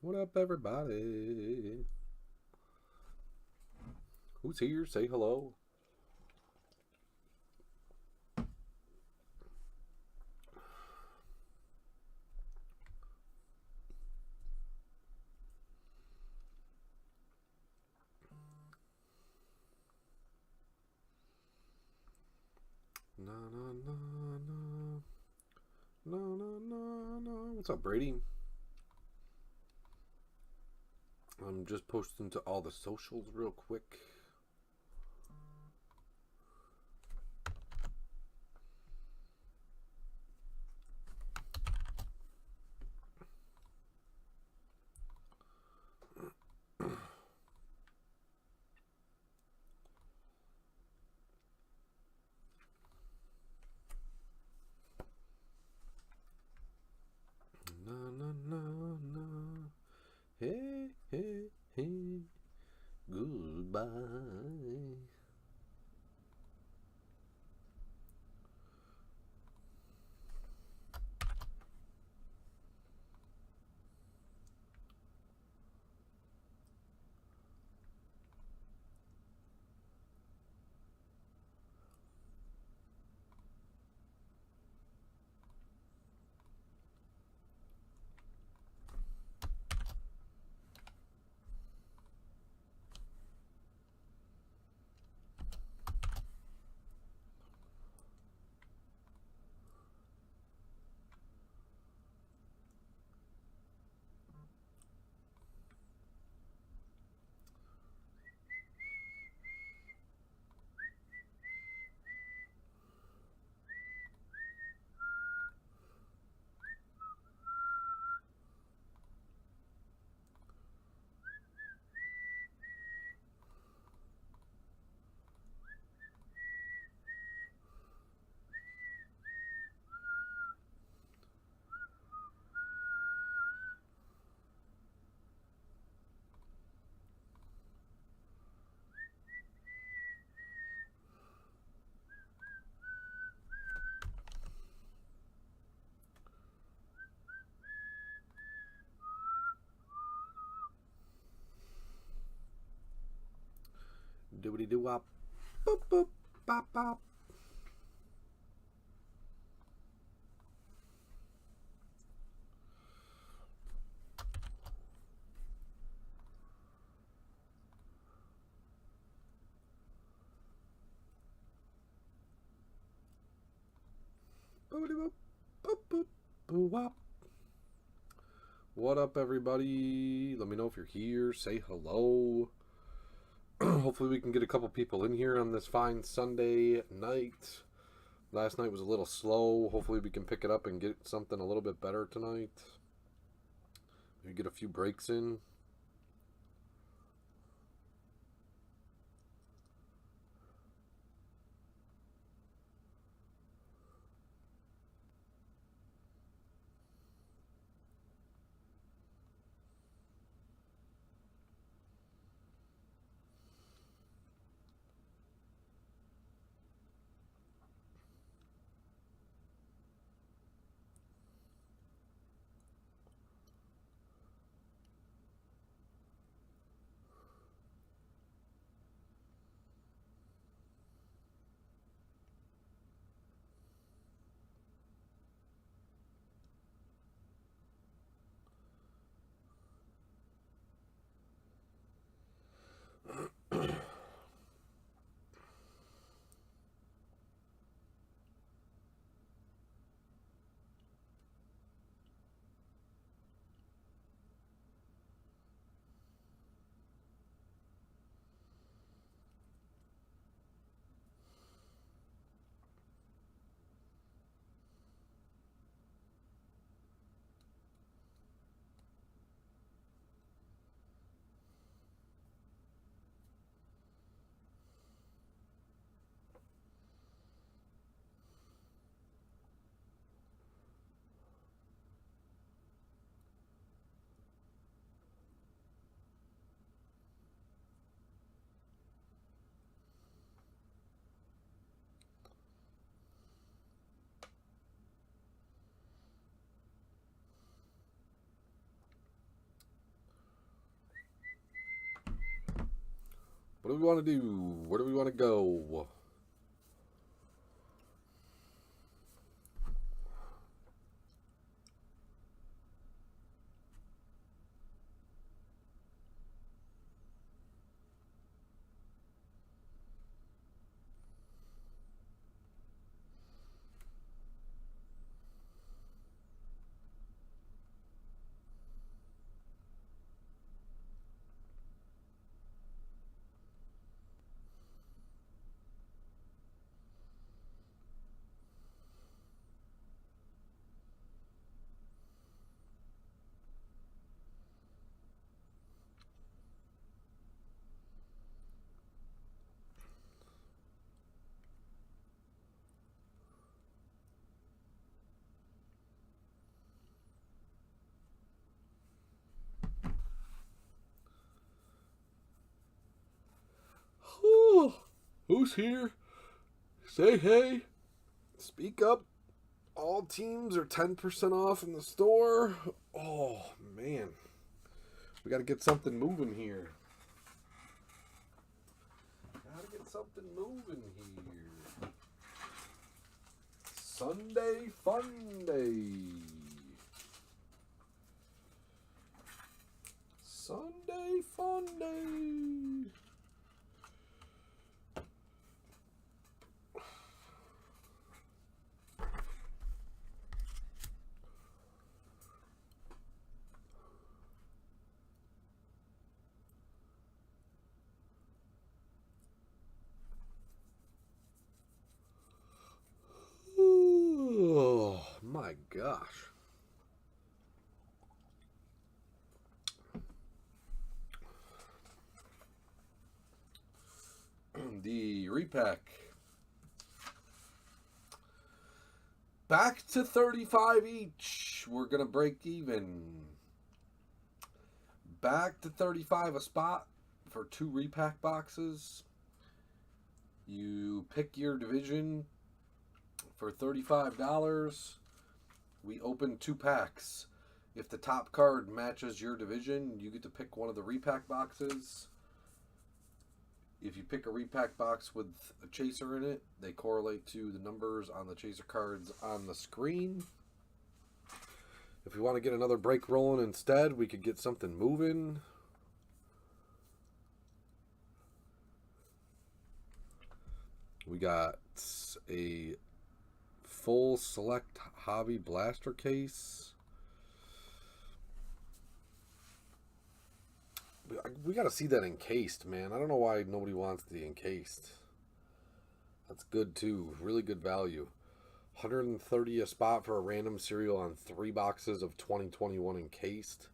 What up, everybody? Who's here? Say hello. No, no, no, no. No, no, no, no. What's up, Brady? I'm just posting to all the socials real quick. No, no, no, no. Hey, hey, hey. Goodbye. Doobity doo wop. Boop, boop, bop, bop. Boopity boop. Boop, boop, boo wop. What up, everybody? Let me know if you're here. Say hello. Hopefully we can get a couple people in here on this fine Sunday night. Last night was a little slow. Hopefully we can pick it up and get something a little bit better tonight. Maybe get a few breaks in. What do we want to do? Where do we want to go? Who's here? Say hey. Speak up. All teams are 10% off in the store. Oh, man. We got to get something moving here. Gotta get something moving here. Sunday Fun Day. Sunday Fun Day. Oh my gosh. The repack. Back to 35 each. We're going to break even. Back to 35 a spot for 2 repack boxes. You pick your division for $35. We open 2 packs. If the top card matches your division, you get to pick one of the repack boxes. If you pick a repack box with a chaser in it, they correlate to the numbers on the chaser cards on the screen. If we want to get another break rolling instead, we could get something moving. We got a full select hobby blaster case. We got to see that encased, man. I don't know why nobody wants the encased. That's good too. Really good value. 130 a spot for a random serial on 3 boxes of 2021 encased.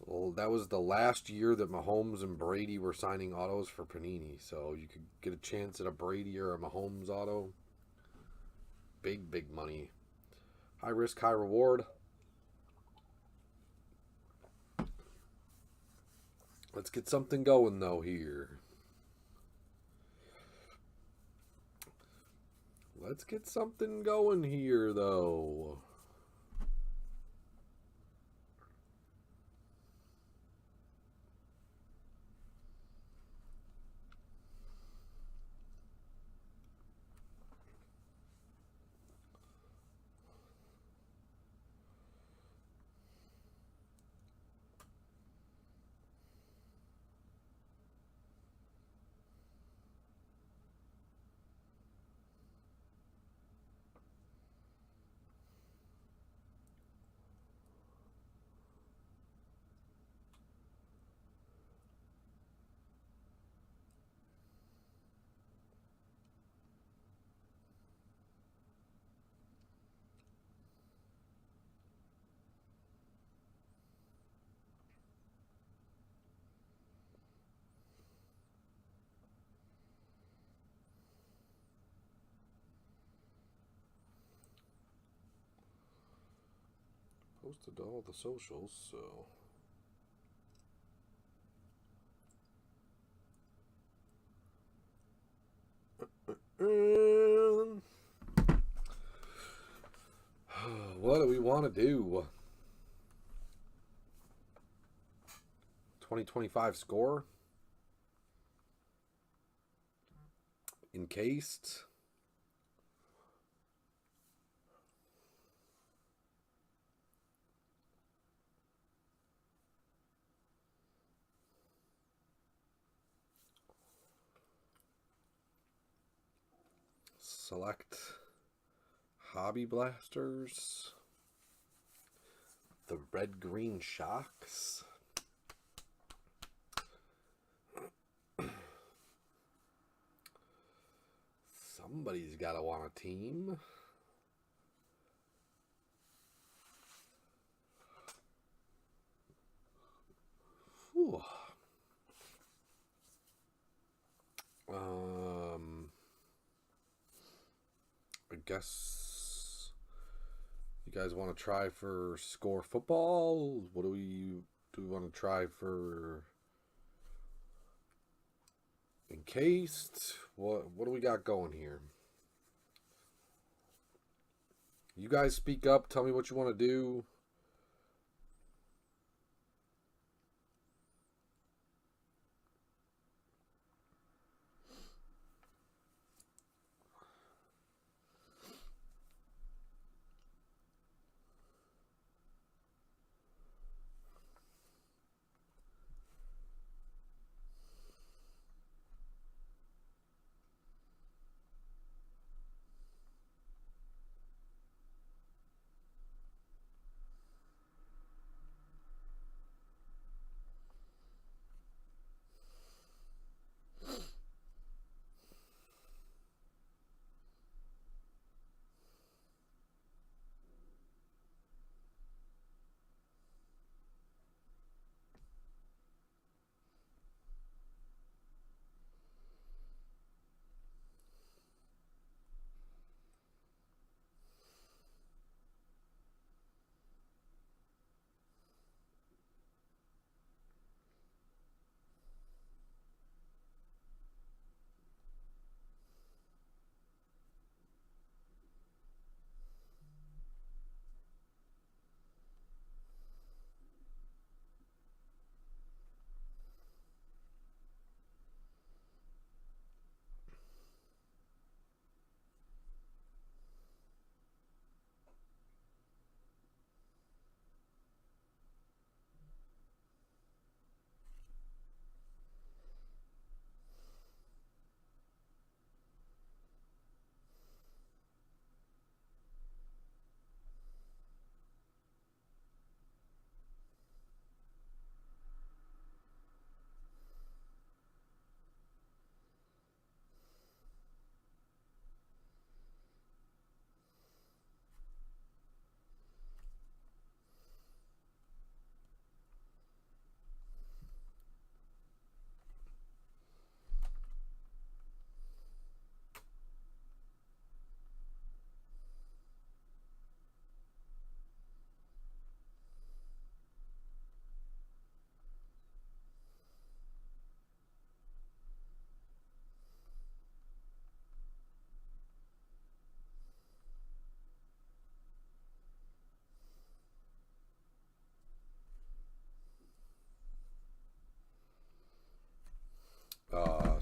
Well, that was the last year that Mahomes and Brady were signing autos for Panini. So you could get a chance at a Brady or a Mahomes auto. Big, big money. High risk, high reward. Let's get something going, though, here. Let's get something going here, though. Posted all the socials, so... What do we want to do? 2025 score? Encased. Select Hobby Blasters. The Red Green Shocks. Somebody's got to want a team. Whew. I guess you guys want to try for Score Football. What do we want to try for Encased? What do we got going here? You guys speak up. Tell me what you want to do.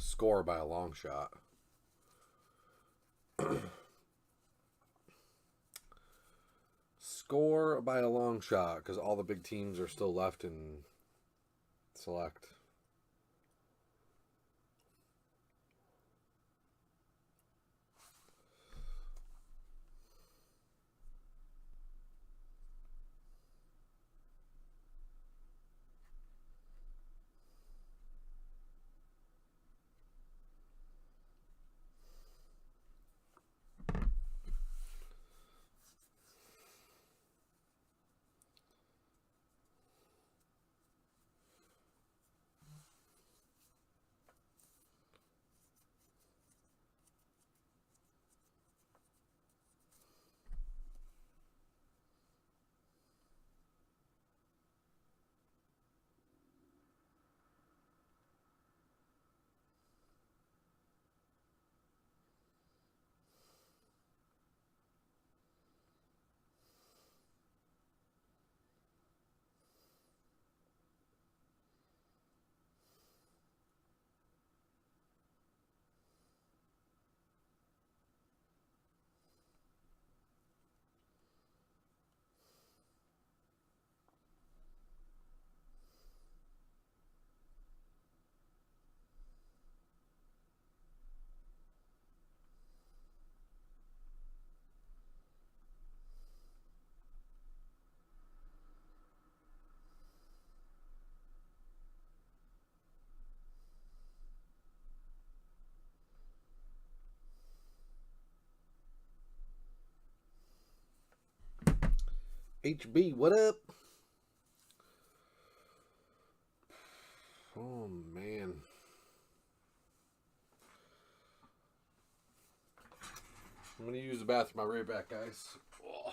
Score by a long shot. Score by a long shot because all the big teams are still left in Select. HB, what up? Oh, man. I'm going to use the bathroom. I'll be right back, guys. Oh.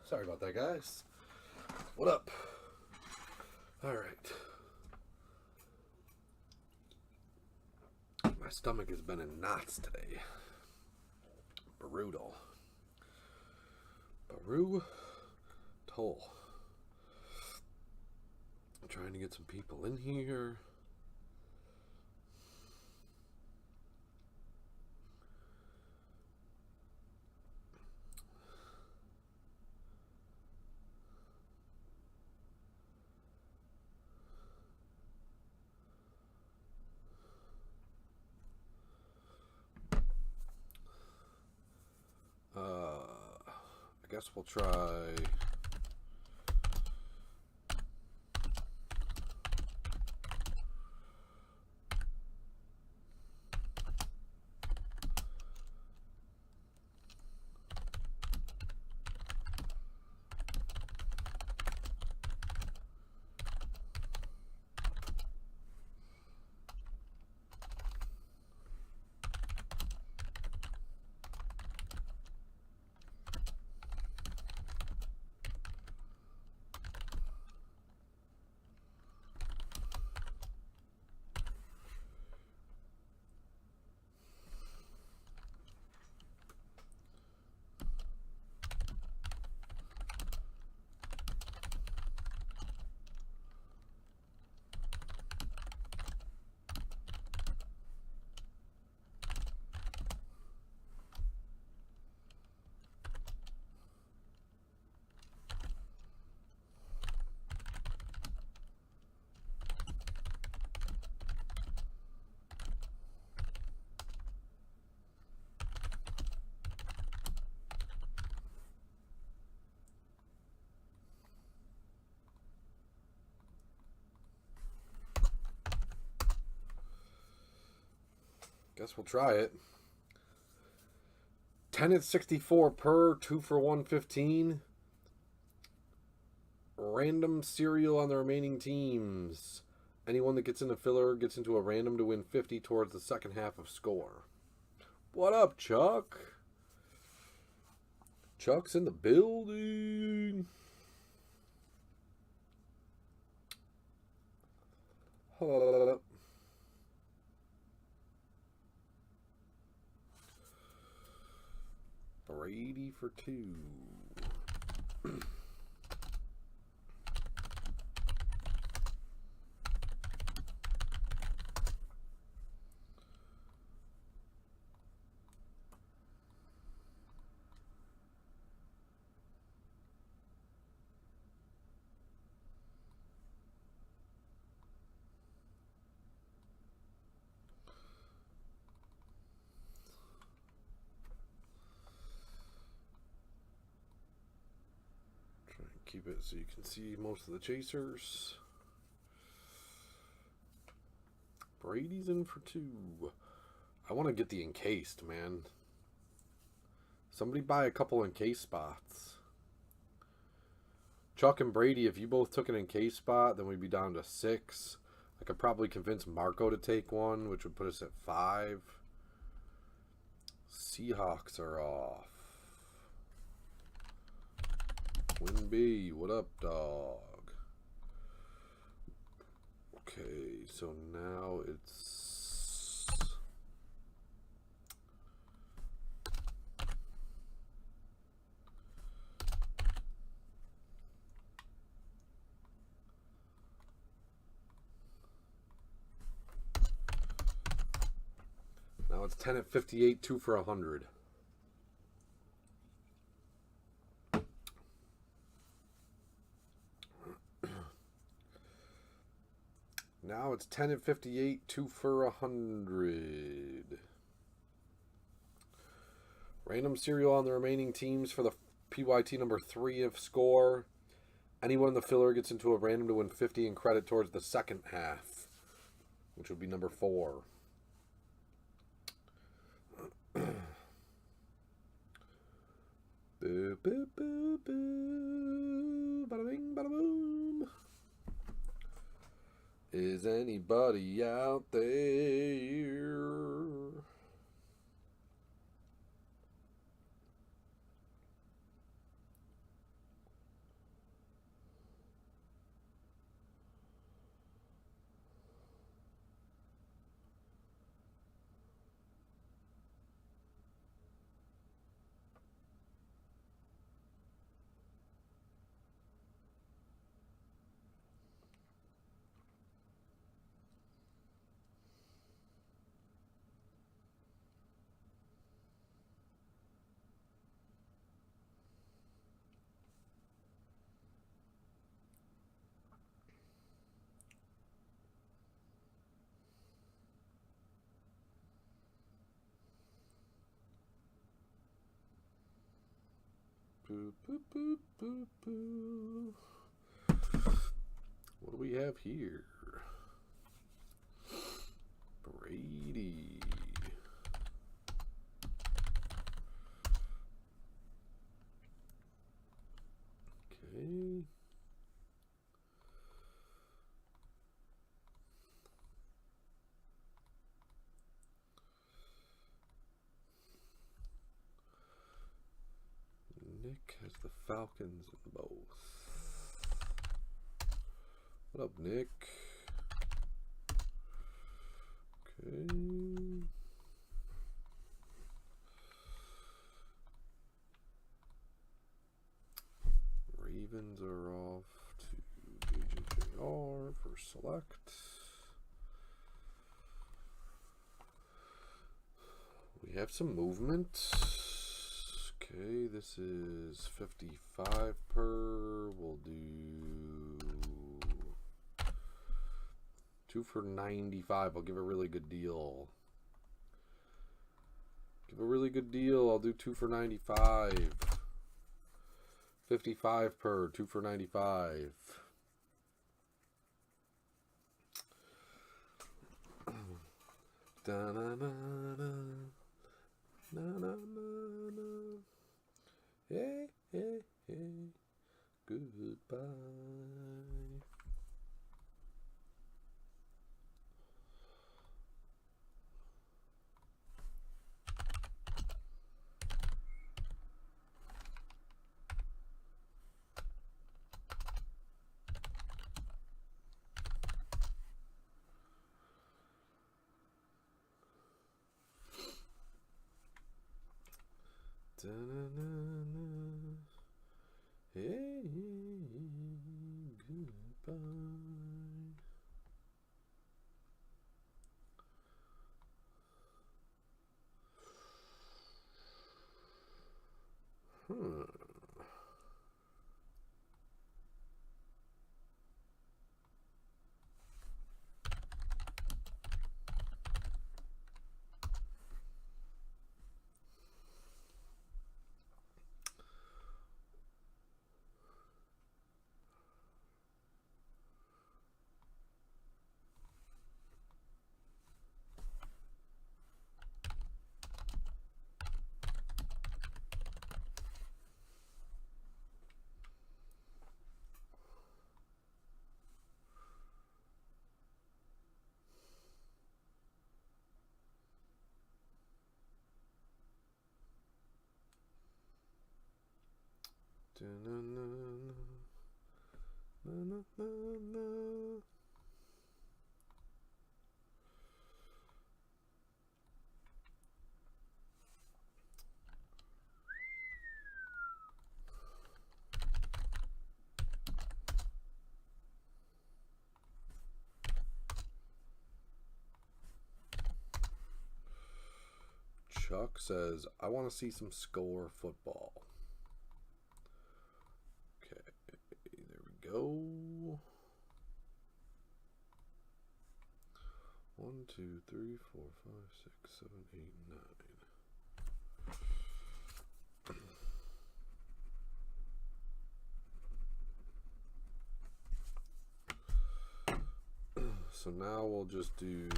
Sorry about that, guys. What up? All right. My stomach has been in knots today. Brutal. Brutal. I'm trying to get some people in here. I guess we'll try. Guess we'll try it. 10 at 64 per, 2 for 115. Random serial on the remaining teams. Anyone that gets in the filler gets into a random to win 50 towards the second half of score. What up, Chuck? Chuck's in the building. Brady for 2. Keep it so you can see most of the chasers. Brady's in for 2. I want to get the encased, man. Somebody buy a couple encased spots. Chuck and Brady, if you both took an encased spot, then we'd be down to 6. I could probably convince Marco to take one, which would put us at 5. Seahawks are off. Win B, what up, dog? Okay, so now it's now it's 10 at 58, 2 for 100. Now it's 10 at 58, 2 for 100. Random serial on the remaining teams for the PYT number 3 of score. Anyone in the filler gets into a random to win 50 and credit towards the second half, which would be number 4. Boo, boo, boo, boo. Bada bing, bada boom. Is anybody out there? Boo, boo, boo, boo, boo. What do we have here? Brady. Okay. Nick has the Falcons in both. What up, Nick? Okay. Ravens are off to JJR for select. We have some movement. Okay, this is 55 per. We'll do 2 for 95. I'll give a really good deal. Give a really good deal. I'll do 2 for 95. 55 per. 2 for 95. Da na na na. Na na na na. Hey, hey, hey. Goodbye. Da-na-na-na. Hey, goodbye. Da-na-na-na. Chuck says, I want to see some score football. Okay, there we go. 1, 2, 3, 4, 5, 6, 7, 8, 9. So now we'll just do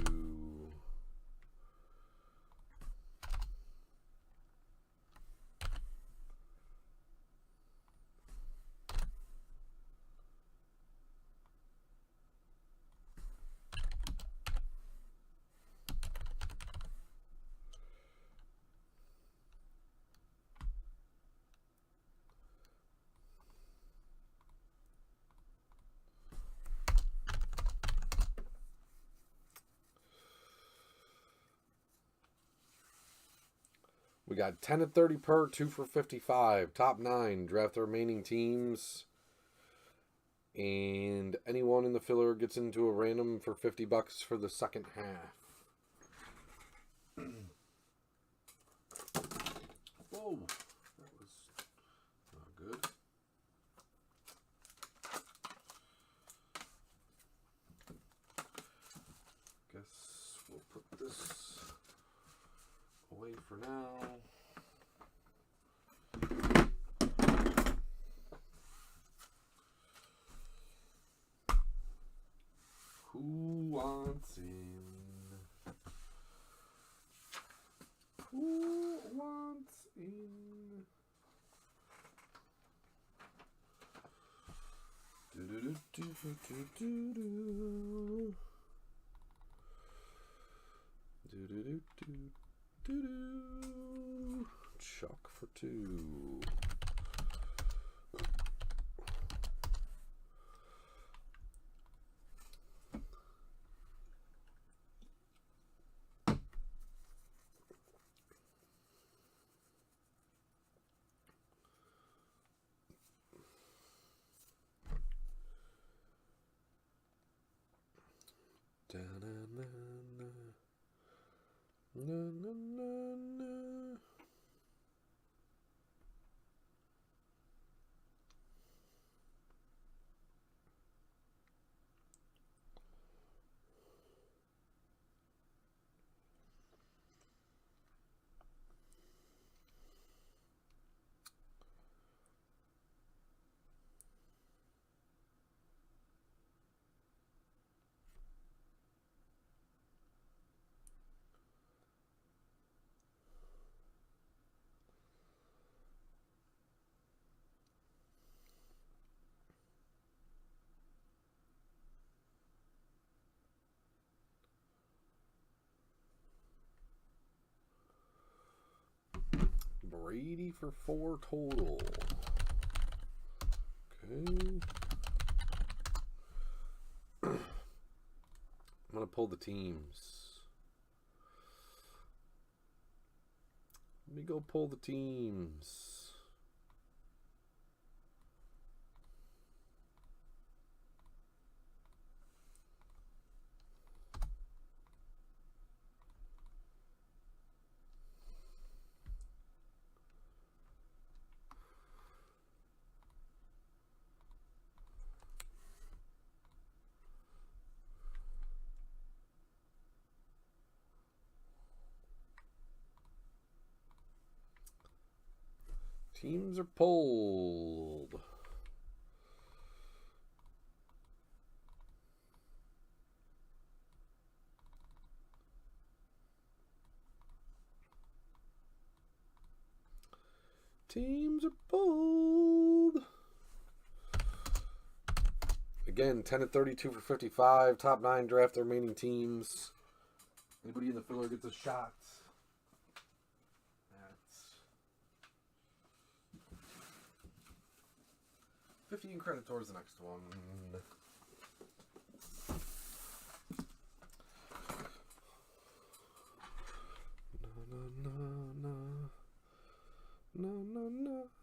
we got 10 at 30 per, 2 for 55. Top 9. Draft the remaining teams. And anyone in the filler gets into a random for $50 for the second half. Whoa. That was not good. Guess we'll put this away for now. Do, do, do, do. Do, do, do, do, do, do. Chuck for 2. Da, na, na, na. Na, na, na, na. Brady for 4 total. Okay. I'm going to pull the teams. Let me go pull the teams. Teams are pulled. Teams are pulled. Again, 10 at 32 for 55. Top 9 draft the remaining teams. Anybody in the filler gets a shot. That's 15 credit towards the next one.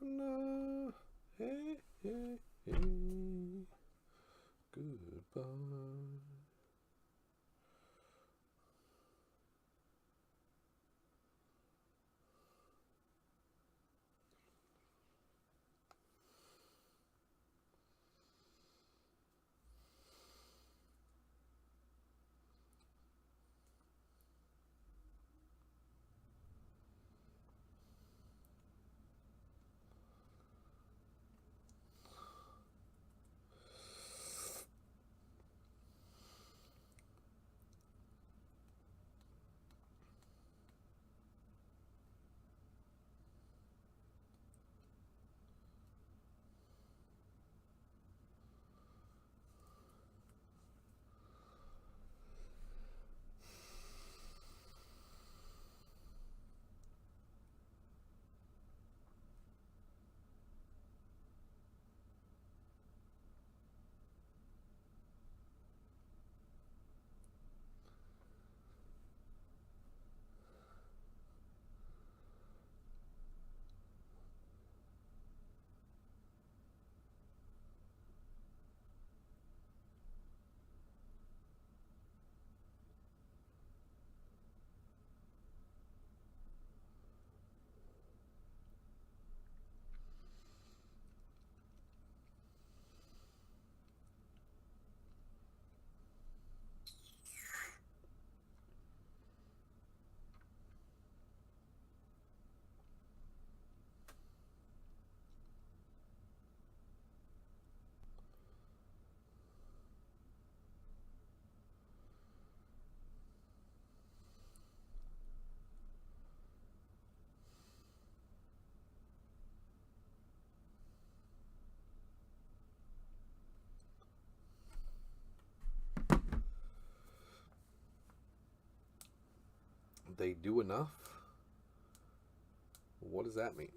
No. Hey. Goodbye. they do enough? What does that mean?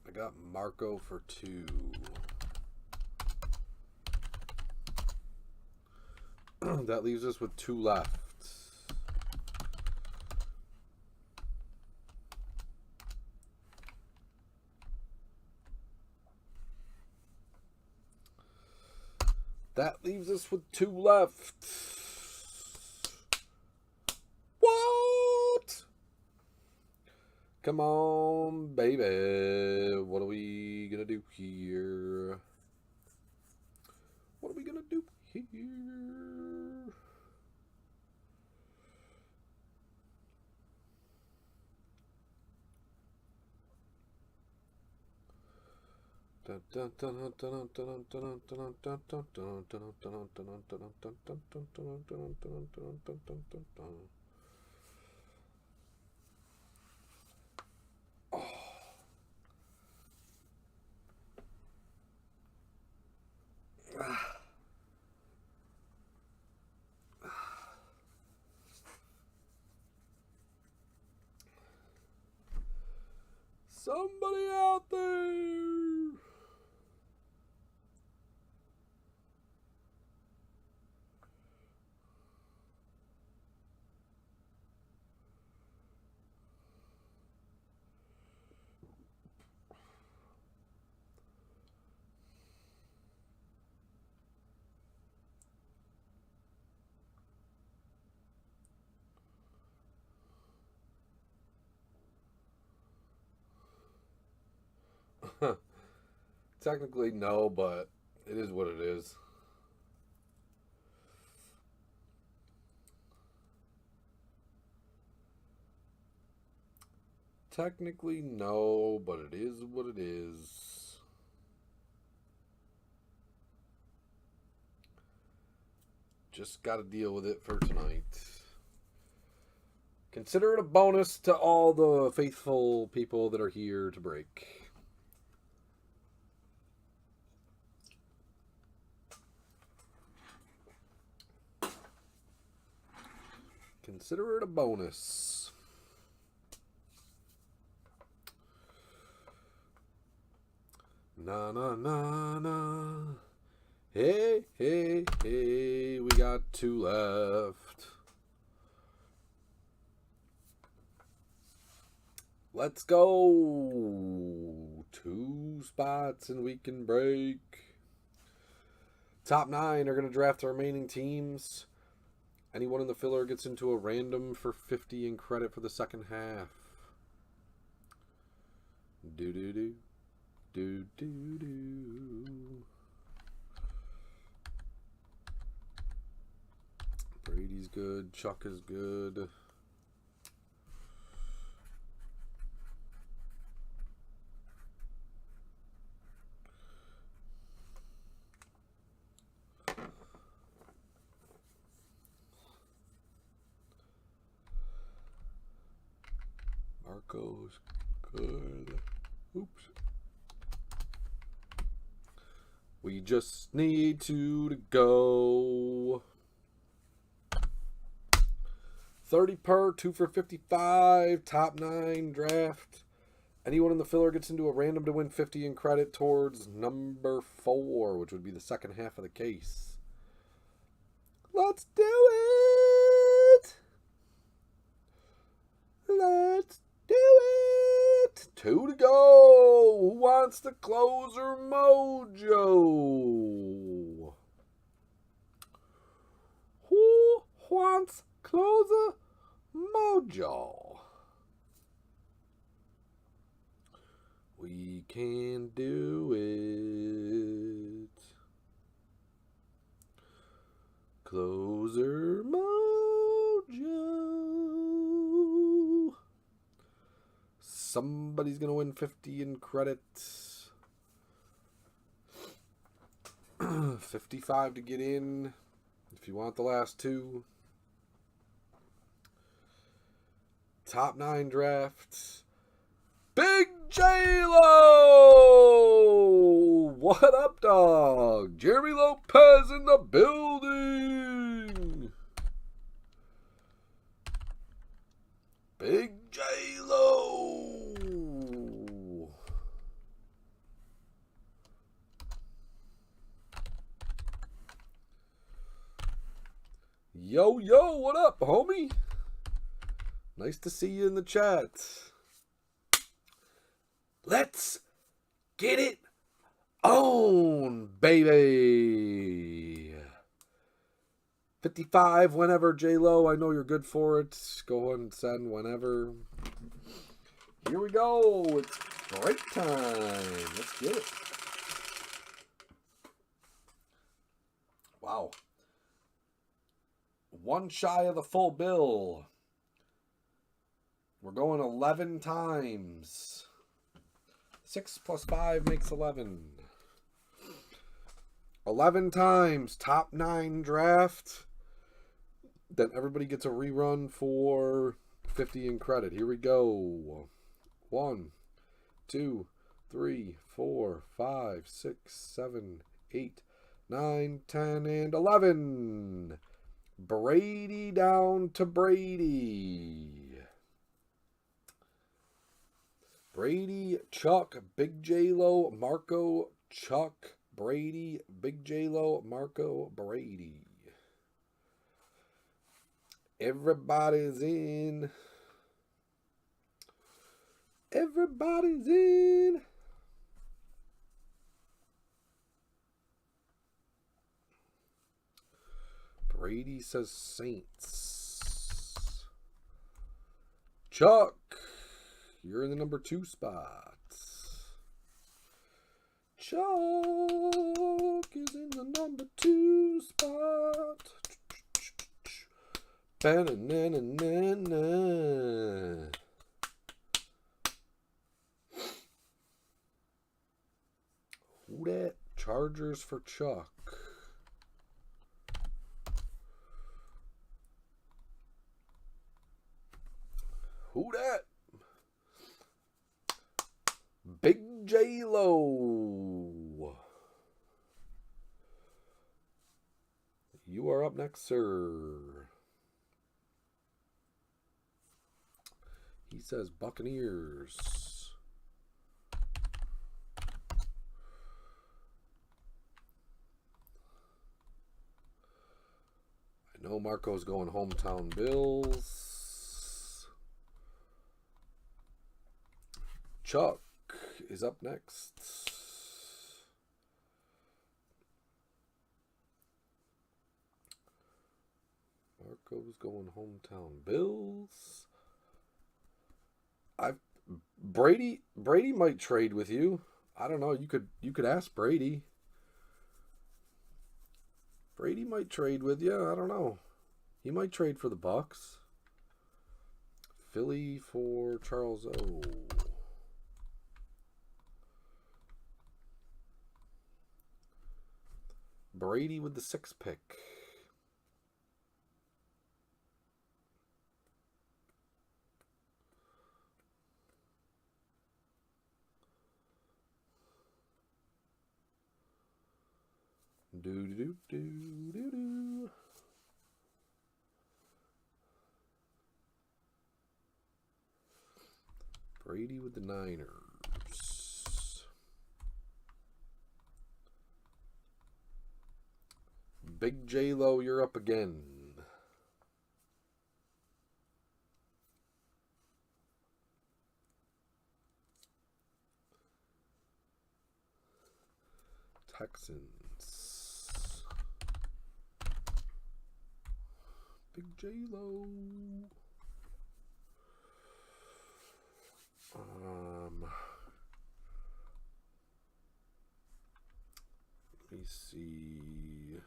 I got Marco for 2. That leaves us with 2 left. That leaves us with 2 left. What? Come on, baby. What are we gonna do here? What are we gonna do here? Somebody out there. Technically, no, but it is what it is. Technically, no, but it is what it is. Just got to deal with it for tonight. Consider it a bonus to all the faithful people that are here to break. Consider it a bonus. Na na na na. Hey, hey, hey. We got 2 left. Let's go. 2 spots and we can break. Top 9 are going to draft the remaining teams. Anyone in the filler gets into a random for 50 in credit for the second half. Do-do-do. Do-do-do. Brady's good. Chuck is good. Marco's good. Oops. We just need 2 to go. 30 per, 2 for 55. Top 9 draft. Anyone in the filler gets into a random to win 50 in credit towards number 4, which would be the second half of the case. Let's do it! Let's do it! 2 to go. Who wants the closer mojo? Who wants closer mojo? We can do it. Closer mojo. Somebody's going to win 50 in credit. 55 to get in. If you want the last two. Top 9 drafts. Big J-Lo! What up, dog? Jeremy Lopez in the building. Big J-Lo. Yo, what up, homie? Nice to see you in the chat. Let's get it on, baby. 55 whenever, J-Lo. I know you're good for it. Go ahead and send whenever. Here we go. It's break time. Let's get it. Wow. One shy of the full bill. We're going 11 times. 6 plus 5 makes 11. 11 times. Top 9 draft. Then everybody gets a rerun for 50 in credit. Here we go. 1, 2, 3, 4, 5, 6, 7, 8, 9, 10, and 11. Brady down to Brady. Brady, Chuck, Big J-Lo, Marco, Chuck, Brady, Big J-Lo, Marco, Brady. Everybody's in. Everybody's in. Brady says Saints. Chuck, you're in the number 2 spot. Chuck is in the number 2 spot. Ba-na-na-na-na-na. Who dat? Chargers for Chuck. Who dat? Big J-Lo. You are up next, sir. He says Buccaneers. I know Marco's going hometown Bills. Chuck is up next. Marco's going hometown Bills. Brady might trade with you. I don't know. You could ask Brady. Brady might trade with you. I don't know. He might trade for the Bucks. Philly for Charles O. Brady with the 6th pick. Do. Brady with the Niners. Big J-Lo, you're up again. Texans. Big J-Lo. Let me see.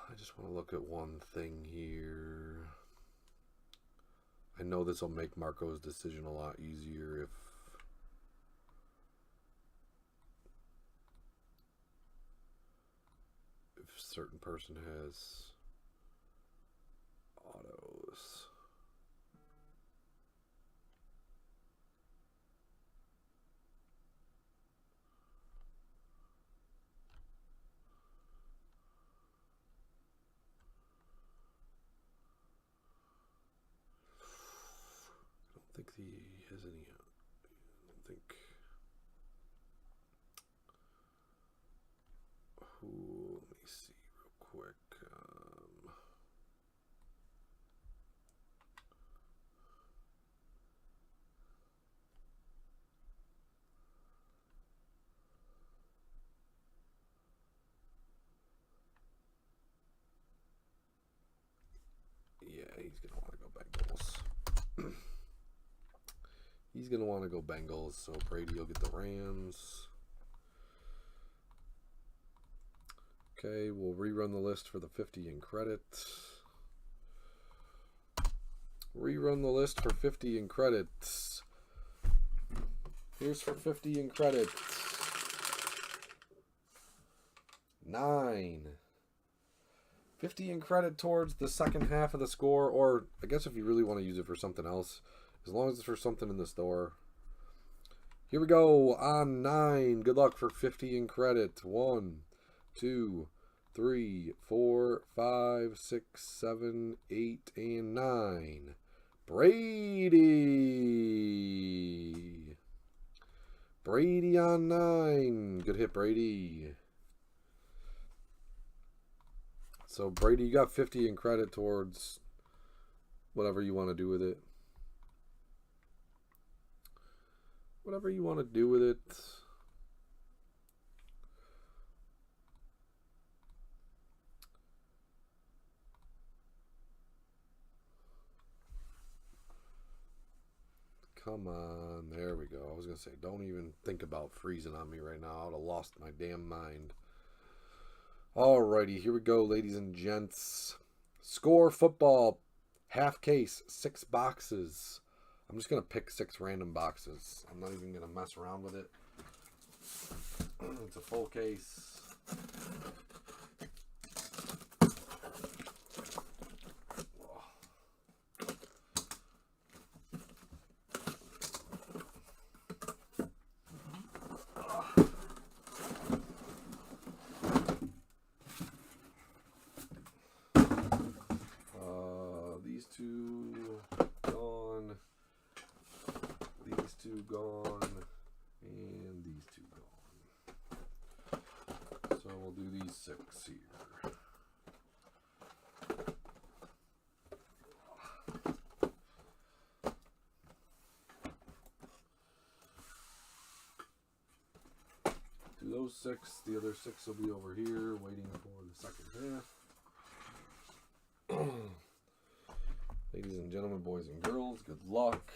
I just want to look at one thing here. I know this will make Marco's decision a lot easier if a certain person has autos. I don't think he has any. I don't think. Ooh, let me see real quick. Yeah, he's going to want to go Bengals. He's going to want to go Bengals, so Brady will get the Rams. Okay, we'll rerun the list for the 50 in credit. Rerun the list for 50 in credit. Here's for 50 in credit. 9. 50 in credit towards the second half of the score, or I guess if you really want to use it for something else, as long as it's for something in the store. Here we go on 9. Good luck for 50 in credit. 1, 2, 3, 4, 5, 6, 7, 8, and 9. Brady. Brady on 9. Good hit, Brady. So, Brady, you got 50 in credit towards whatever you want to do with it. Whatever you want to do with it. Come on. There we go. I was going to say, don't even think about freezing on me right now. I would have lost my damn mind. Alrighty, here we go, ladies and gents. Score football. Half case. 6 boxes. I'm just going to pick 6 random boxes. I'm not even going to mess around with it. It's a full case. These two gone. These two gone. And these two gone. So we'll do these 6 here. Do those 6. The other 6 will be over here waiting for the second half. Ladies and gentlemen, boys and girls, good luck.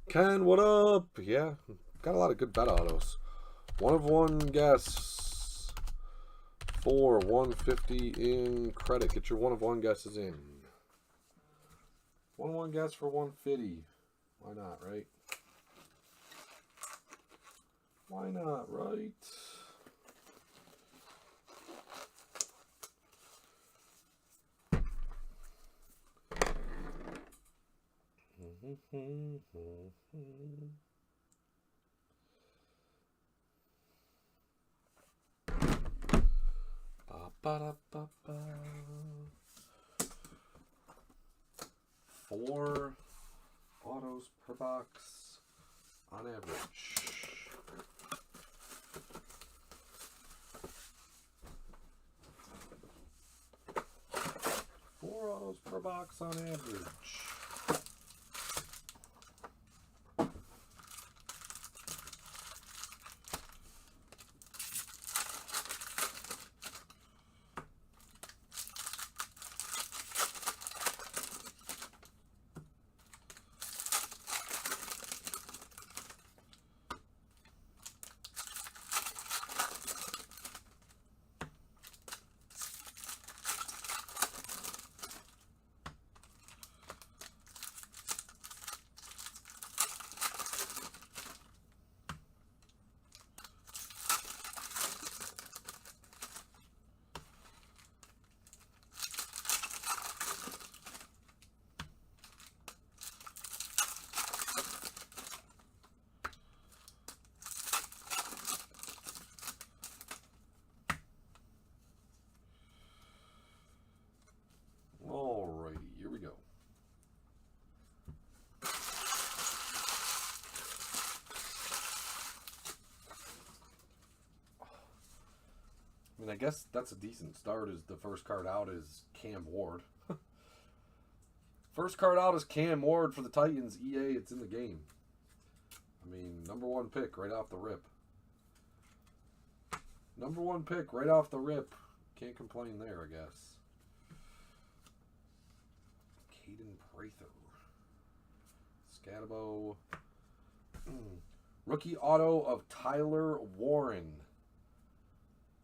Ken, what up? Yeah, got a lot of good bet autos. 1 of 1 guess for 150 in credit. Get your 1 of 1 guesses in. 1 of 1 guess for 150. Why not, right? Why not, right? Ba, ba, da, ba, ba. 4 autos per box on average. 4 autos per box on average. Alrighty, here we go. I mean, I guess that's a decent start. Is the first card out is Cam Ward. First card out is Cam Ward for the Titans. EA, it's in the game. I mean, #1 pick right off the rip. #1 pick right off the rip. Can't complain there, I guess. Caden Prather. Scatabo. Rookie auto of Tyler Warren.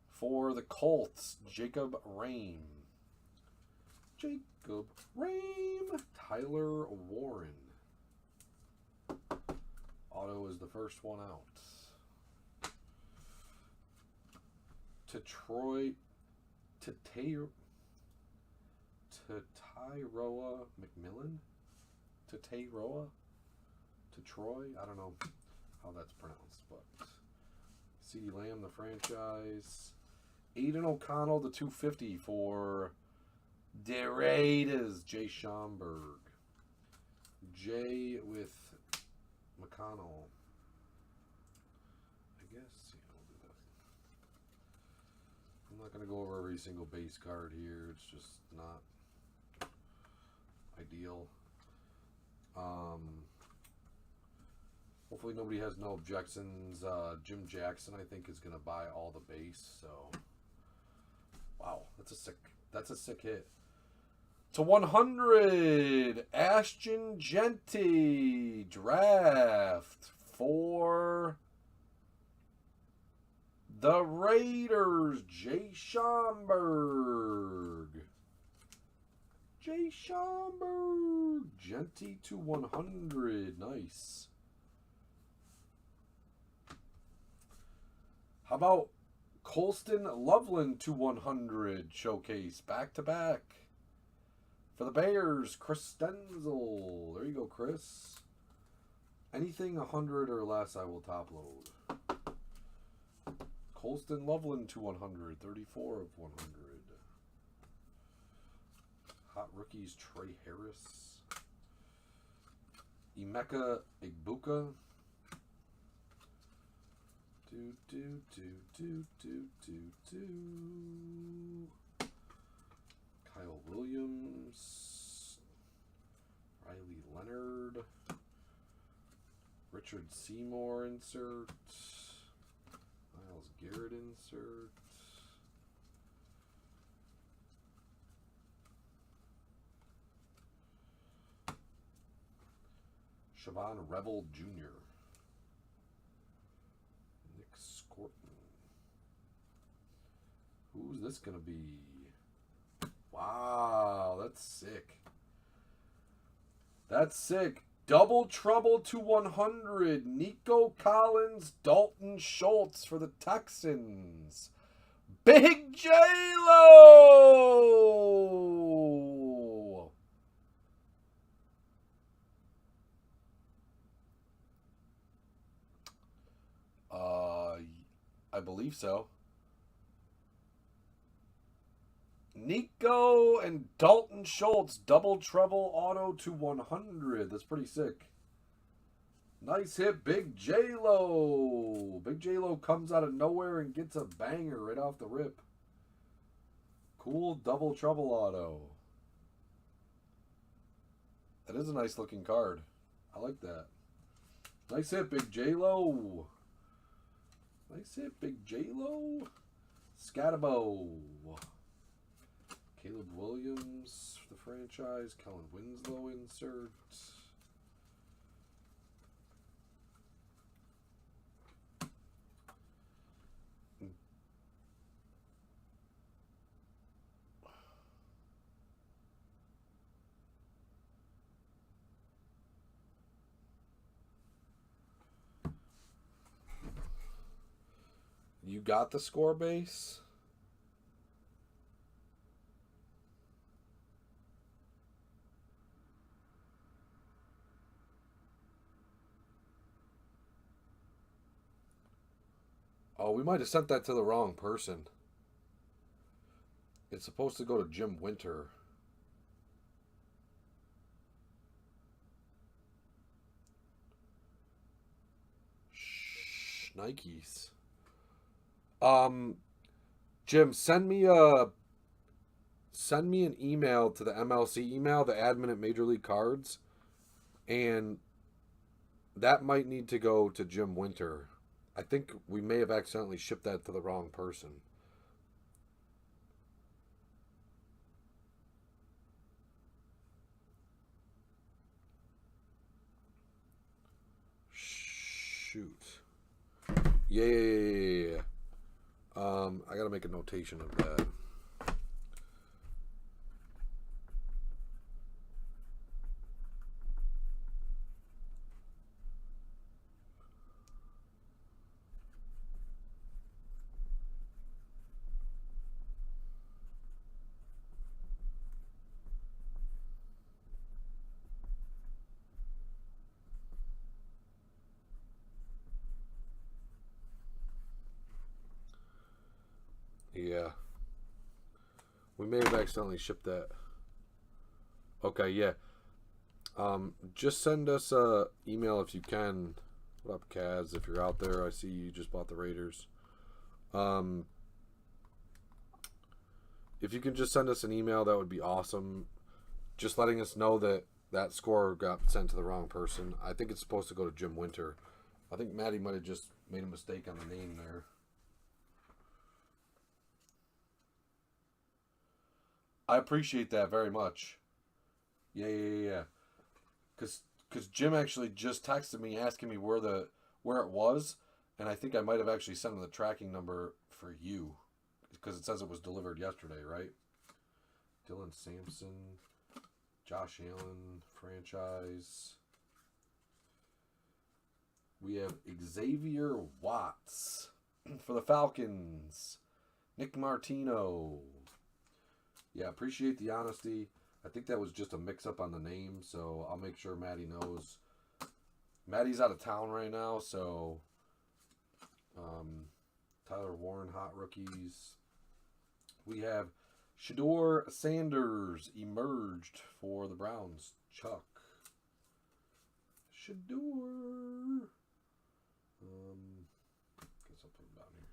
For the Colts, Jacob Rame. Jacob Rame. Tyler Warren. Auto is the first one out. To Troy. To Tyroa McMillan? To Tyroa? To Troy? I don't know how that's pronounced, but CeeDee Lamb, the franchise. Aiden O'Connell, the 250 for the Raiders. Jay Schomburg. Jay with McConnell. I guess, yeah, I'll do that. I'm not going to go over every single base card here. It's just not ideal. Hopefully nobody has no objections. Jim Jackson, I think, is going to buy all the base. So, wow, that's a sick hit. To 100, Ashton Jeanty draft for the Raiders. Jay Schomburg. Jay Schomburg. Jeanty to 100. Nice. How about Colston Loveland to 100 showcase back to back for the Bears? Chris Stenzel. There you go, Chris. Anything 100 or less, I will top load. Colston Loveland to 100. 34 of 100. Hot rookies, Trey Harris. Emeka Egbuka. Kyle Williams. Riley Leonard. Richard Seymour insert. Myles Garrett insert. Siobhan Rebel Jr. Nick Scorton. Who's this going to be? Wow, that's sick. That's sick. Double trouble to 100. Nico Collins, Dalton Schultz for the Texans. Big J-Lo! I believe so. Nico and Dalton Schultz, double treble auto to 100. That's pretty sick. Nice hit, Big J-Lo. Big J-Lo comes out of nowhere and gets a banger right off the rip. Cool double treble auto. That is a nice looking card. I like that. Nice hit, Big J-Lo. Nice hit, Big J-Lo. Scatabo. Caleb Williams for the franchise. Kellen Winslow insert. You got the score base? Oh, we might have sent that to the wrong person. It's supposed to go to Jim Winter. Nikes. Jim, send me an email to the MLC email, the admin at Major League Cards, and that might need to go to Jim Winter. I think we may have accidentally shipped that to the wrong person. Shoot. Yeah. I gotta make a notation of that. Yeah. We may have accidentally shipped that. Okay, yeah. Just send us a email if you can. What up, Kaz? If you're out there, I see you just bought the Raiders. If you can just send us an email, that would be awesome. Just letting us know that that score got sent to the wrong person. I think it's supposed to go to Jim Winter. I think Maddie might have just made a mistake on the name there. I appreciate that very much. Yeah. Because Jim actually just texted me asking me where it was, and I think I might have actually sent him the tracking number for you, because it says it was delivered yesterday, right? Dylan Sampson, Josh Allen franchise. We have Xavier Watts for the Falcons. Nick Martino. Yeah, appreciate the honesty. I think that was just a mix-up on the name, so I'll make sure Maddie knows. Maddie's out of town right now, so Tyler Warren, hot rookies. We have Shedeur Sanders emerged for the Browns. Chuck. Shedeur. Guess I'll put him down here.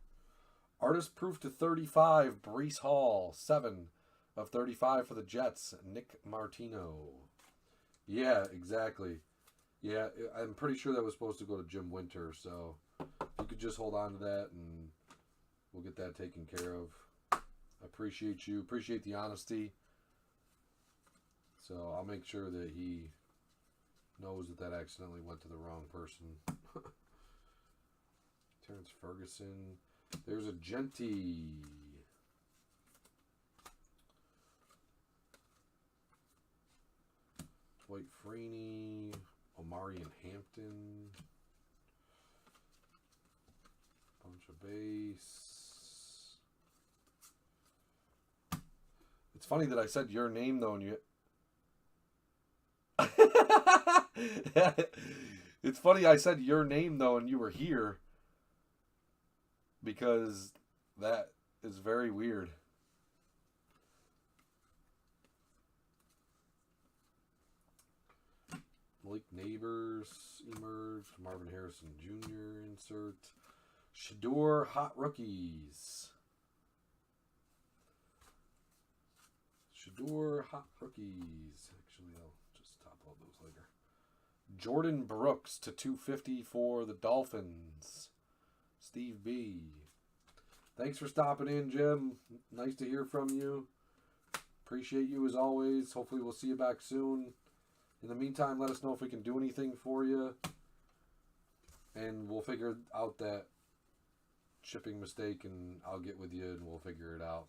Artist proof to 35, Breece Hall, 7 of 35 for the Jets, Nick Martino. Yeah, exactly. Yeah, I'm pretty sure that was supposed to go to Jim Winter, so if you could just hold on to that and we'll get that taken care of. I appreciate you. Appreciate the honesty. So I'll make sure that he knows that accidentally went to the wrong person. Terrence Ferguson. There's a Genty. Dwight Freeney, Omarion Hampton, bunch of base. It's funny that I said your name though, and you. It's funny I said your name though, and you were here, because that is very weird. Malik Neighbors emerged. Marvin Harrison Jr. insert. Shador Hot Rookies. Shador Hot Rookies. Actually, I'll just top load those later. Jordan Brooks to 250 for the Dolphins. Steve B. Thanks for stopping in, Jim. Nice to hear from you. Appreciate you as always. Hopefully we'll see you back soon. In the meantime, let us know if we can do anything for you. And we'll figure out that shipping mistake, and I'll get with you and we'll figure it out.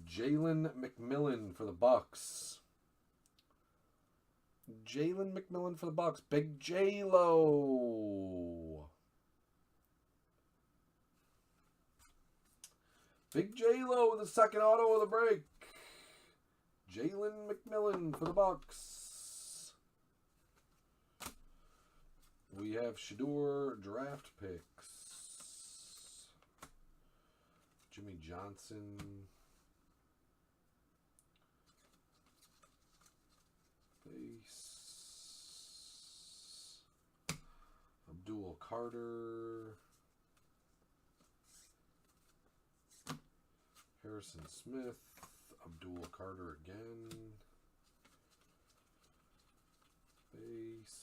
Jalen McMillan for the Bucks. Jalen McMillan for the Bucks. Big J-Lo. Big J-Lo with the second auto of the break. Jalen McMillan for the Bucks. We have Shador draft picks. Jimmy Johnson. Base. Abdul Carter. Harrison Smith. Abdul Carter again. Base.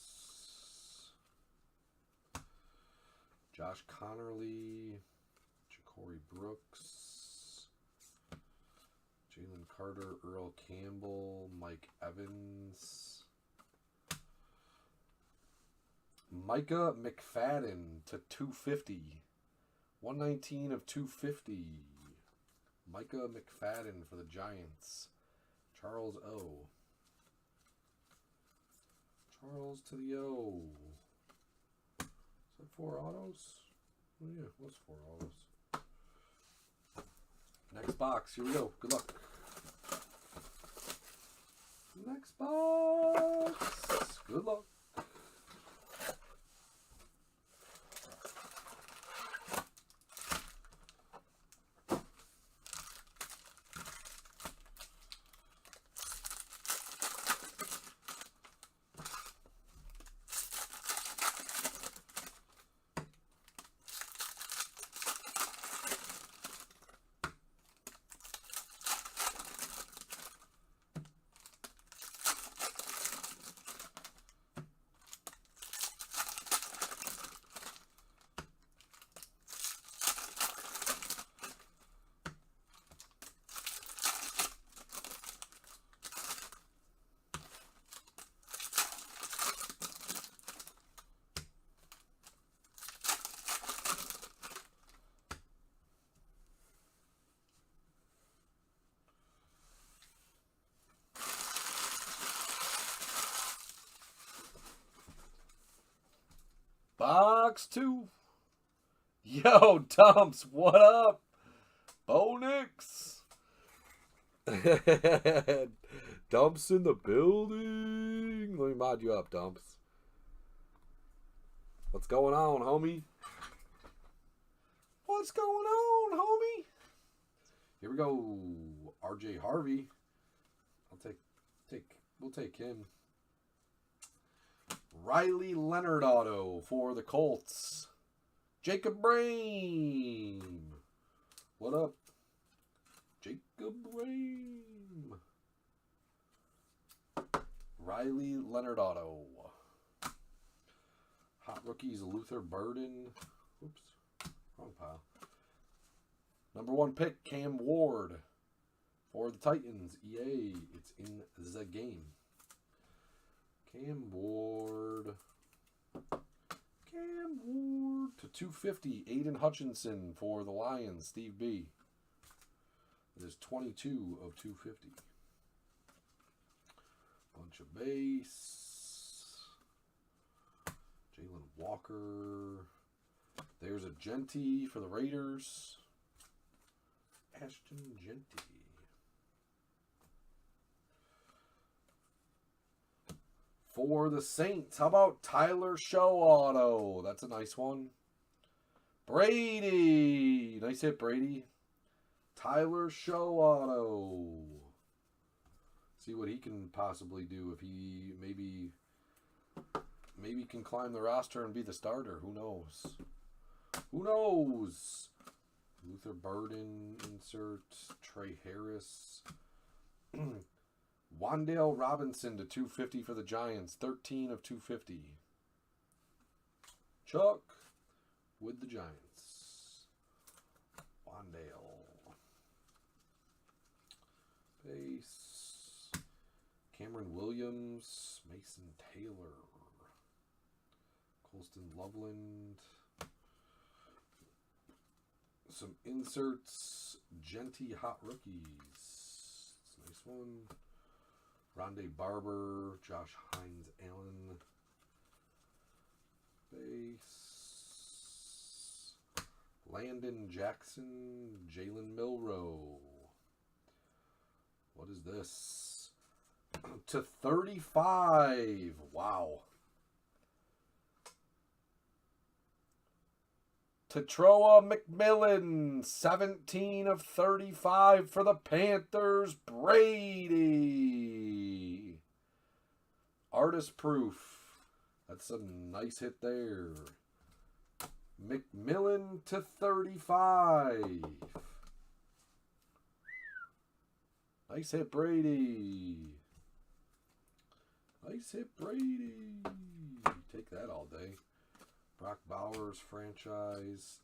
Josh Connerly. Ja'Cory Brooks. Jalen Carter. Earl Campbell. Mike Evans. Micah McFadden to 250. 119 of 250. Micah McFadden for the Giants. Charles O. Charles to the O. Is that 4 autos? Oh yeah, it was 4 autos. Next box. Here we go. Good luck. Next box. Good luck. Box 2. Yo, Dumps, what up? Bo Nix. Dumps in the building. Let me mod you up, Dumps. What's going on, homie? What's going on, homie? Here we go. RJ Harvey. We'll take him. Riley Leonard auto for the Colts. Jacob Brame. What up? Jacob Brame. Riley Leonard auto. Hot rookies Luther Burden. Oops. Wrong pile. Number 1 pick Cam Ward for the Titans. EA. It's in the game. Cam Ward to 250. Aiden Hutchinson for the Lions. Steve B. It is 22 of 250. Bunch of base. Jalen Walker. There's a Genty for the Raiders. Ashton Genty. For the Saints, how about Tyler Show auto? That's a nice one. Brady. Nice hit, Brady. Tyler Show auto. See what he can possibly do if he maybe can climb the roster and be the starter. Who knows? Who knows? Luther Burden insert. Trey Harris. Wan'Dale Robinson to 250 for the Giants. 13 of 250. Chuck with the Giants. Wan'Dale. Base. Cameron Williams. Mason Taylor. Colston Loveland. Some inserts. Genty Hot Rookies. It's a nice one. Rondé Barber. Josh Hines Allen. Base. Landon Jackson. Jalen Milroe. What is this? To 35. Wow. Tetroa McMillan, 17 of 35 for the Panthers. Brady. Artist proof. That's a nice hit there. McMillan to 35. Nice hit, Brady. Nice hit, Brady. Take that all day. Brock Bowers franchise.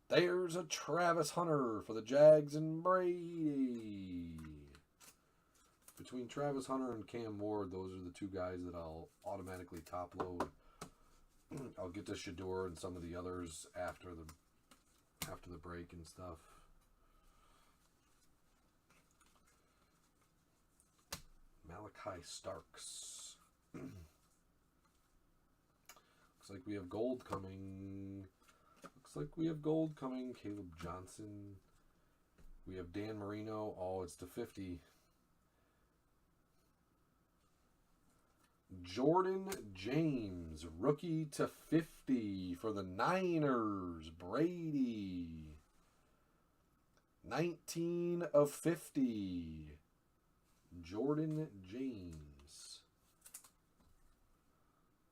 There's a Travis Hunter for the Jags and Brady. Between Travis Hunter and Cam Ward, those are the two guys that I'll automatically top load. I'll get to Shador and some of the others after the break and stuff. Malachi Starks. Looks like we have gold coming. Caleb Johnson. We have Dan Marino. Oh, it's to 50. Jordan James, rookie to 50 for the Niners. Brady. 19 of 50. Jordan James.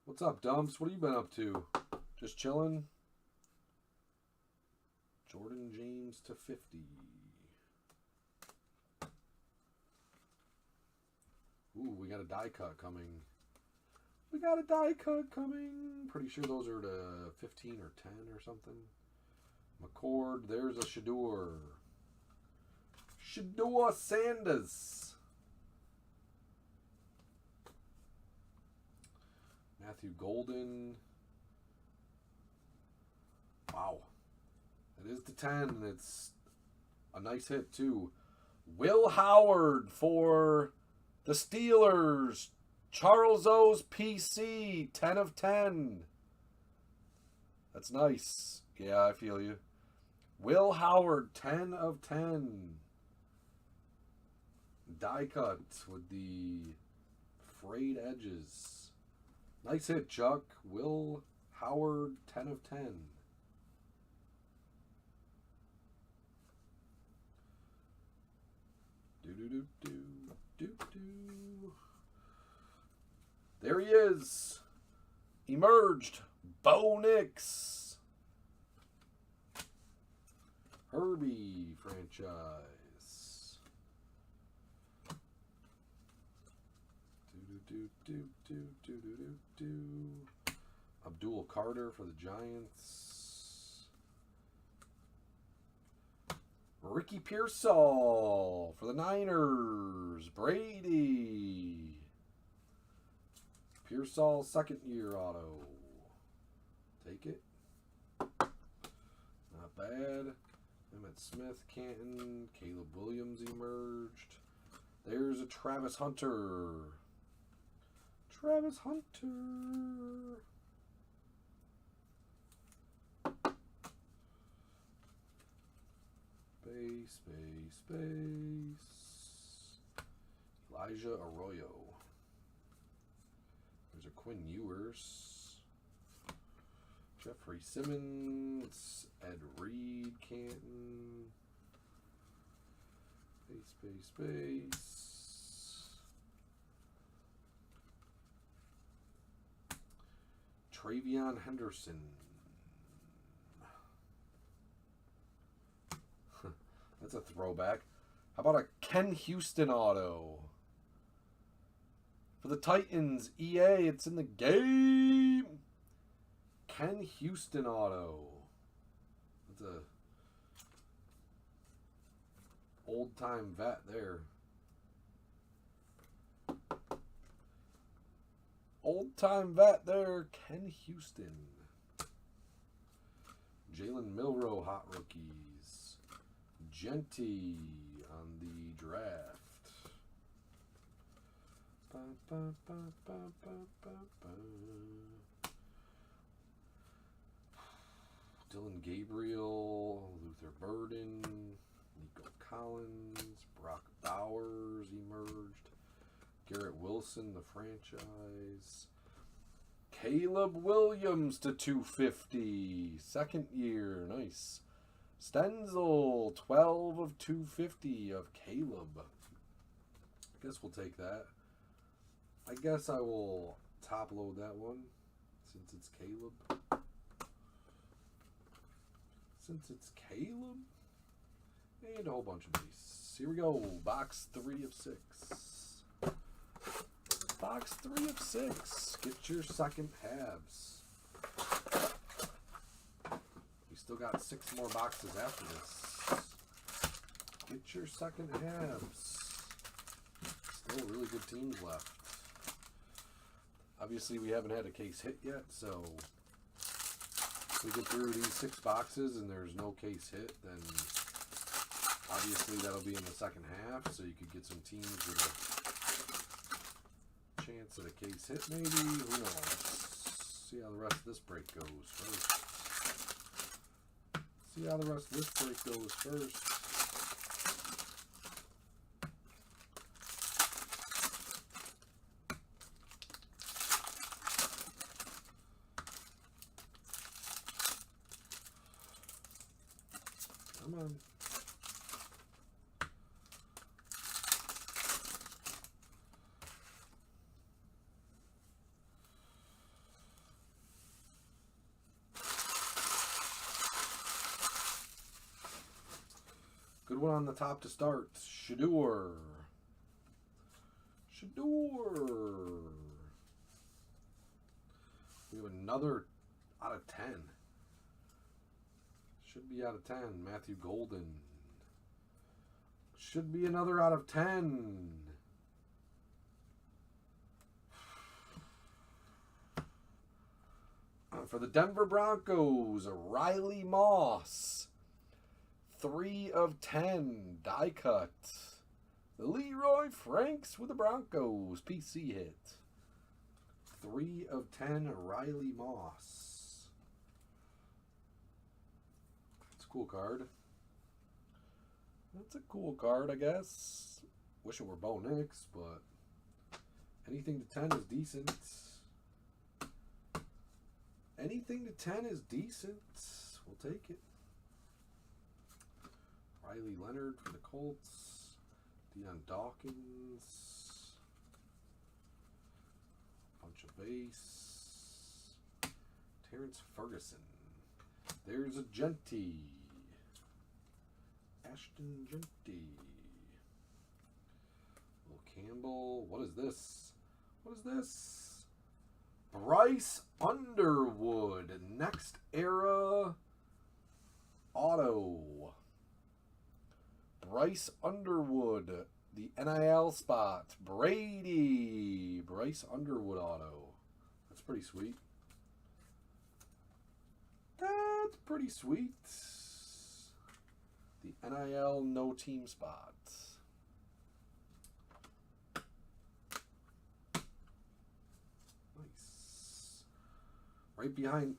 What's up, Dumps? What have you been up to? Just chilling? Jordan James to 50. Ooh, we got a die cut coming. Pretty sure those are to 15 or 10 or something. McCord. There's a Shador. Shador Sanders. Matthew Golden. Wow. It is to 10. It's a nice hit, too. Will Howard for the Steelers. Charles O's PC. 10 of 10. That's nice. Yeah, I feel you. Will Howard. 10 of 10. Die cut with the frayed edges. Nice hit, Chuck. Will Howard, 10 of 10. There he is. Emerged. Bo Nix. Herbie franchise. Abdul Carter for the Giants. Ricky Pearsall for the Niners. Brady. Pearsall second year auto. Take it. Not bad. Emmett Smith, Canton. Caleb Williams emerged. There's a Travis Hunter. Travis Hunter. Space. Elijah Arroyo. There's a Quinn Ewers. Jeffrey Simmons. Ed Reed, Canton. Space. Travion Henderson. That's a throwback. How about a Ken Houston auto? For the Titans, EA, it's in the game. Ken Houston auto. That's a old-time vet there. Old-time vet there, Ken Houston. Jalen Milroe, hot rookies. Genty on the draft. Ba, ba, ba, ba, ba, ba, ba. Dylan Gabriel, Luther Burden, Nico Collins, Brock Bowers emerged. Garrett Wilson, the franchise. Caleb Williams to 250. Second year. Nice. Stenzel, 12 of 250 of Caleb. I guess we'll take that. I guess I will top load that one since it's Caleb. And a whole bunch of these. Here we go. Box 3 of 6. Box 3 of 6. Get your second halves. We still got 6 more boxes after this. Get your second halves. Still really good teams left. Obviously, we haven't had a case hit yet, so if we get through these 6 boxes and there's no case hit, then obviously that'll be in the second half, so you could get some teams with a chance at a case hit maybe. Who knows? See how the rest of this break goes first. Come on. Good one on the top to start. Shedeur. We have another out of 10. Should be out of 10. Matthew Golden. Should be another out of 10. For the Denver Broncos, Riley Moss. 3 of 10. Die cut. The Leroy Franks with the Broncos. PC hit. 3 of 10. Riley Moss. That's a cool card. That's a cool card, I guess. Wish it were Bo Nix, but anything to 10 is decent. Anything to 10 is decent. We'll take it. Riley Leonard for the Colts. Deion Dawkins. Bunch of base. Terrence Ferguson. There's a Genty. Ashton Genty. Will Campbell. What is this? Bryce Underwood. Next era auto. Bryce Underwood. The NIL spot. Brady. Bryce Underwood auto. That's pretty sweet. The NIL no team spot. Nice. Right behind,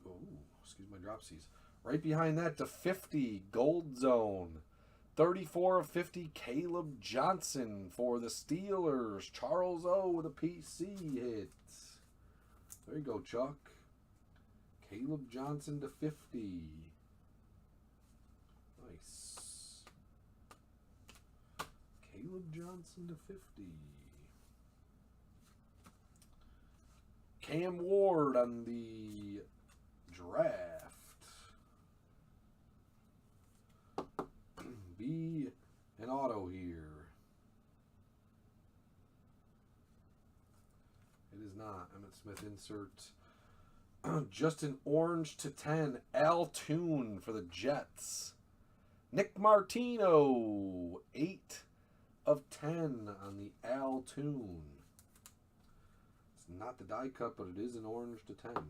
excuse my dropsies. Right behind that to 50, Gold Zone. 34 of 50, Caleb Johnson for the Steelers. Charles O with a PC hit. There you go, Chuck. Caleb Johnson to 50. Nice. Caleb Johnson to 50. Cam Ward on the draft. Be an auto here. It is not. Emmitt Smith insert. Just an orange /10. Al Toon for the Jets. Nick Martino. 8 of 10 on the Al Toon. It's not the die cut, but it is an orange /10.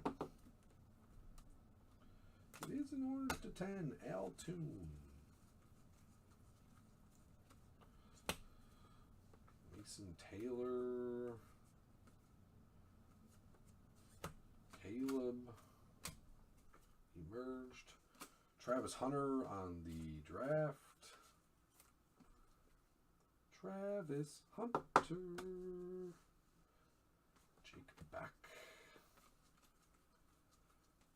It is an orange /10. Al Toon. Mason Taylor. Caleb emerged. Travis Hunter on the draft. Travis Hunter. Jake Beck.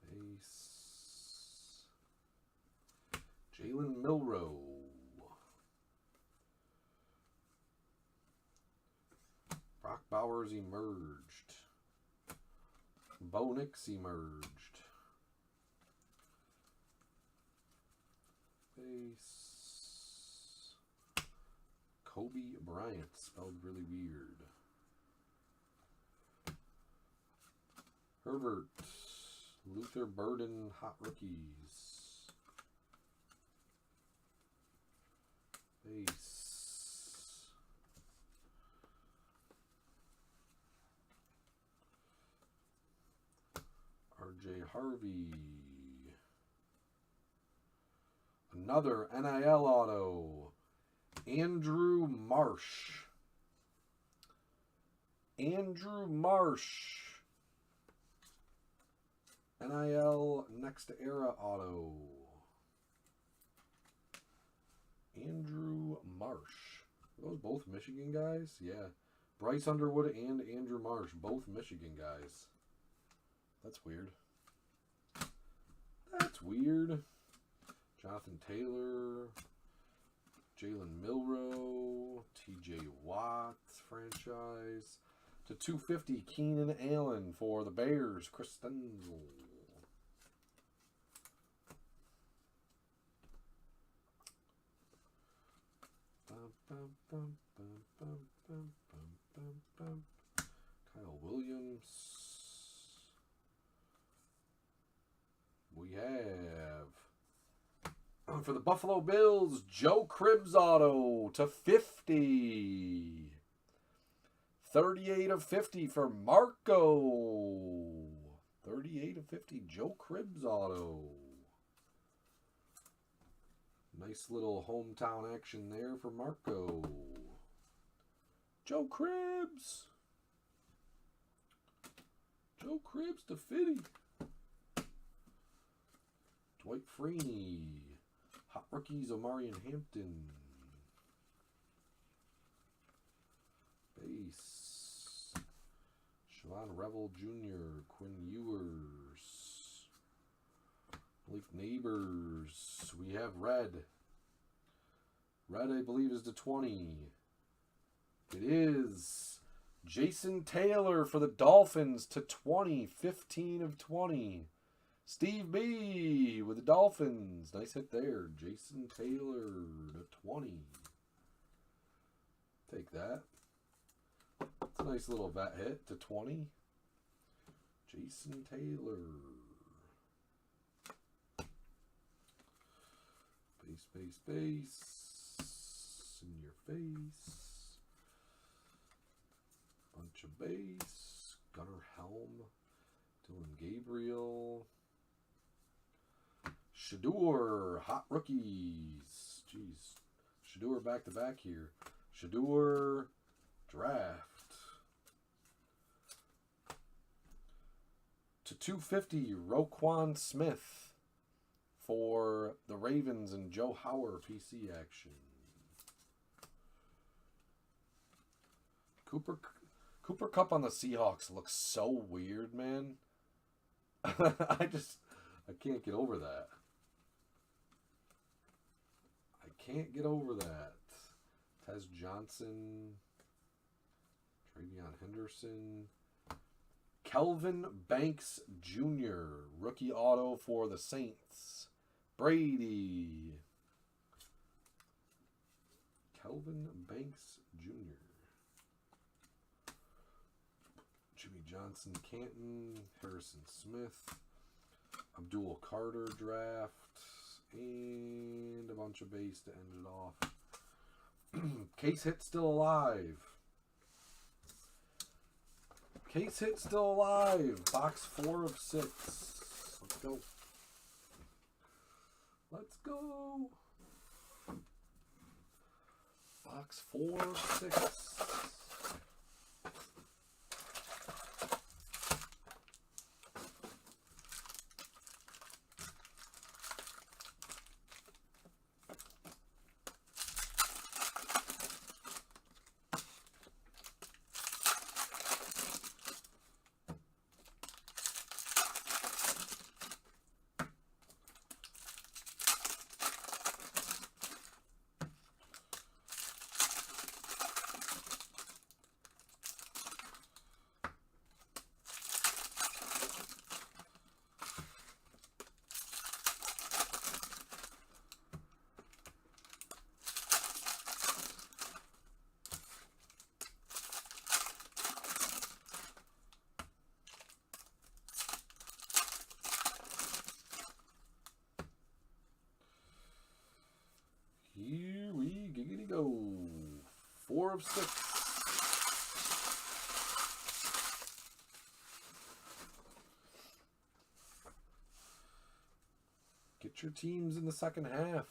Base. Jalen Milroe. Brock Bowers emerged. Bo Nix emerged. Base. Kobe Bryant, spelled really weird. Herbert. Luther Burden, hot rookies. Base. RJ Harvey. Another NIL auto. Andrew Marsh. Andrew Marsh. NIL Next Era auto. Andrew Marsh. Are those both Michigan guys? Yeah. Bryce Underwood and Andrew Marsh. Both Michigan guys. That's weird. That's weird. Jonathan Taylor. Jalen Milroe. TJ Watt franchise. To 250, Keenan Allen for the Bears. Chris Stenzel. Kyle Williams. We have, for the Buffalo Bills, Joe Cribbs auto to 50. 38 of 50 for Marco. 38 of 50, Joe Cribbs auto. Nice little hometown action there for Marco. Joe Cribbs. Joe Cribbs to 50. Dwight Freeney. Hot rookies, Omarion Hampton. Base. Siobhan Revel Jr. Quinn Ewers. Malik Neighbors. We have red. Red, I believe, is to 20. It is Jason Taylor for the Dolphins to 20. 15 of 20. Steve B with the Dolphins. Nice hit there. Jason Taylor to 20. Take that. It's a nice little vet hit to 20. Jason Taylor. Base, base, base. In your face. Bunch of base. Gunnar Helm. Dylan Gabriel. Shador, hot rookies. Jeez. Shador back to back here. Shador draft. To 250, Roquan Smith for the Ravens and Joe Hauer PC action. Cooper Kupp on the Seahawks looks so weird, man. I can't get over that. Can't get over that. Tez Johnson. Travion Henderson. Kelvin Banks Jr., rookie auto for the Saints. Brady. Kelvin Banks Jr. Jimmy Johnson, Canton, Harrison Smith, Abdul Carter draft, and a bunch of base to end it off. Case hit still alive. Case hit still alive. Box 4 of 6. Let's go. Let's go. Box 4 of 6. Here we giggity go. 4 of 6. Get your teams in the second half.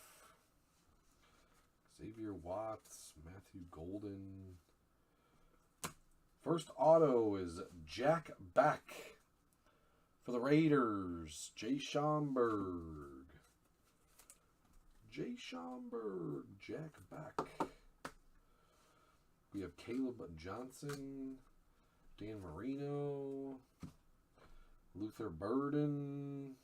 Xavier Watts, Matthew Golden. First auto is Jack Beck for the Raiders. Jay Schomburg. Jay Schomburg, Jack Beck. We have Caleb Johnson, Dan Marino, Luther Burden.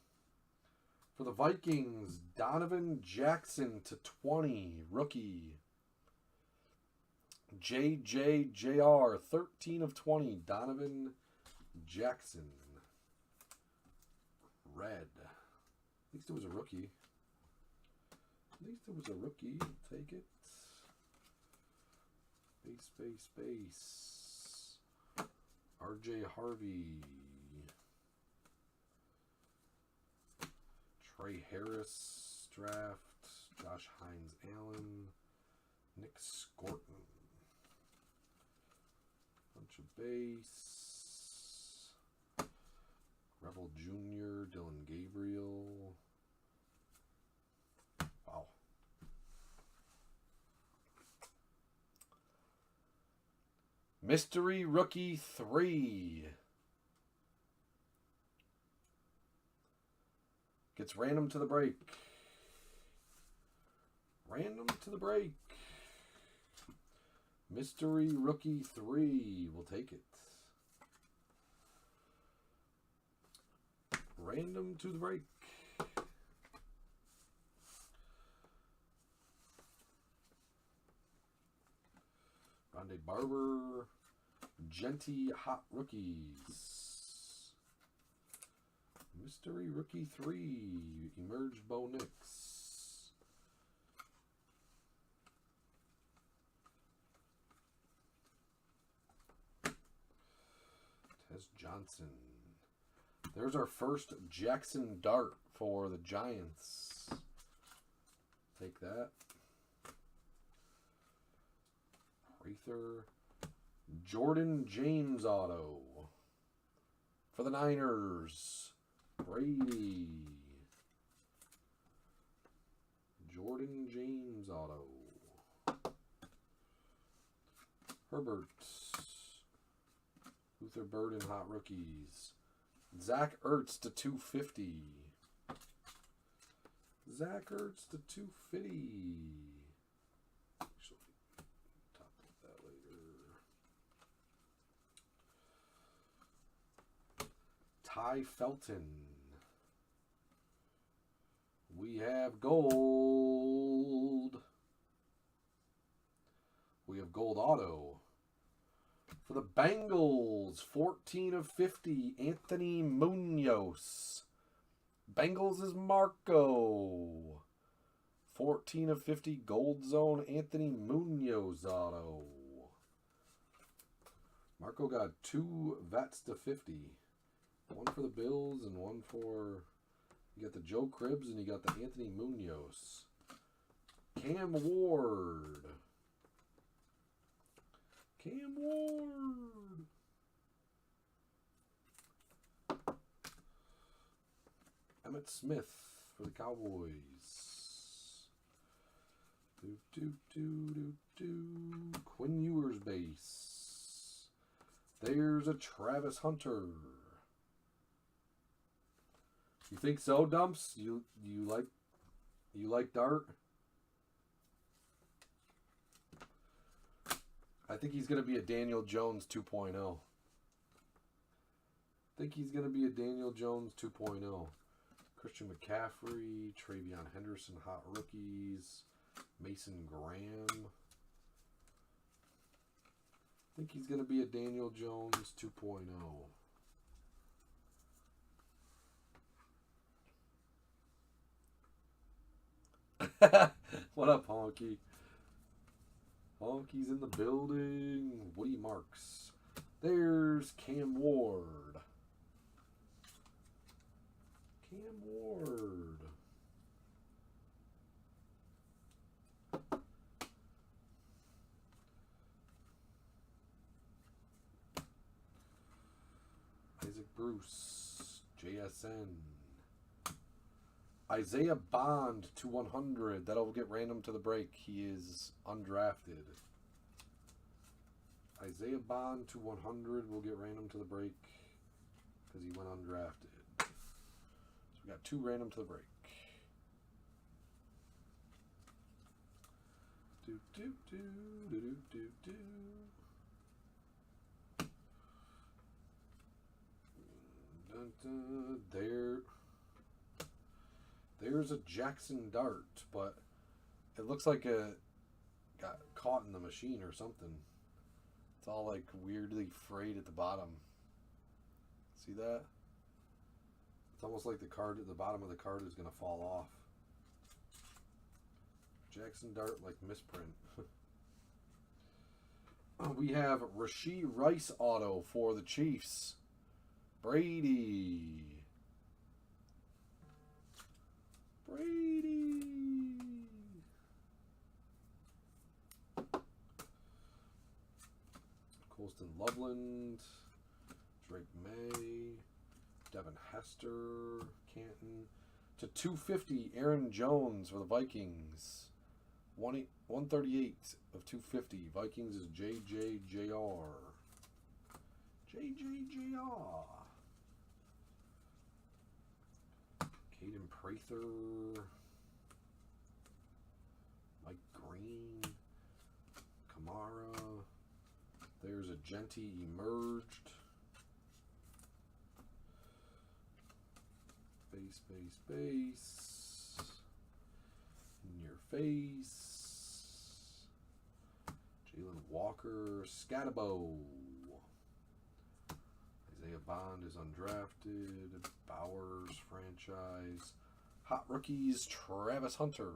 For the Vikings, Donovan Jackson /20, rookie. JJJR, 13 of 20, Donovan Jackson. Red. At least it was a rookie. At least it was a rookie. Take it. Space. RJ Harvey. Trey Harris draft. Josh Hines Allen. Nick Scorton. Bunch of base. Revel Jr. Dylan Gabriel. Wow. Mystery Rookie 3. Gets random to the break. Random to the break. Mystery Rookie 3. We'll take it. Random to the break. Rondé Barber. Genty Hot Rookies. Mystery Rookie 3. Emerge Bo Nix. Tez Johnson. There's our first Jackson Dart for the Giants. Take that. Prather. Jordan James auto. For the Niners. Brady. Jordan James auto. Herbert. Luther Burden Hot Rookies. Zach Ertz /250. Zach Ertz /250. Actually, top of that later. Ty Felton. We have gold. We have gold auto For the Bengals, 14 of 50, Anthony Munoz. Bengals is Marco. 14 of 50, Gold Zone, Anthony Munoz auto. Marco got 2 vets to 50. One for the Bills and one for... You got the Joe Cribbs and you got the Anthony Munoz. Cam Ward. Cam Ward. Emmitt Smith for the Cowboys. Quinn Ewers base. There's a Travis Hunter. You think so, Dumps? You like Dart? I think he's going to be a Daniel Jones 2.0. Christian McCaffrey, Travion Henderson, hot rookies. Mason Graham. I think he's going to be a Daniel Jones 2.0. What up, Honky? Honky's in the building. Woody Marks. There's Cam Ward. Isaac Bruce. JSN. Isaiah Bond to 100. That'll get random to the break. He is undrafted. Isaiah Bond to 100 will get random to the break because he went undrafted. So we got 2 random to the break. There's a Jackson Dart, but it looks like it got caught in the machine or something. It's all like weirdly frayed at the bottom. See that? It's almost like the card at the bottom of the card is going to fall off. Jackson Dart like misprint. We have Rashee Rice auto for the Chiefs. Brady. Colston Loveland, Drake May, Devin Hester, Canton. To 250, Aaron Jones for the Vikings. 138 of 250. Vikings is JJJR. JJJR. Caden Prather. Mike Green. Kamara. There's a Genty emerged. Base. In your face. Jalen Walker. Scatabo. Isaiah Bond is undrafted. Bowers franchise. Hot rookies. Travis Hunter.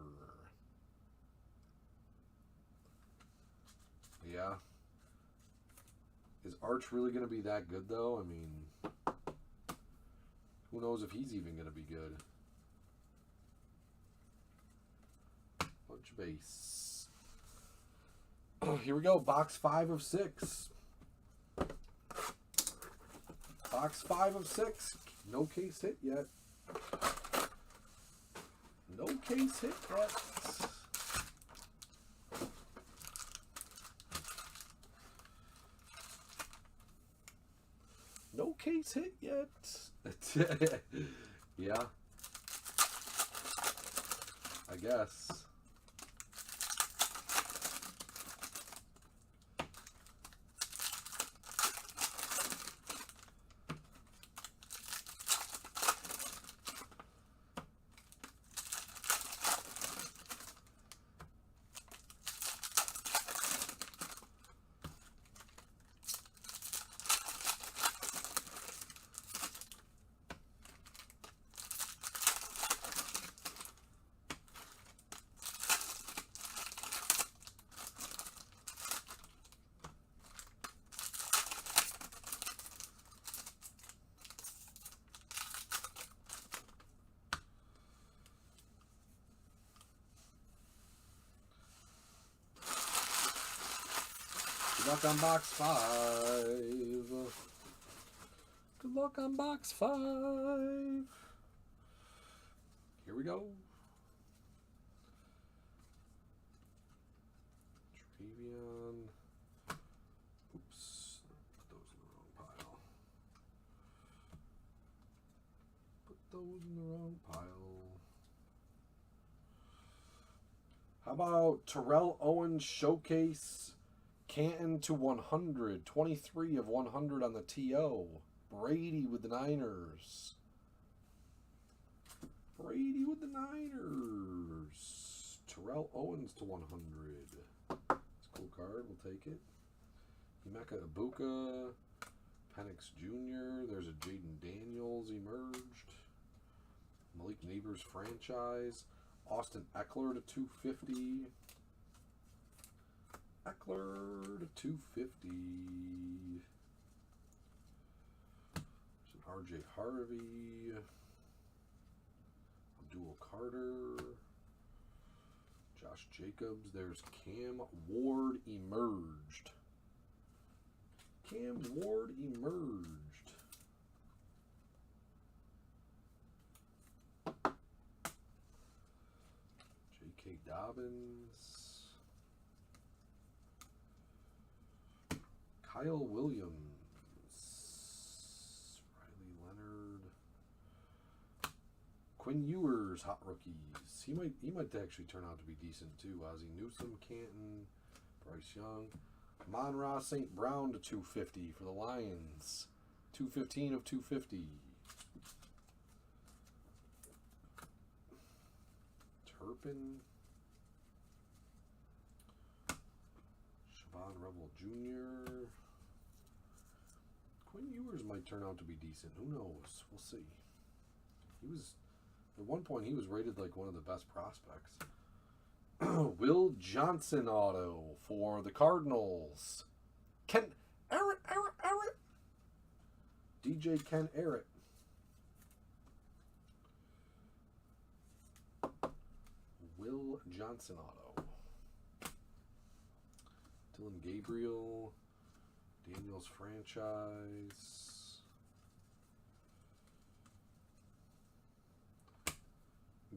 Yeah. Is Arch really going to be that good, though? I mean, who knows if he's even going to be good. Punch base. Here we go. Box 5 of 6. Box 5 of 6. No case hit yet. No case hit yet. No case hit yet. Yeah. I guess. luck on box 5. Good luck on box 5. Here we go. Trevion. Oops. Put those in the wrong pile. Put those in the wrong pile. How about Terrell Owens Showcase Canton to 100. 23 of 100 on the TO. Brady with the Niners. Brady with the Niners. Terrell Owens to 100. It's a cool card. We'll take it. Emeka Ibuka. Penix Jr. There's a Jaden Daniels emerged. Malik Neighbors franchise. Austin Eckler to 250. Eckler to 250. There's an RJ Harvey. Abdul Carter. Josh Jacobs. There's Cam Ward emerged. Cam Ward emerged. J.K. Dobbins. Kyle Williams. Riley Leonard. Quinn Ewers, hot rookies. He might actually turn out to be decent too. Ozzie Newsome, Canton, Bryce Young. Amon-Ra St. Brown to 250 for the Lions. 215 of 250. Turpin. Siobhan Rebel Jr. Quinn Ewers might turn out to be decent. Who knows? We'll see. At one point, he was rated like one of the best prospects. Will Johnson auto for the Cardinals. Ken Arrett. DJ Ken Arrett. Will Johnson auto. Dylan Gabriel. Daniels franchise.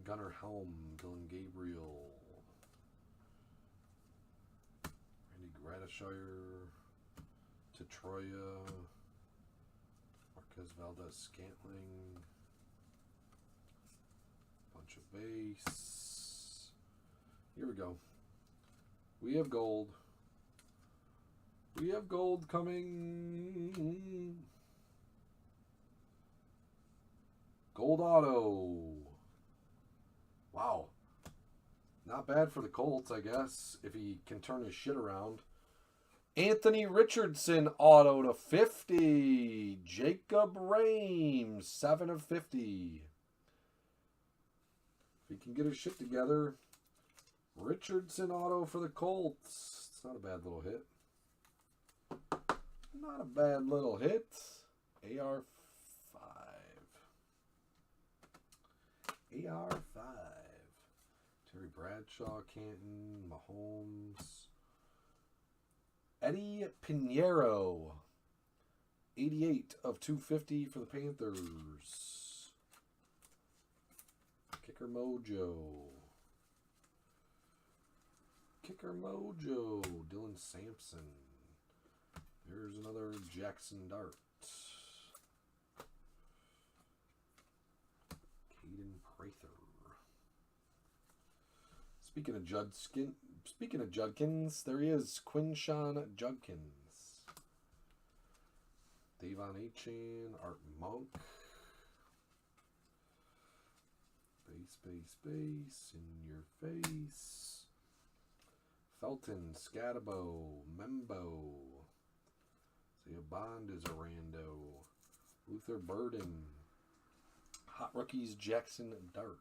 Gunnar Helm, Dylan Gabriel, Randy Gradishire, Tetroya, Marquez Valdez-Scantling, bunch of base. Here we go. We have gold. We have gold coming. Gold auto. Wow. Not bad for the Colts, I guess, if he can turn his shit around. Anthony Richardson auto to 50. Jacob Rames, 7 of 50. If he can get his shit together. Richardson auto for the Colts. It's not a bad little hit. Not a bad little hit. AR5. AR5. Terry Bradshaw, Canton, Mahomes. Eddie Pinheiro. 88 of 250 for the Panthers. Kicker Mojo. Kicker Mojo. Dylan Sampson. There's another Jackson Dart. Caden Prather. Speaking of Judkins, there he is, Quinshawn Judkins. Davon Achan, Art Monk. Base, in your face. Felton, Scatabo, Membo. Zaya Bond is a rando. Luther Burden. Hot Rookies, Jackson Dart.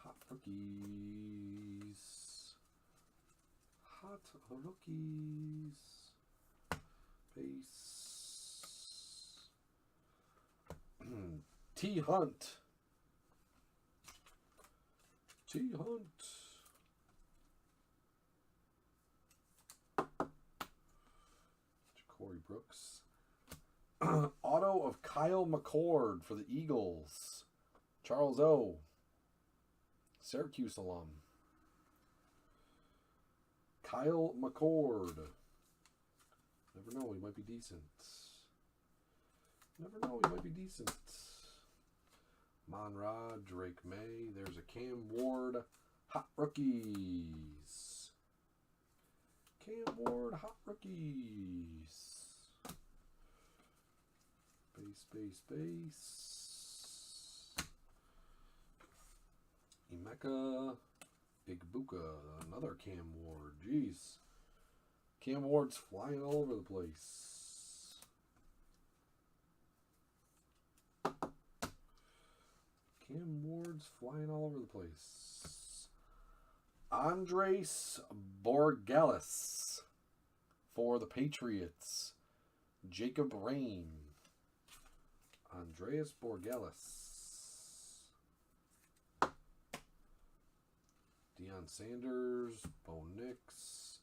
Hot Rookies. Hot Rookies. Base. T. Hunt. T. Hunt. Kyle McCord for the Eagles. Charles O. Syracuse alum. Kyle McCord. Never know, he might be decent. Never know, he might be decent. Monrod, Drake May. There's a Cam Ward. Hot Rookies. Cam Ward, Hot Rookies. Base. Emeka Igbuka. Another Cam Ward. Jeez. Cam Ward's flying all over the place. Cam Ward's flying all over the place. Andres Borgelis for the Patriots. Jacob Rain. Andreas Borgelis. Deion Sanders. Bo Nix.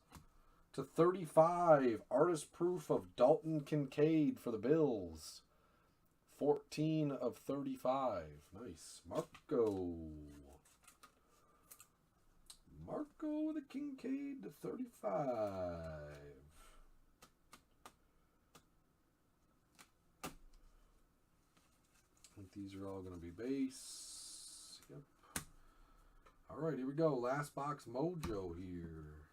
To 35. Artist proof of Dalton Kincaid for the Bills. 14 of 35. Nice. Marco with a Kincaid to 35. I think these are all going to be base. Yep. All right, here we go. Last box mojo here.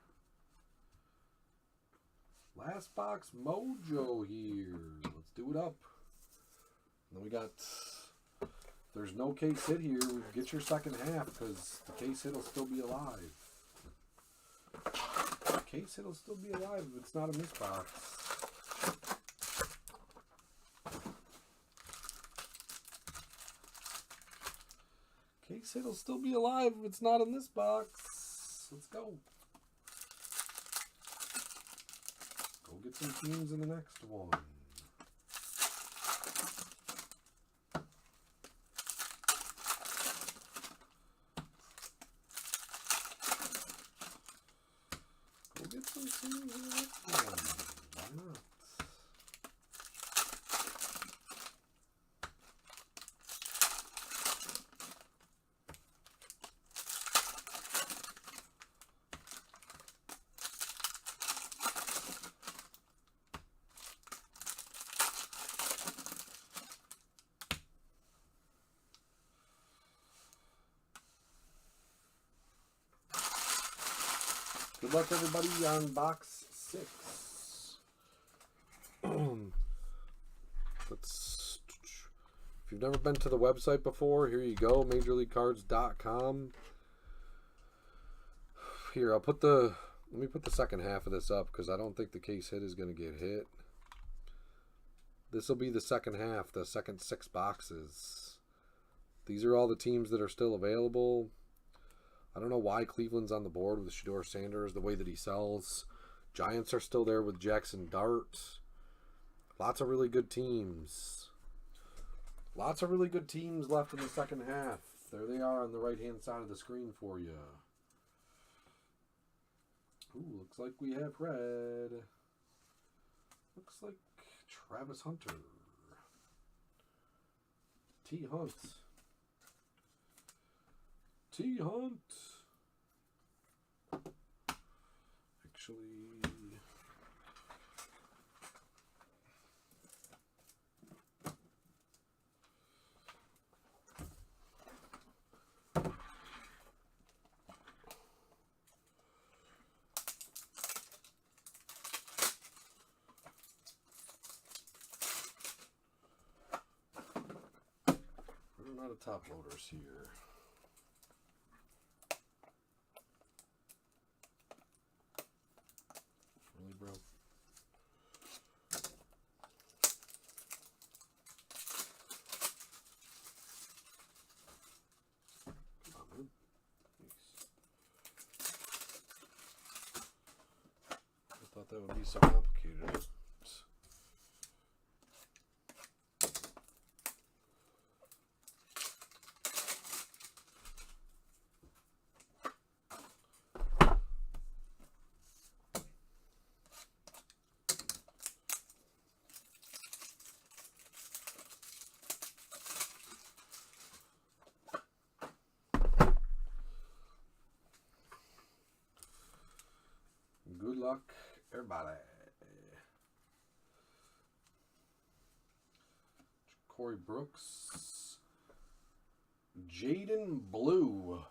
Last box mojo here. Let's do it up. Then we got, there's no case hit here. Get your second half because the case hit will still be alive. The case hit will still be alive if it's not in this box. Case hit will still be alive if it's not in this box. Let's go. Go get some teams in the next one. Good luck, everybody, on box 6. If you've never been to the website before, here you go, MajorLeagueCards.com. Here, let me put the second half of this up because I don't think the case hit is going to get hit. This will be the second half, the second 6 boxes. These are all the teams that are still available. I don't know why Cleveland's on the board with Shedeur Sanders, the way that he sells. Giants are still there with Jackson Dart. Lots of really good teams. Lots of really good teams left in the second half. There they are on the right-hand side of the screen for you. Ooh, looks like we have red. Looks like Travis Hunter. T. Hunt. Actually, running out of top loaders here. Really, bro? Come on, man. Nice. I thought that would be so complicated. luck, everybody. Corey Brooks. Jaden Blue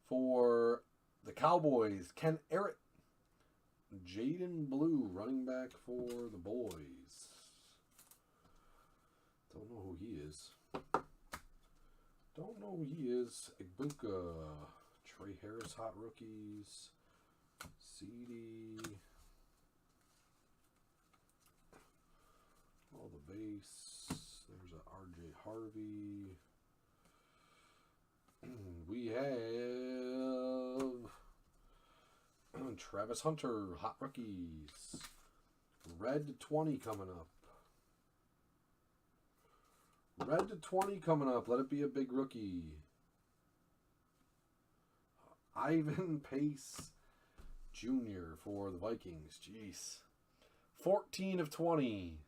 for the Cowboys. Ken Errett. Jaden Blue, running back for the boys. Don't know who he is. Don't know who he is. Igbuka. Trey Harris, hot rookies. CD. All the base. There's a RJ Harvey. We have Travis Hunter, hot rookies. Red 20 coming up. Red to 20 coming up. Let it be a big rookie. Ivan Pace Jr. for the Vikings. Jeez. 14 of 20.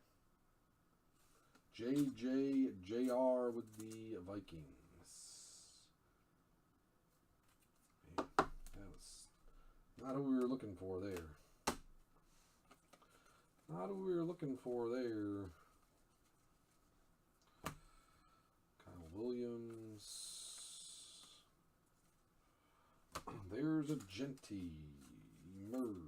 JR with the Vikings. Man, that was not who we were looking for there. Not who we were looking for there. Kyle Williams. There's a Genty merged.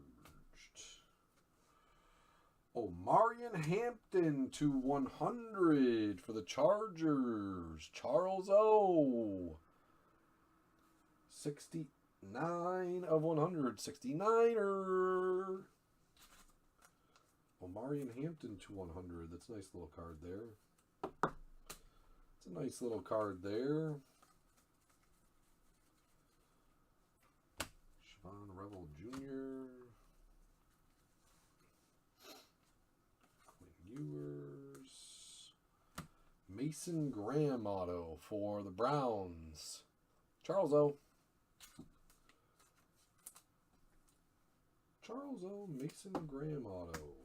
Oh, Marion Hampton to 100 for the Chargers. Charles O. 69 of 100. 69er. Oh, Marion Hampton to 100. That's a nice little card there. It's a nice little card there. Siobhan Revel Jr. Quinn Ewers. Mason Graham auto for the Browns. Charles O. Charles O. Mason Graham auto.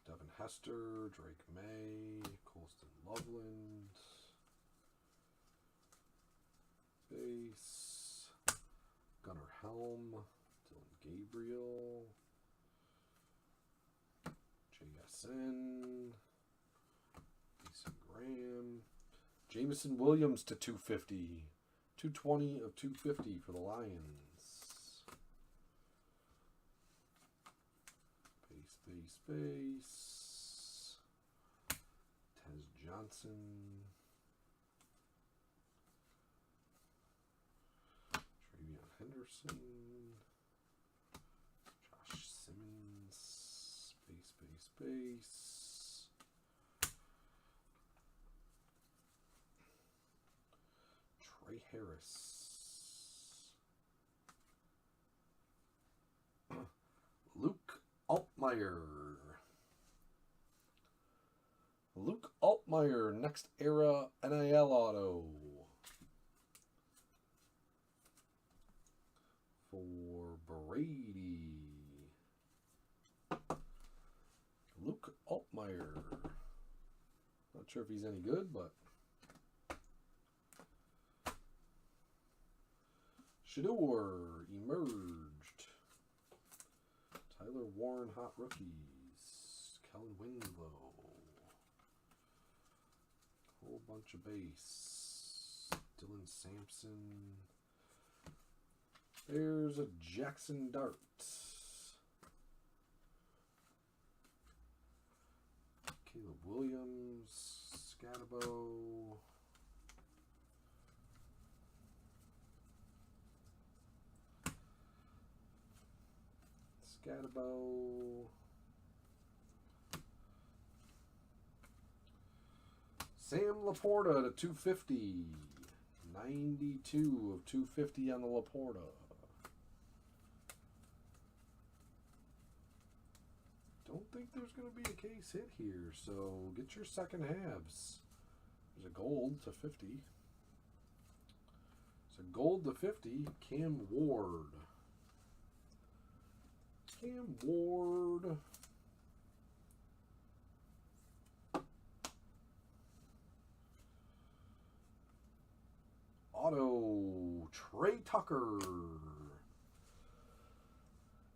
Devin Hester, Drake May, Colston Loveland. Base. Gunnar Helm, Dylan Gabriel. JSN. Mason Graham. Jameson Williams to 250. 220 of 250 for the Lions. Base. Tez Johnson. Travion Henderson. Josh Simmons. Base. Trey Harris. Luke Altmaier. Luke Altmaier, next era NIL auto. For Brady. Luke Altmaier. Not sure if he's any good, but Shador emerged. Tyler Warren, hot rookies. Kellen Winslow. Whole bunch of base. Dylan Sampson. There's a Jackson Dart. Caleb Williams. Scatabo. Sam Laporta to 250. 92 of 250 on the Laporta. Don't think there's going to be a case hit here, so get your second halves. There's a gold to 50. It's a gold to 50. Cam Ward. Auto Trey Tucker.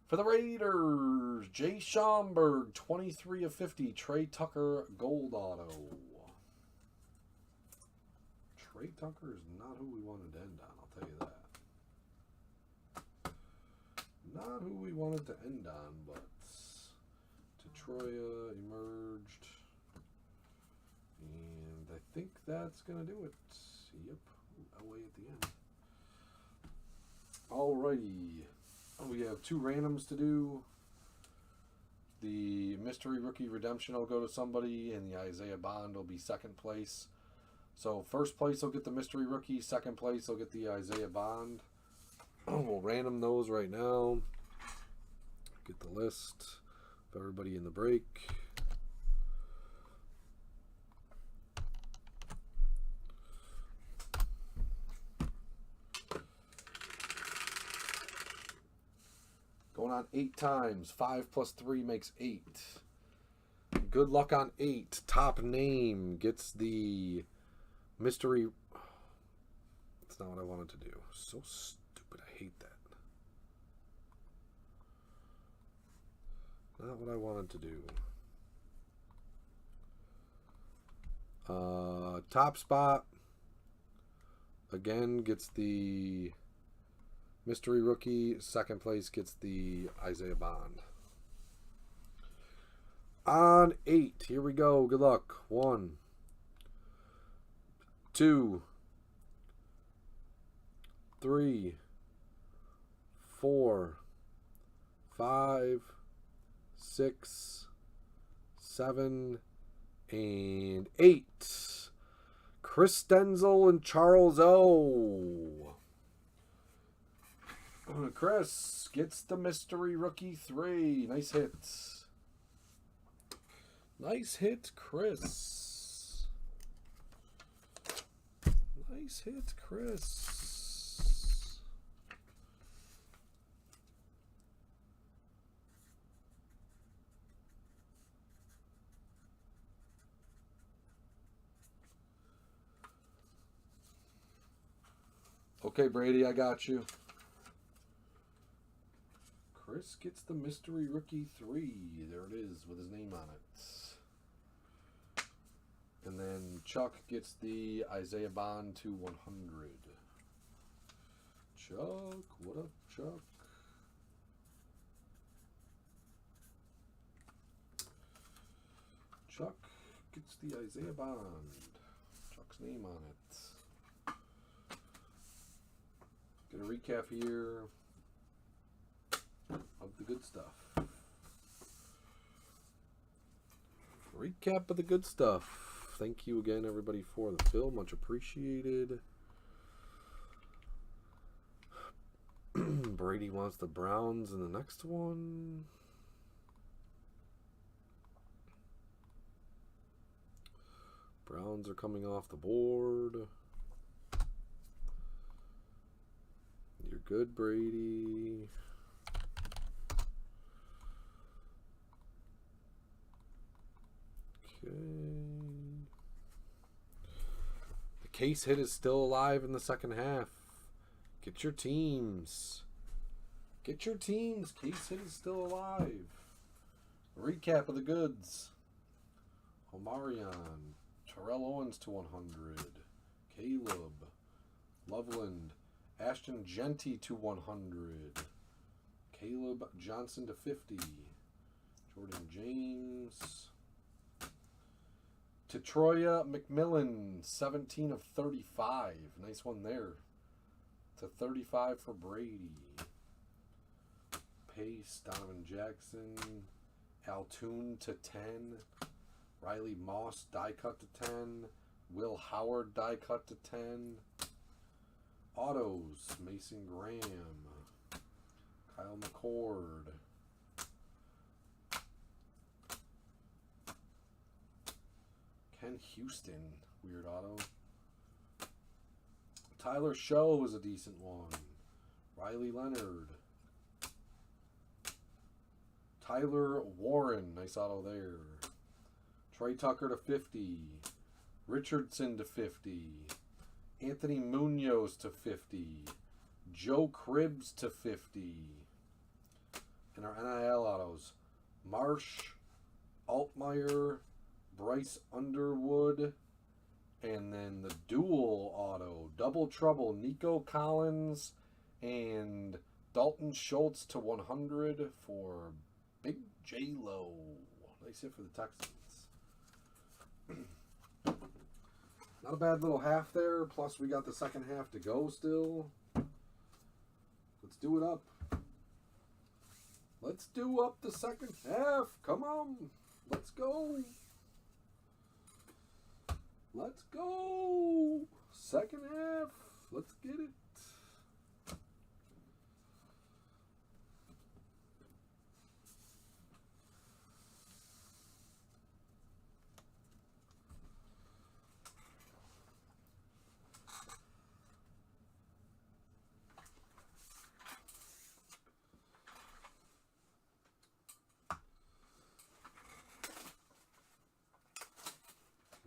For the Raiders, Jay Schomburg, 23 of 50. Trey Tucker, gold auto. Trey Tucker is not who we wanted to end on, I'll tell you that. Not who we wanted to end on, but Troya emerged. And I think that's going to do it. Yep, LA at the end. Alrighty. We have 2 randoms to do. The Mystery Rookie Redemption will go to somebody, and the Isaiah Bond will be second place. So first place will get the Mystery Rookie, second place will get the Isaiah Bond. We'll random those right now. Get the list of everybody in the break. Going on 8 times. 5 plus 3 makes 8. Good luck on 8. Top name gets the mystery. That's not what I wanted to do. So stupid. I hate that. Not what I wanted to do. Top spot again gets the mystery rookie. Second place gets the Isaiah Bond. On 8, here we go. Good luck. 1, 2, 3, 4, 5, 6, 7, and 8. Chris Stenzel and Charles O. Chris gets the mystery rookie 3. Nice hit. Nice hit, Chris. Nice hit, Chris. Okay, Brady, I got you. Chris gets the mystery rookie 3. There it is with his name on it. And then Chuck gets the Isaiah Bond to 100. Chuck, what up, Chuck? Chuck gets the Isaiah Bond. Chuck's name on it. Get a recap here of the good stuff. Recap of the good stuff. Thank you again, everybody, for the fill. Much appreciated. Brady wants the Browns in the next one. Browns are coming off the board. You're good, Brady. Okay. The case hit is still alive in the second half. Get your teams. Get your teams. Case hit is still alive. Recap of the goods. Omarion. Terrell Owens to 100. Caleb. Loveland. Ashton Genty to 100. Caleb Johnson to 50. Jordan James. To Troya McMillan, 17 of 35. Nice one there. To 35 for Brady. Pace, Donovan Jackson. Altoon to 10. Riley Moss, die cut to 10. Will Howard, die cut to 10. Autos, Mason Graham. Kyle McCord. Ken Houston, weird auto. Tyler Show is a decent one. Riley Leonard. Tyler Warren, nice auto there. Trey Tucker to 50. Richardson to 50. Anthony Munoz to 50. Joe Cribbs to 50. And our NIL autos, Marsh, Altmaier, Bryce Underwood, and then the dual auto, Double Trouble, Nico Collins and Dalton Schultz to 100 for Big J-Lo. Nice hit for the Texans. Not a bad little half there, plus we got the second half to go still. Let's do it up. Let's do up the second half. Come on. Let's go. Let's go. Second half. Let's get it.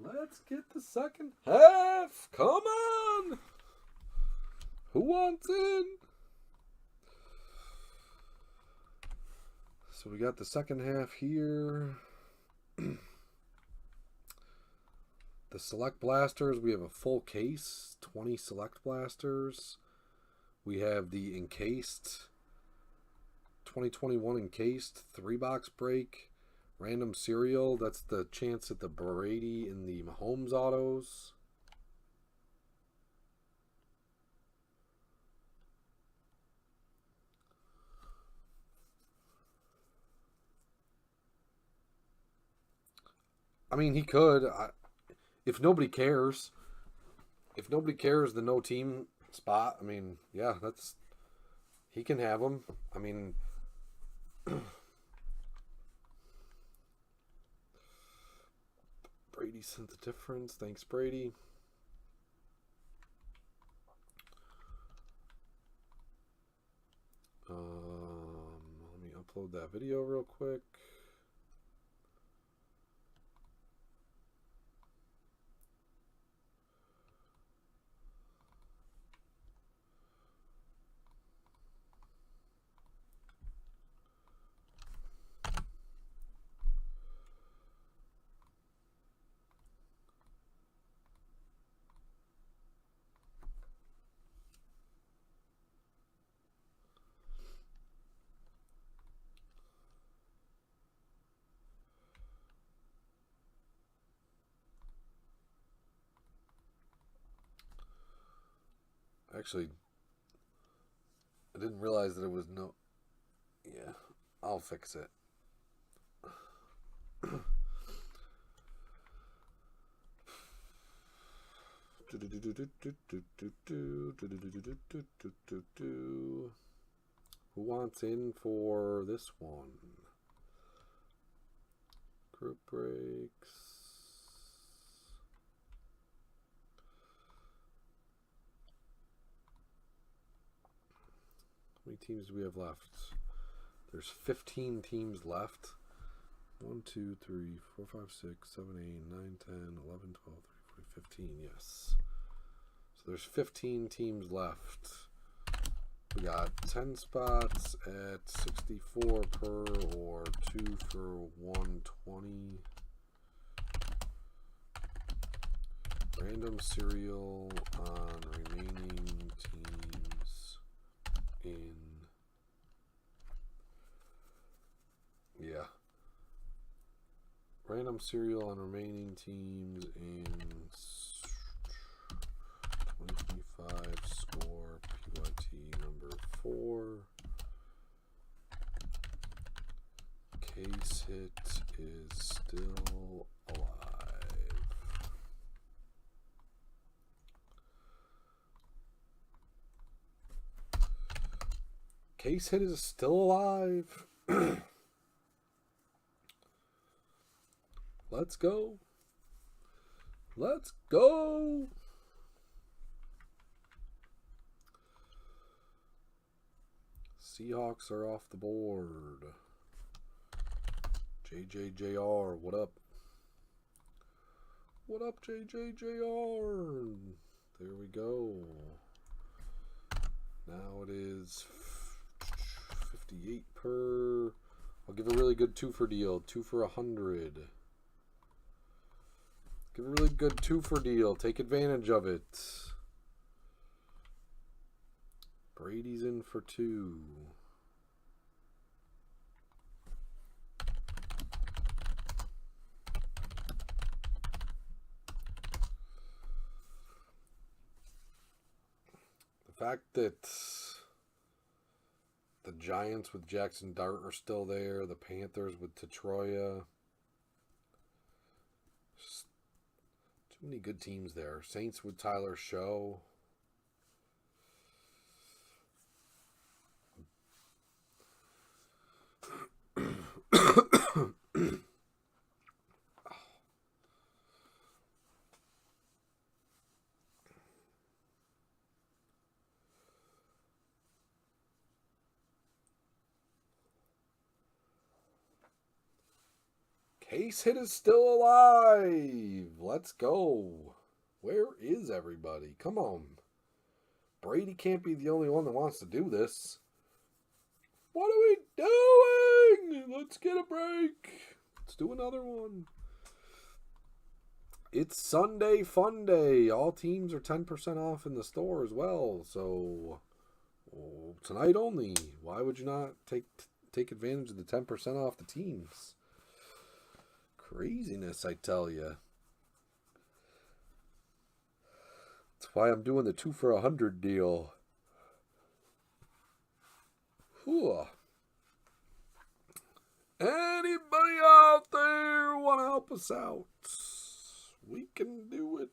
Let's get the second half. Come on. Who wants in? So we got the second half here. The Select Blasters, we have a full case, 20 Select Blasters. We have the Encased, 2021 Encased, 3-box break. Random Serial, that's the chance at the Brady and the Mahomes autos. I mean, he could. If nobody cares. If nobody cares, the no team spot, I mean, yeah, that's... He can have them. I mean... Brady sent the difference. Thanks, Brady. Let me upload that video real quick. Actually, I didn't realize that it was no... Yeah, I'll fix it. Who wants in for this one? Group breaks. How many teams do we have left? There's 15 teams left. 1, 2, 3, 4, 5, 6, 7, 8, 9, 10, 11, 12, 13, 14, 15. Yes. So there's 15 teams left. We got 10 spots at 64 per or 2 for 120. Random Serial on remaining teams in... Yeah. Random Serial on remaining teams in 2025 score PYT number 4. Case hit is still alive. Case hit is still alive. Let's go. Let's go. Seahawks are off the board. JJJR, what up? What up, JJJR? There we go. Now it is 58 per. I'll give a really good 2 for deal. 2 for 100. Give a really good 2 for deal. Take advantage of it. Brady's in for 2. The fact that the Giants with Jackson Dart are still there, the Panthers with Tetroya. Too many good teams there. Saints with Tyler Show. Case hit is still alive. Let's go. Where is everybody? Come on. Brady can't be the only one that wants to do this. What are we doing? Let's get a break. Let's do another one. It's Sunday Fun Day. All teams are 10% off in the store as well. So tonight only. Why would you not take advantage of the 10% off the teams? Craziness, I tell you. That's why I'm doing the 2 for 100 deal. Whew. Anybody out there want to help us out? We can do it.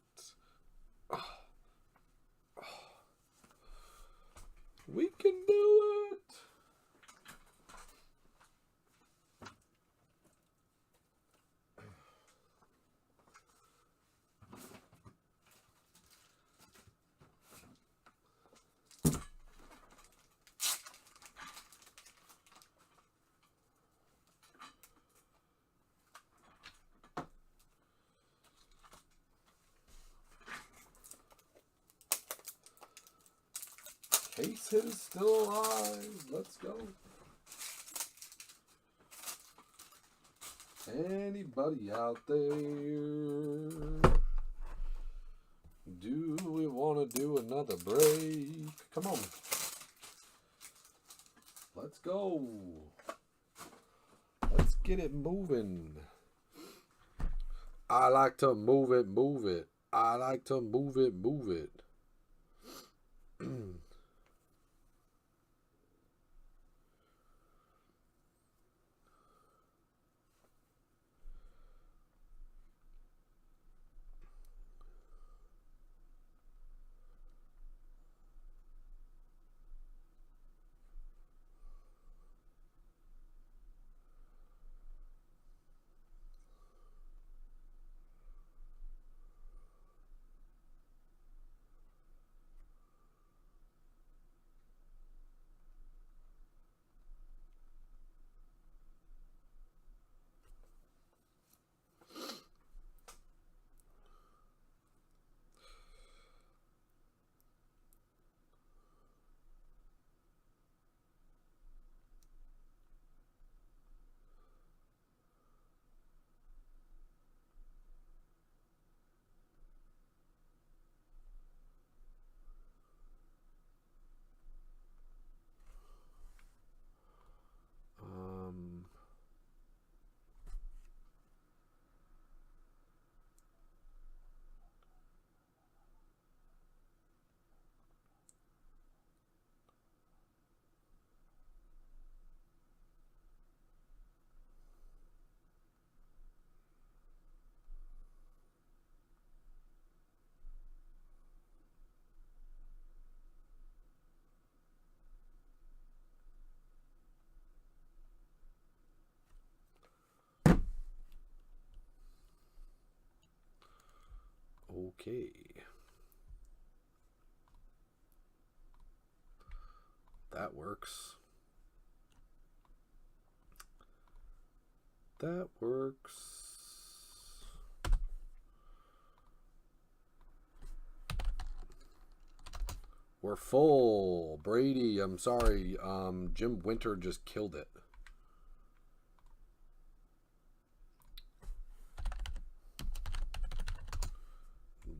We can do it. Case hit is still alive. Let's go. Anybody out there? Do we want to do another break? Come on. Let's go. Let's get it moving. I like to move it, move it. I like to move it, move it. Okay. That works. That works. We're full. Brady, I'm sorry. Jim Winter just killed it.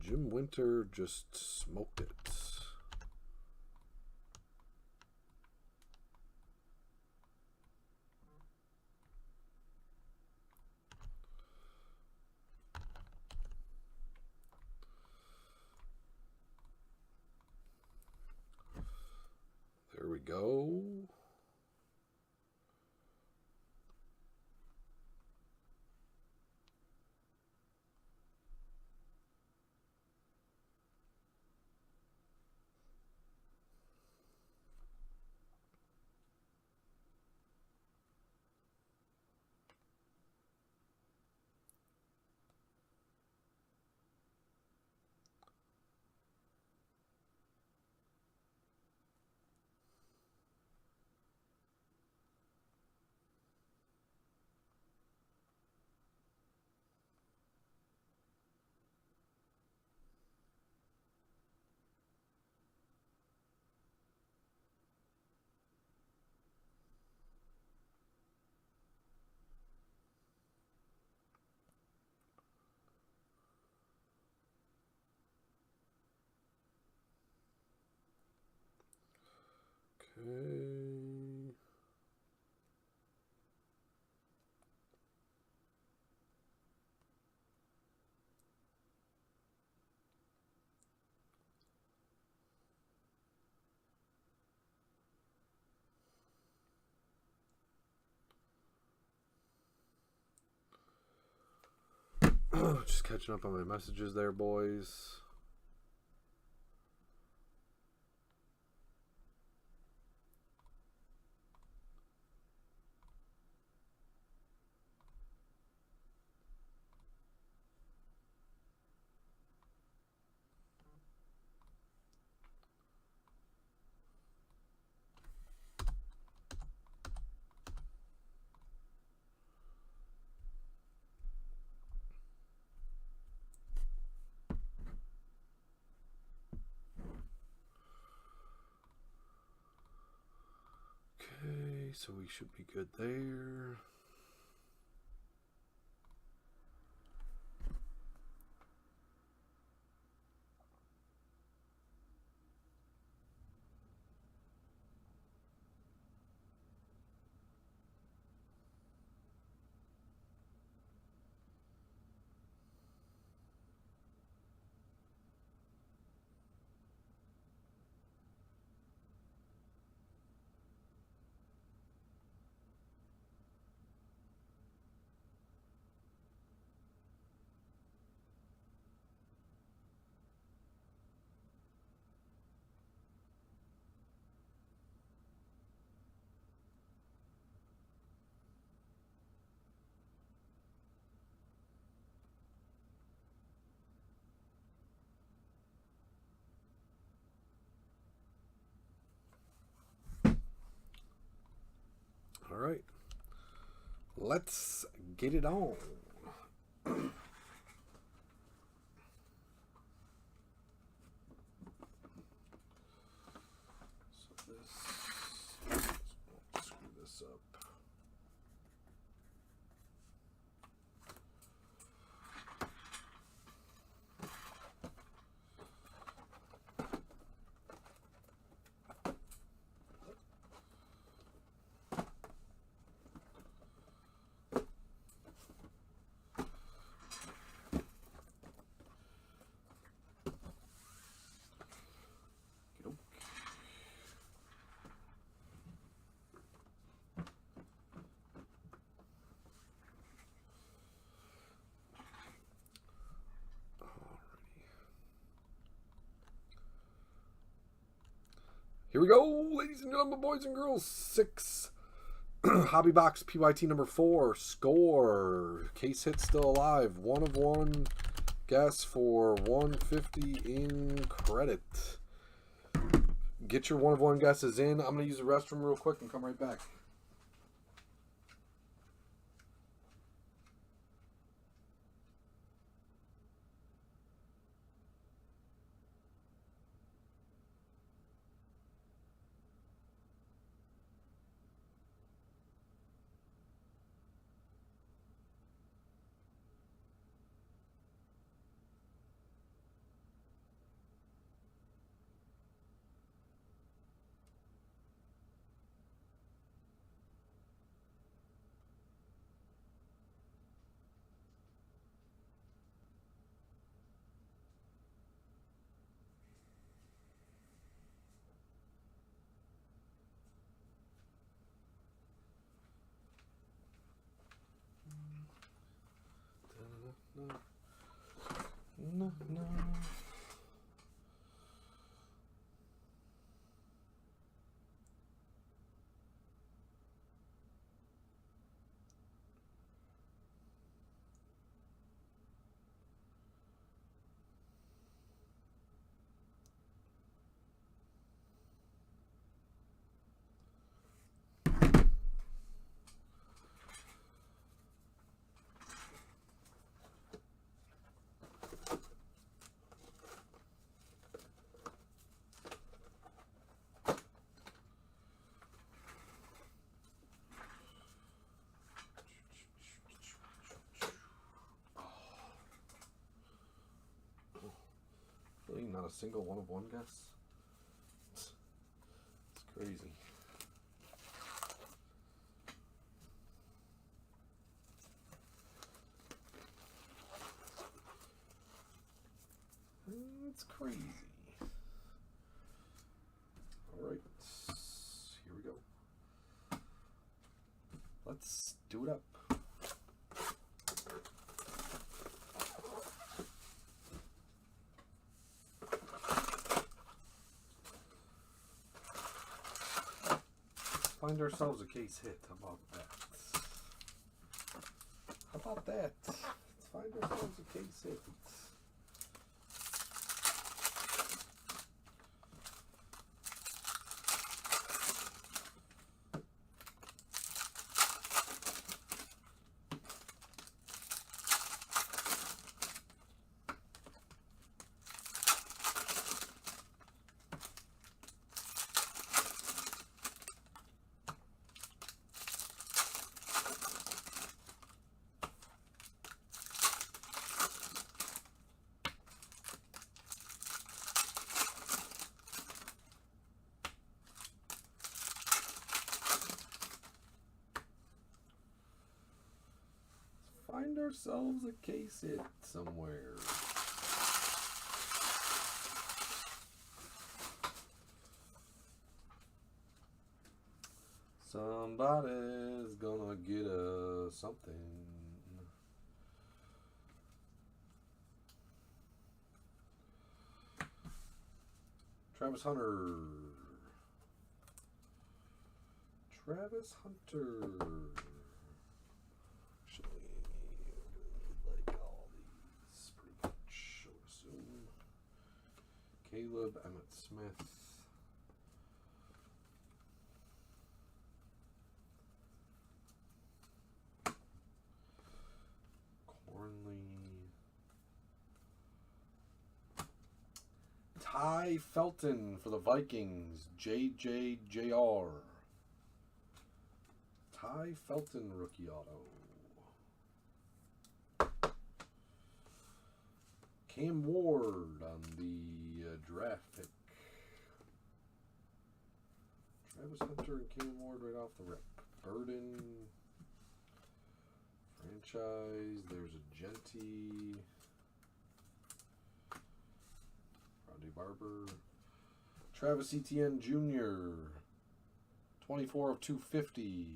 Jim Winter just smoked it. There we go. Okay. Just catching up on my messages there, boys. Okay, so we should be good there. All right. Let's get it on. Screw this up. Here we go, ladies and gentlemen, boys and girls. 6 Hobby Box PYT number 4. Score. Case hit still alive. 1 of 1. Guess for 150 in credit. Get your 1 of 1 guesses in. I'm going to use the restroom real quick and come right back. no, no. Really, not a single one of one guess. It's crazy. It's crazy. All right, here we go. Let's do it up. Find ourselves a case hit. How about that? How about that? Let's find ourselves a case hit. Find ourselves a case hit somewhere. Somebody's gonna get something. Travis Hunter. Travis Hunter. Caleb Emmett Smith. Cornley. Ty Felton for the Vikings. JJJR. Ty Felton rookie auto. Cam Ward on the draft pick. Travis Hunter and Cam Ward right off the rip. Burden. Franchise. There's a Genty. Rodney Barber. Travis Etienne Jr. 24 of 250.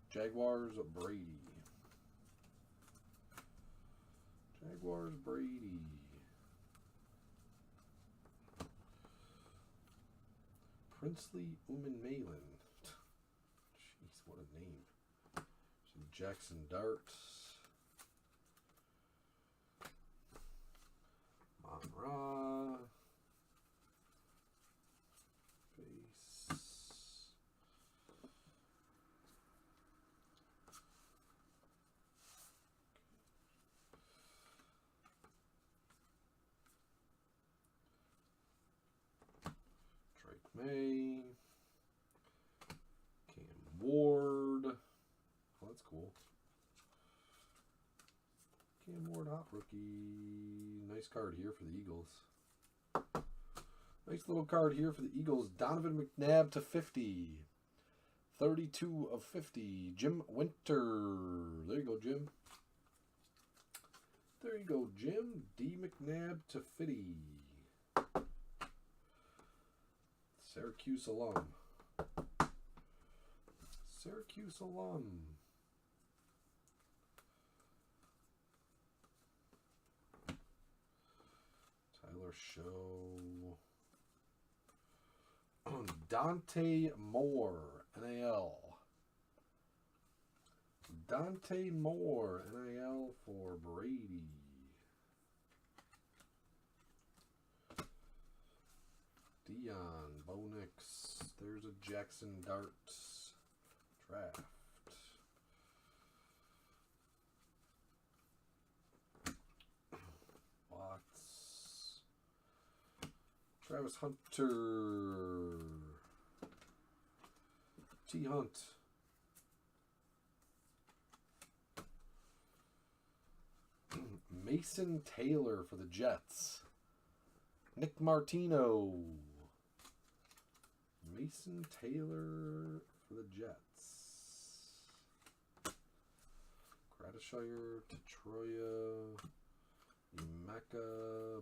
Jaguars Brady. Jaguars Brady. Princely Uman-Malin. Jeez, what a name. Some Jackson Dart. Mon-Ra. Face. May, Cam Ward. Oh, that's cool. Cam Ward, hot rookie. Nice card here for the Eagles. Nice little card here for the Eagles. Donovan McNabb to 50. 32 of 50. Jim Winter. There you go, Jim. There you go, Jim. D. McNabb to 50. Syracuse alum. Syracuse alum. Another show. Dante Moore, NAL. Dante Moore, NAL for Brady. Dion, Bo Nix. There's a Jackson Dart draft. Watts. Travis Hunter. T. Hunt. Mason Taylor for the Jets. Nick Martino. Mason Taylor for the Jets. Gradishire, Detroya, Emeka,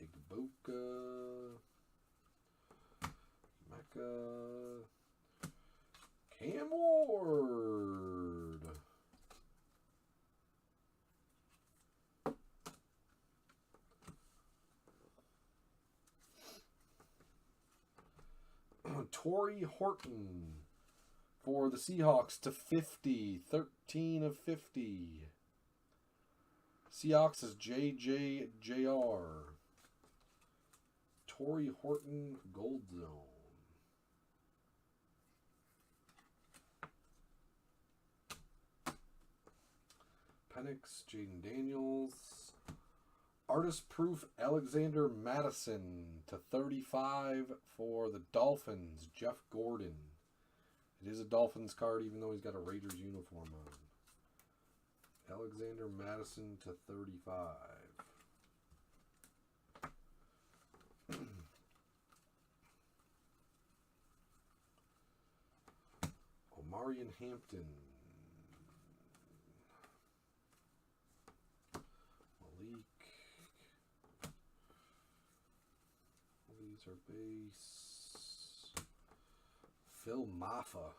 Igboka, Emeka, Cam Ward. Torrey Horton for the Seahawks to 50. 13 of 50. Seahawks is JJJR. Torrey Horton Gold Zone. Penix, Jaden Daniels. Artist Proof Alexander Madison to 35 for the Dolphins, Jeff Gordon. It is a Dolphins card even though he's got a Raiders uniform on. Alexander Madison to 35. Omarion Hampton. Malik. These are base. Phil Maffa.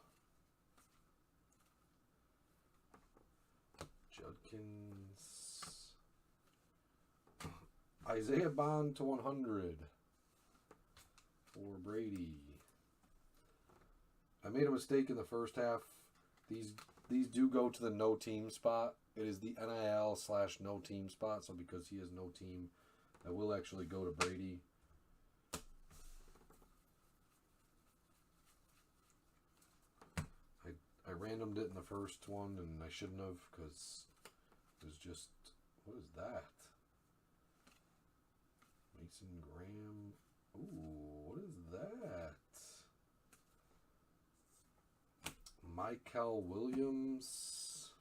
Judkins. Isaiah Bond to 100 for Brady. I made a mistake in the first half. These do go to the no team spot. It is the NIL/no team spot. So because he has no team, I will actually go to Brady. I randomed it in the first one, and I shouldn't have because it was just, what is that? Mason Graham. Ooh, what is that? Michael Williams.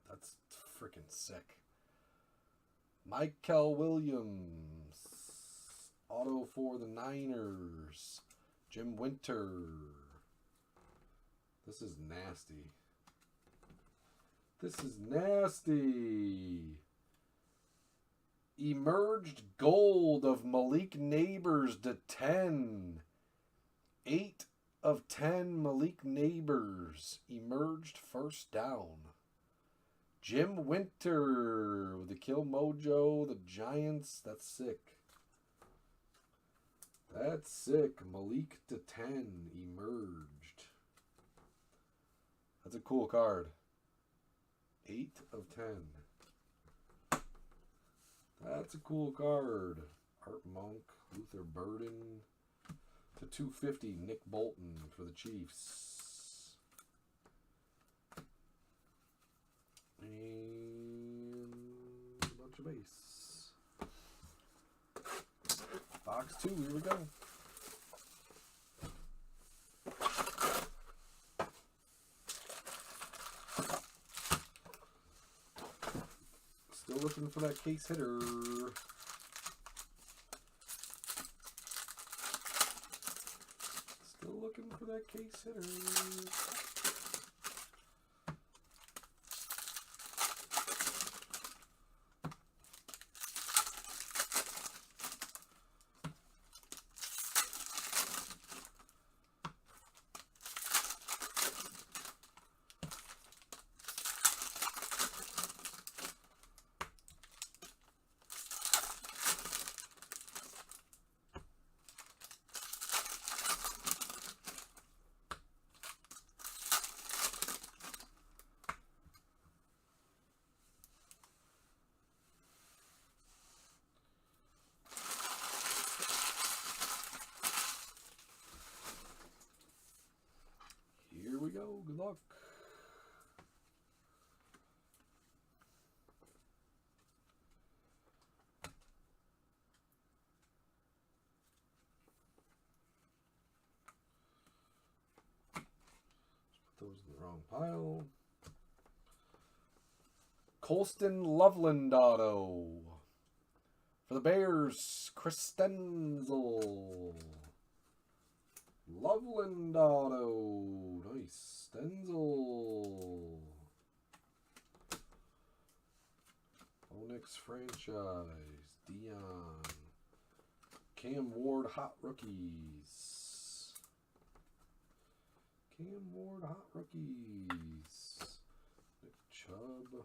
That's freaking sick. Michael Williams. Auto for the Niners. Jim Winter. This is nasty. This is nasty. Emerged gold of Malik Neighbors to 10. 8 of 10 Malik Neighbors. Emerged first down. Jim Winter with the Kill Mojo, the Giants. That's sick. That's sick. Malik to 10. Emerged. That's a cool card. 8 of 10. That's a cool card. Art Monk, Luther Burden to 250. Nick Bolton for the Chiefs. And a bunch of base. Box 2, here we go. Still looking for that case hitter. Still looking for that case hitter. Good luck. Put those in the wrong pile. Colston Loveland auto. For the Bears, Chris Stenzel. Loveland auto. Nice. Stenzel. Onyx franchise. Dion. Cam Ward hot rookies. Cam Ward hot rookies. Nick Chubb.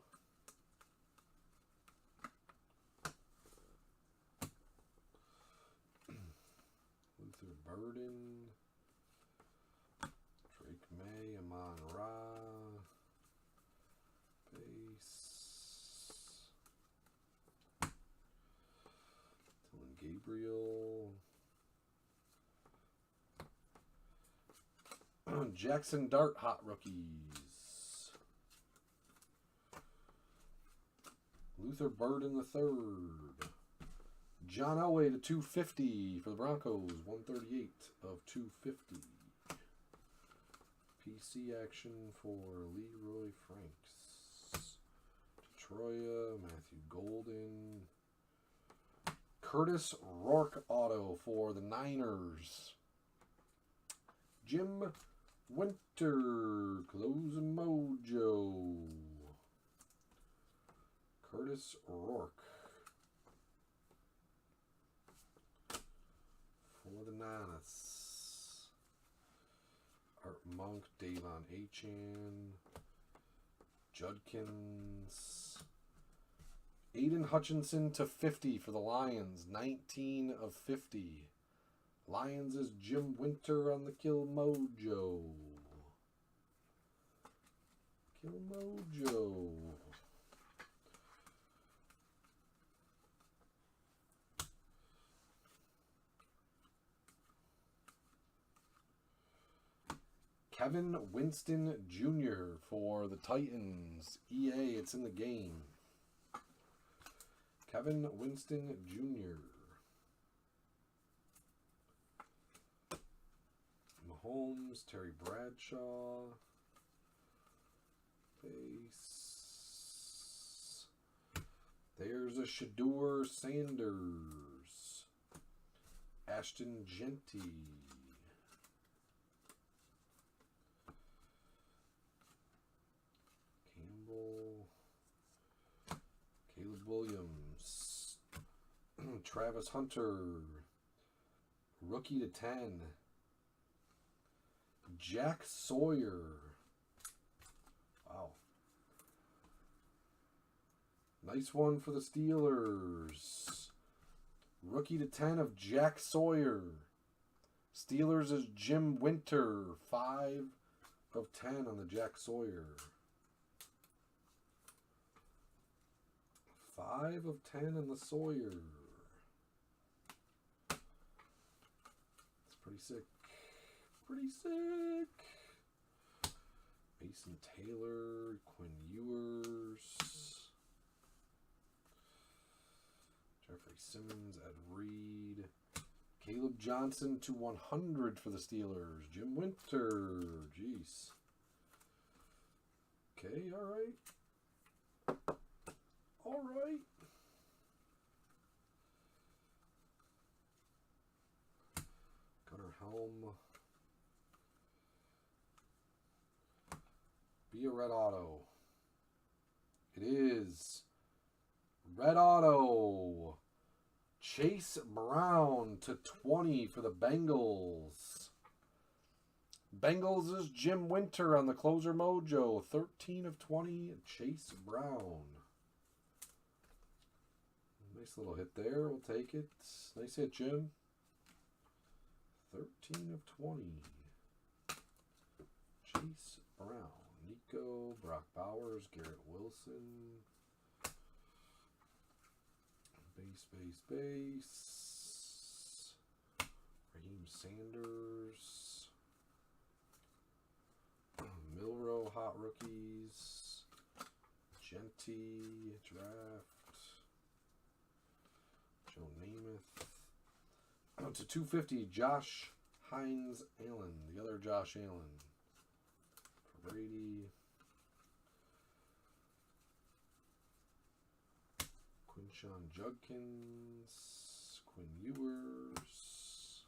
Luther Burden. Drake May, Amon Ra. Base. Dylan Gabriel. Jackson Dart hot rookies. Luther Burden III. John Elway to 250 for the Broncos. 138 of 250. PC action for Leroy Franks. Detroit, Matthew Golden. Curtis Rourke auto for the Niners. Jim Winter, Closing Mojo. Curtis Rourke. For the Niners. Art Monk, Davon Achan. Judkins. Aiden Hutchinson to 50 for the Lions. 19 of 50. Lions is Jim Winter on the Kill Mojo. Kill Mojo. Kevin Winston Jr. for the Titans. EA, it's in the game. Kevin Winston Jr. Mahomes, Terry Bradshaw. Base. There's a Shadur Sanders. Ashton Genty. Campbell. Caleb Williams. Travis Hunter. Rookie to 10. Jack Sawyer. Wow. Nice one for the Steelers. Rookie to 10 of Jack Sawyer. Steelers is Jim Winter. 5 of 10 on the Jack Sawyer. 5 of 10 on the Sawyer. It's pretty sick. Pretty sick. Mason Taylor, Quinn Ewers, Jeffrey Simmons, Ed Reed, Caleb Johnson to 100 for the Steelers. Jim Winter. Jeez. Okay, all right. All right. Gunnar Helm. Be a red auto. It is red auto. Chase Brown to 20 for the Bengals. Bengals is Jim Winter on the Closer Mojo. 13 of 20. Chase Brown. Nice little hit there. We'll take it. Nice hit, Jim. 13 of 20. Chase Brown. Nico, Brock Bowers, Garrett Wilson. Base. Raheem Sanders. hot rookies. Genty draft. Joe Namath. To 250, Josh Hines Allen. The other Josh Allen. For Brady. Quinshawn Judkins. Quinn Ewers.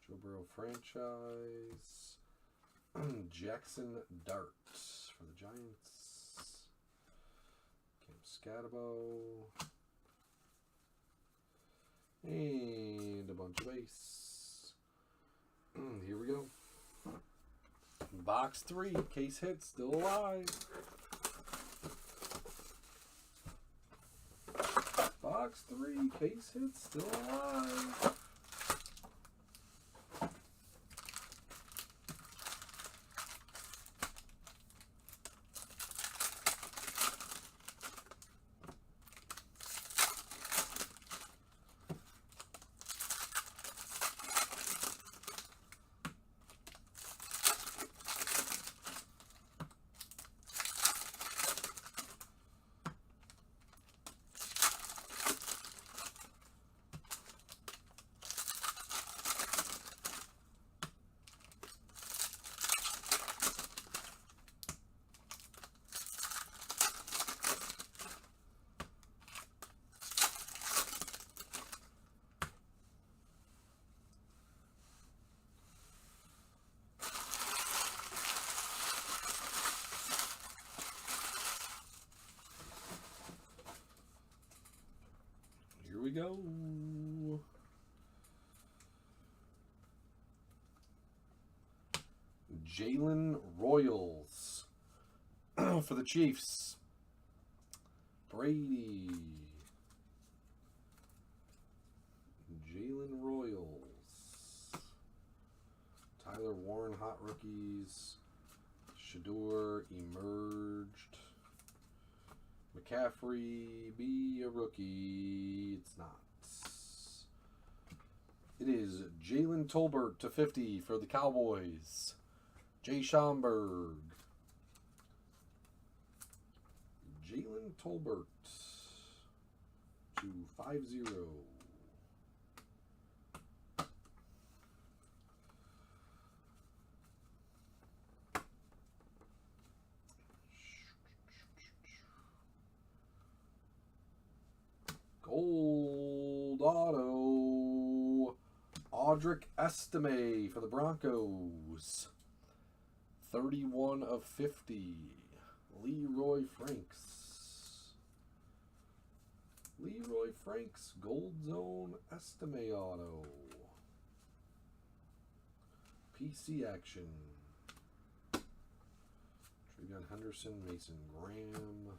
Joe Burrow franchise. Jackson Dart for the Giants. Cam Scatabo. And a bunch of ace. Here we go. Box 3. Case hit. Still alive. Box 3. Case hit. Still alive. Here we go. Jalen Royals for the Chiefs. Brady. Jalen Royals. Tyler Warren, hot rookies. Shador emerged. McCaffrey, be a rookie. It's not. It is Jalen Tolbert to 50 for the Cowboys. Jay Schomburg. Jalen Tolbert to 50. Gold auto, Audric Estime for the Broncos. 31 of 50. Leroy Franks. Leroy Franks, Gold Zone Estime auto. PC action. Trevion Henderson, Mason Graham.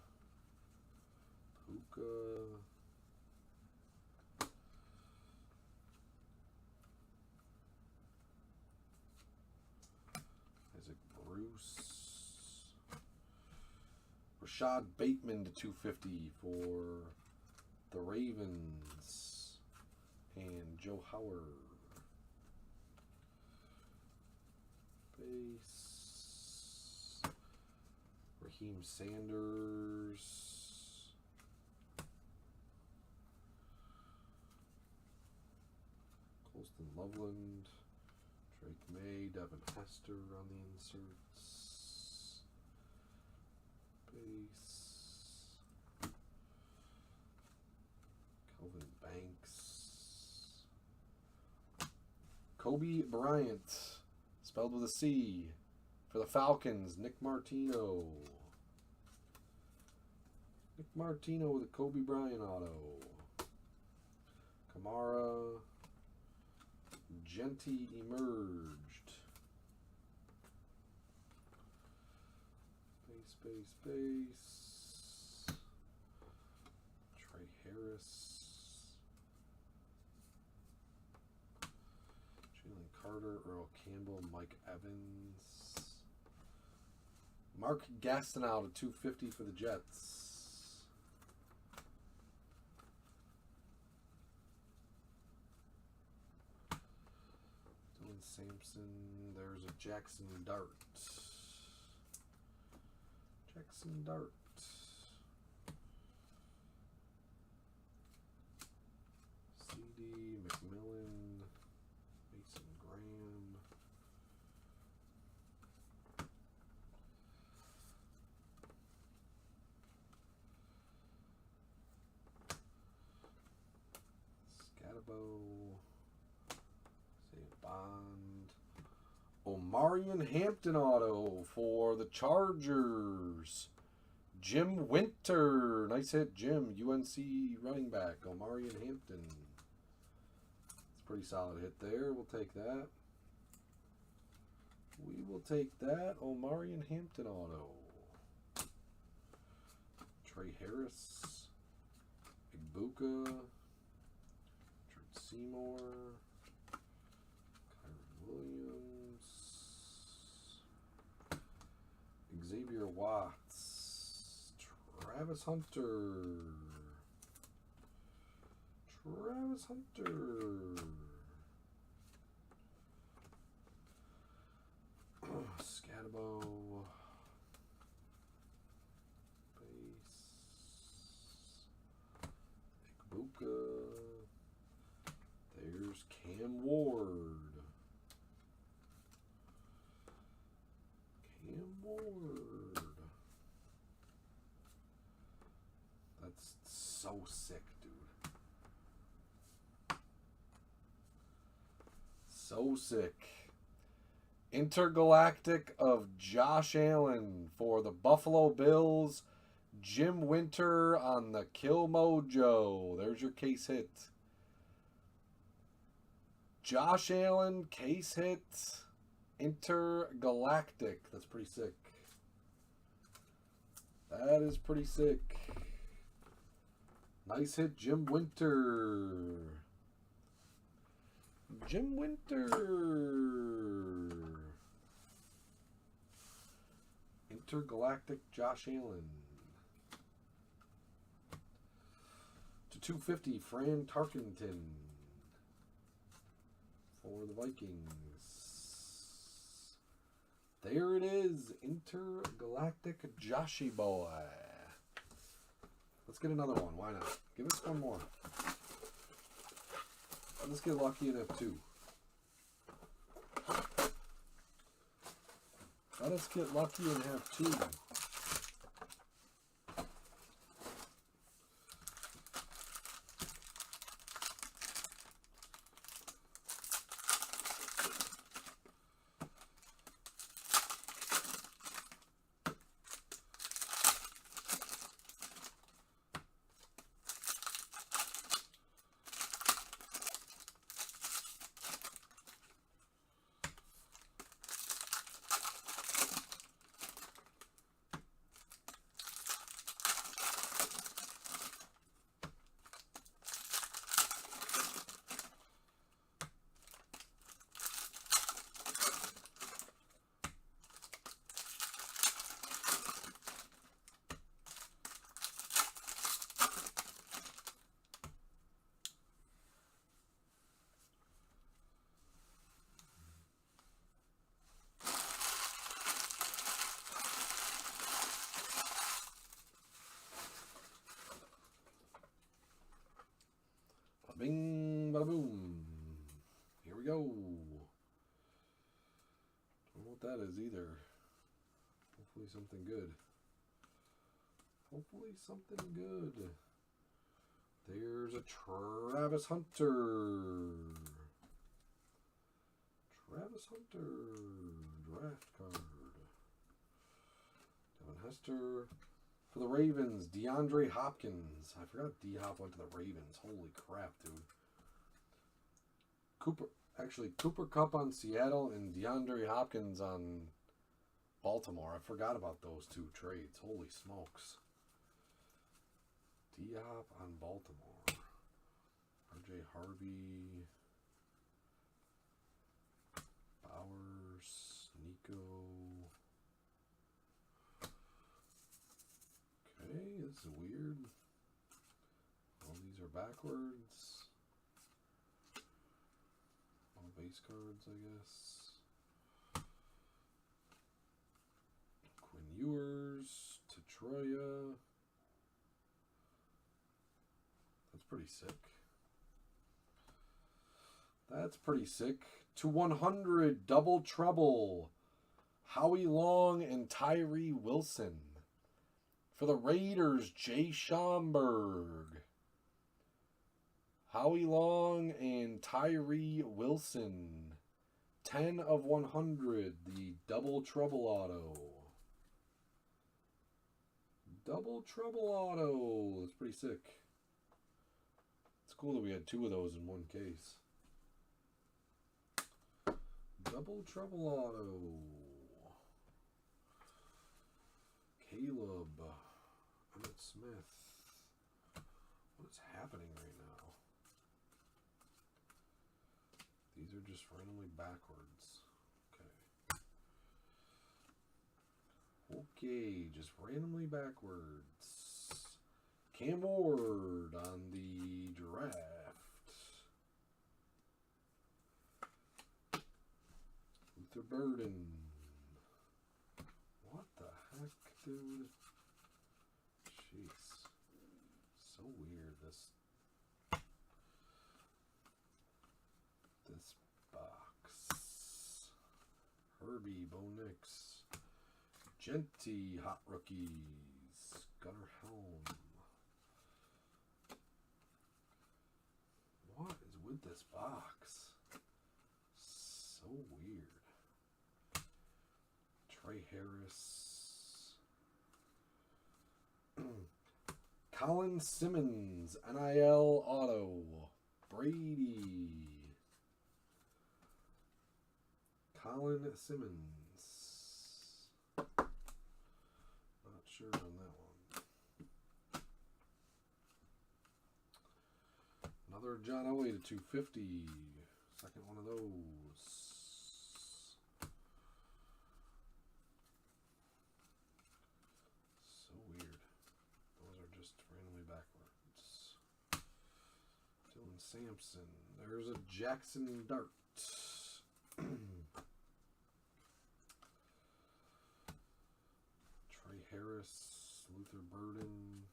Puka. Bruce. Rashad Bateman to 250 for the Ravens. And Joe Howard. Base. Raheem Sanders. Colston Loveland. Drake May, Devin Hester on the inserts. Base. Kelvin Banks. Kobe Bryant, spelled with a C, for the Falcons. Nick Martino. Nick Martino with a Kobe Bryant auto. Kamara. Genty emerged. Base. Trey Harris. Jalen Carter, Earl Campbell, Mike Evans. Mark Gastineau to 250 for the Jets. Dylan Sampson. There's a Jackson Dart. Jackson Dart. CD, McMillan, Mason Graham. Scatabo. Save Bond. Omarion Hampton auto for the Chargers. Jim Winter. Nice hit, Jim. UNC running back. Omarion Hampton. It's a pretty solid hit there. We'll take that. We will take that. Omarion Hampton auto. Trey Harris. Igbuka. Richard Seymour. Kyron Williams. Xavier Watts. Travis Hunter. Travis Hunter. Scatabo. Base. Igbuka. There's Cam Ward. Cam Ward. That's so sick, dude. So sick. Intergalactic of Josh Allen for the Buffalo Bills. Jim Winter on the Kill Mojo. There's your case hit. Josh Allen, case hit. Intergalactic. That's pretty sick. That is pretty sick. Nice hit, Jim Winter. Jim Winter. Intergalactic Josh Allen. To 250, Fran Tarkenton for the Vikings. There it is. Intergalactic Joshy boy. Let's get another one. Why not? Give us one more. Let's get lucky and have two. Let us get lucky and have two. Bing, bada boom. Here we go. Don't know what that is either. Hopefully something good. Hopefully something good. There's a Travis Hunter. Travis Hunter. Draft card. Devin Hester. For the Ravens, DeAndre Hopkins. I forgot D-Hop went to the Ravens. Holy crap, dude. Cooper Kupp on Seattle and DeAndre Hopkins on Baltimore. I forgot about those two trades. Holy smokes. D-Hop on Baltimore. RJ Harvey. Bowers. Nico. Okay, this is weird. All these are backwards. All base cards, I guess. Quinn Ewers, Troya. That's pretty sick. That's pretty sick. To 100, double trouble. Howie Long and Tyree Wilson. For the Raiders, Jay Schomburg. Howie Long and Tyree Wilson. 10 of 100, the double trouble auto. Double trouble auto. That's pretty sick. It's cool that we had 2 of those in one case. Double trouble auto. Caleb. Emmett Smith. What is happening right now? These are just randomly backwards. Okay, just randomly backwards. Cam Ward on the draft. Luther Burden. What the heck, dude? Jeez. So weird, this box. Herbie, Bo Nix. Genty, Hot Rookies. Gunnar Helm. What is with this box? So weird. Trey Harris. Colin Simmons, NIL Auto. Brady. Colin Simmons. Not sure on that one. Another John Elway to 250. Second one of those. So weird. Those are just randomly backwards. Dylan Sampson. There's a Jackson Dart. Trey Harris. Luther Burden.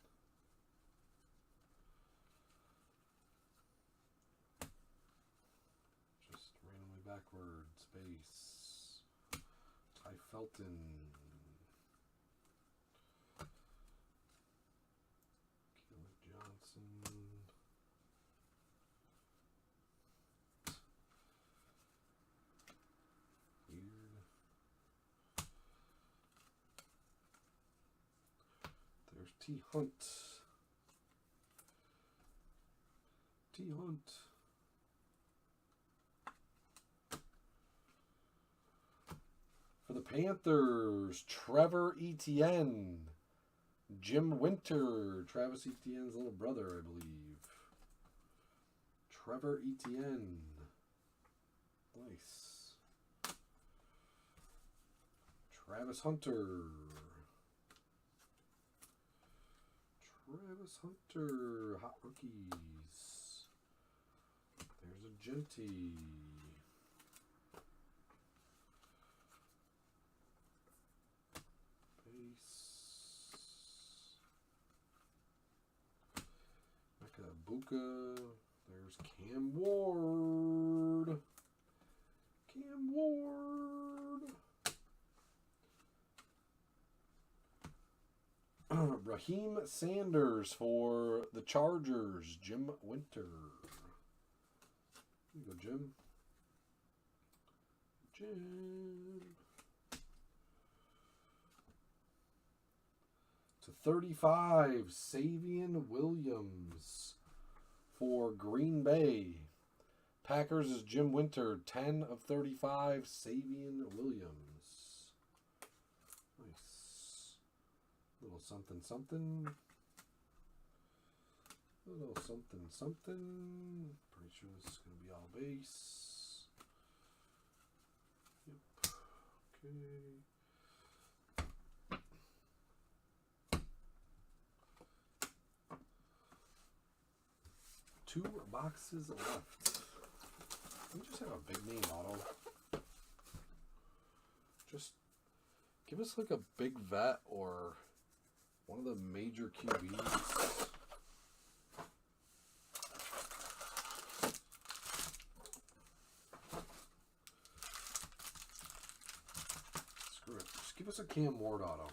Just randomly backwards. Base. Ty Felton. Caleb Johnson. Weird. There's T. Hunt. T. Hunt. For the Panthers, Trevor Etienne. Jim Winter, Travis Etienne's little brother, I believe. Trevor Etienne. Nice. Travis Hunter. Travis Hunter, Hot Rookies. There's a Genty. Buka. There's Cam Ward. Cam Ward. Raheem Sanders for the Chargers. Jim Winter. Here you go, Jim. Jim. To 35, Savion Williams for Green Bay. Packers is Jim Winter, 10 of 35, Savion Williams. Nice. Little something, something. Little something, something. Pretty sure this is going to be all base. Yep. Okay. 2 boxes left. Can we just have a big name auto? Just give us like a big vet or One of the major QBs. Screw it. Just give us a Cam Ward auto.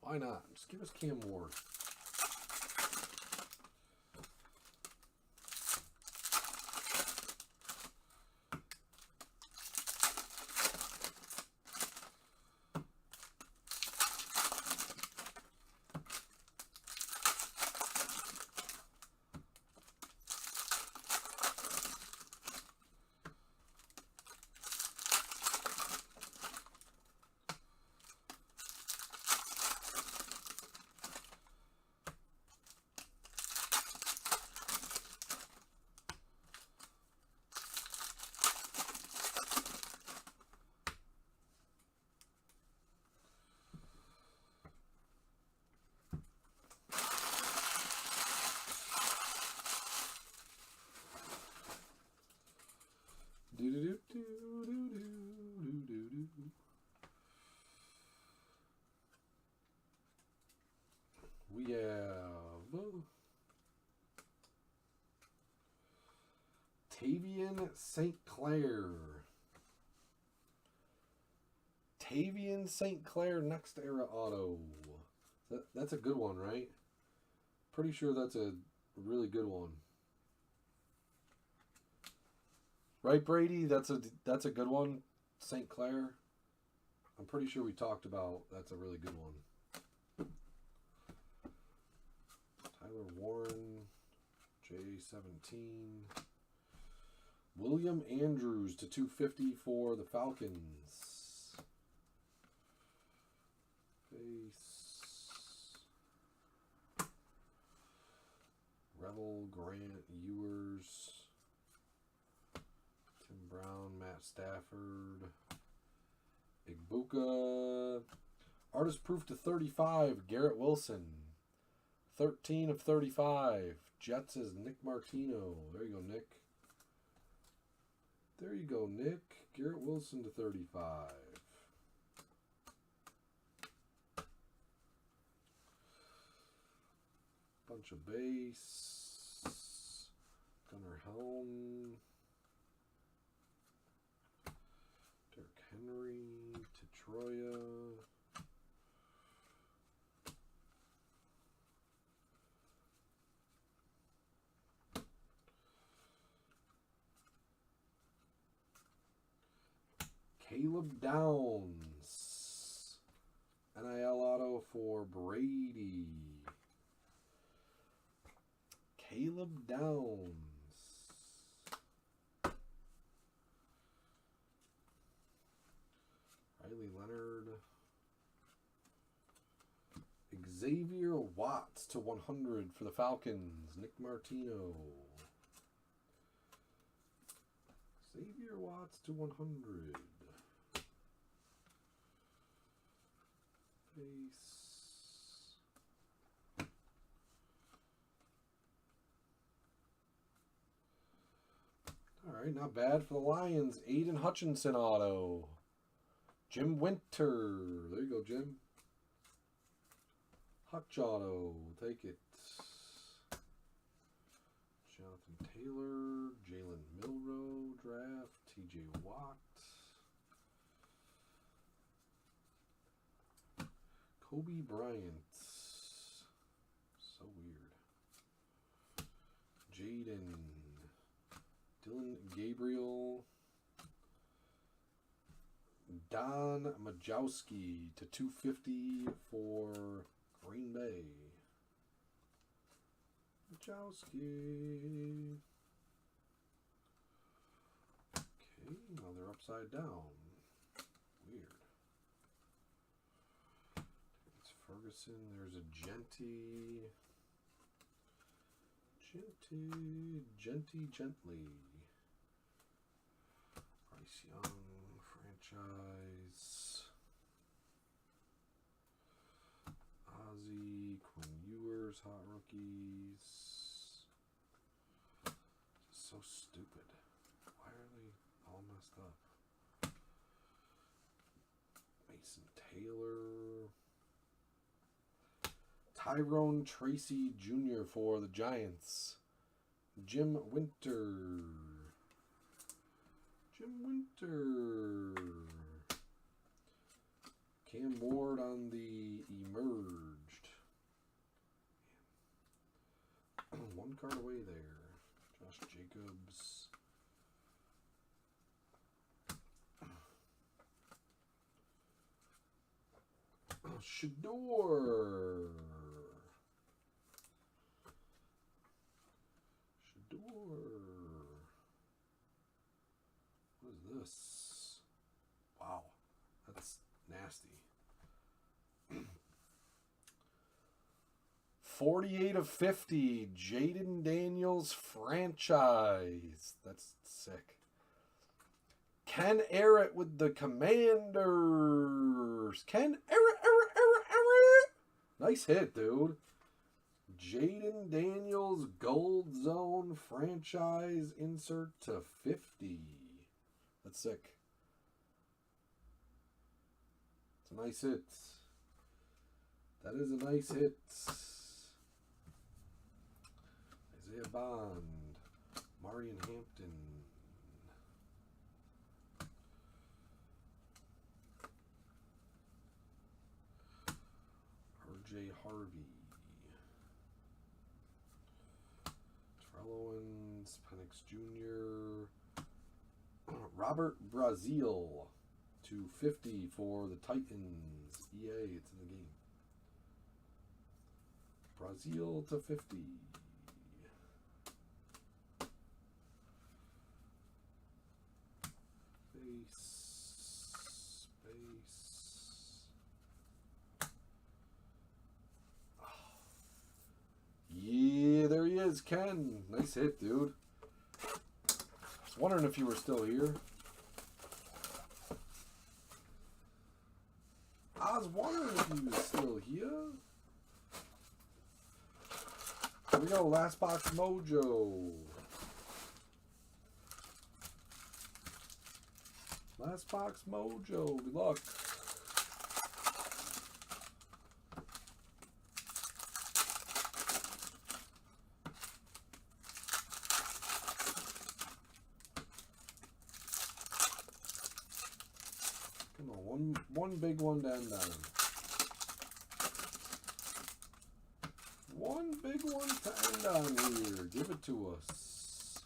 Why not? Just give us Cam Ward. We have Tavian St. Clair. Tavian St. Clair Next Era Auto. That's a good one, right? Pretty sure that's a really good one. Right, Brady? That's a good one. St. Clair. I'm pretty sure we talked about that's a really good one. Tyler Warren, J17. William Andrews to 250 for the Falcons. Base. Revel, Grant, Ewers. Tim Brown, Matt Stafford. Igbuka. Artist proof to 35, Garrett Wilson. 13 of 35. Jets is Nick Martino. There you go, Nick. There you go, Nick. Garrett Wilson to 35. Bunch of base. Gunnar Helm. Derrick Henry to Troya. Caleb Downs. NIL auto for Brady. Caleb Downs. Riley Leonard. Xavier Watts to 100 for the Falcons. Nick Martino. Xavier Watts to 100. Base. Alright, not bad for the Lions. Aiden Hutchinson auto. Jim Winter. There you go, Jim. Hutch auto. Take it. Jonathan Taylor. Jalen Milroe draft. TJ Watt. Kobe Bryant. So weird. Jaden. Dylan Gabriel. Don Majowski to 250 for Green Bay. Majowski. Okay, now they're upside down. Weird. It's Ferguson. There's a Gently. Gently. Bryce Young, franchise. Ozzy, Quinn Ewers, hot rookies. So stupid. Why are they all messed up? Mason Taylor. Tyrone Tracy Jr. for the Giants. Jim Winter. Cam Ward on the emerged. One card away there. Josh Jacobs. Shador. What is this? Wow, that's nasty. 48 of 50, Jaden Daniels franchise. That's sick. Ken Arrett with the Commanders. Ken Arrett. Nice hit, dude. Jaden Daniels Gold Zone franchise insert to 50. That's sick. It's a nice hit. That is a nice hit. Isaiah Bond. Marion Hampton. RJ Harvey. Terrell Owens. Penix Jr. Robert Brazil. 250 for the Titans. EA, it's in the game. Brazil to 50. Space. Yeah, there he is, Ken. Nice hit, dude. I was wondering if you were still here. I was wondering if you were still here. Here we go, Last Box Mojo. Last Box Mojo. Good luck. Come on, one big one to end on. One big one to end on here. Give it to us.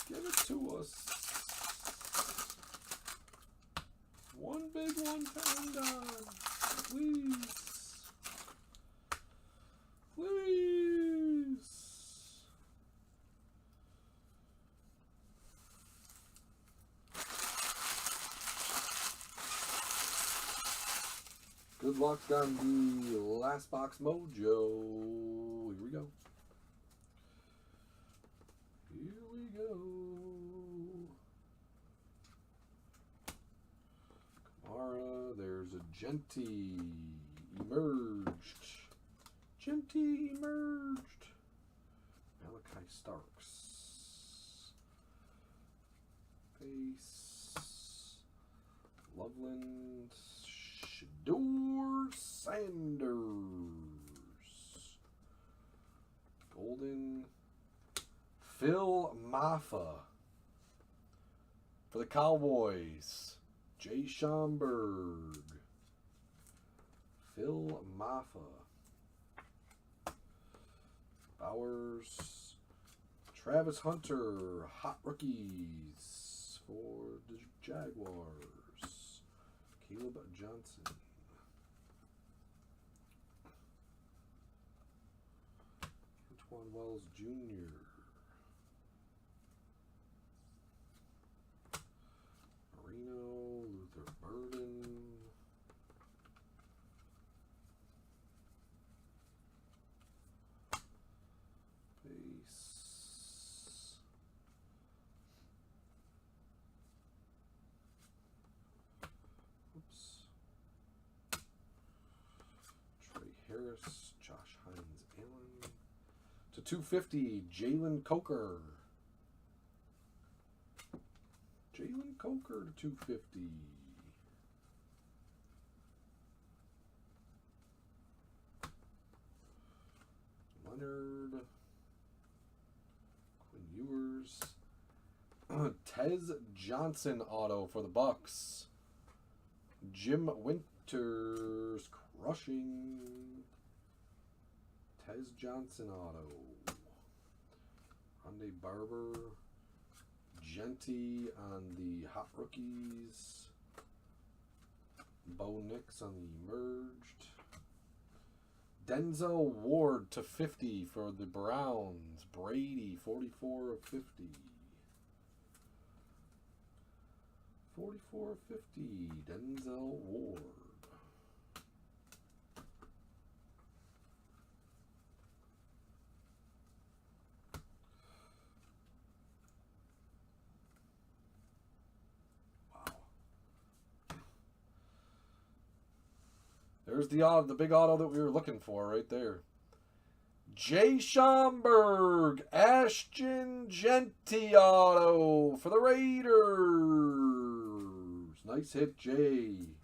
Give it to us. One big one to end on. Please. Please. Good luck on the Last Box Mojo. Here we go. Here we go. Kamara, there's a Genty emerged. Genty emerged. Malachi Starks. Face. Loveland. Shador Sanders. Golden. Phil Maffa. For the Cowboys. Jay Schomburg. Phil Maffa. Bowers. Travis Hunter. Hot rookies for the Jaguars. Caleb Johnson. Antoine Wells Jr. Marino. Luther Burden. Base. Oops. Trey Harris, Josh Hines Allen. To 250, Jalen Coker. Jalen Coker to 250. Leonard. Quinn Ewers. Tez Johnson auto for the Bucks. Jim Winters crushing. Tez Johnson auto. Hyundai Barber. Genty on the Hot Rookies. Bo Nix on the Merged. Denzel Ward to 50 for the Browns. Brady, 44 of 50. 44 of 50. Denzel Ward. There's the big auto that we were looking for right there. Jay Schomburg, Ashton Genty auto for the Raiders. Nice hit, Jay.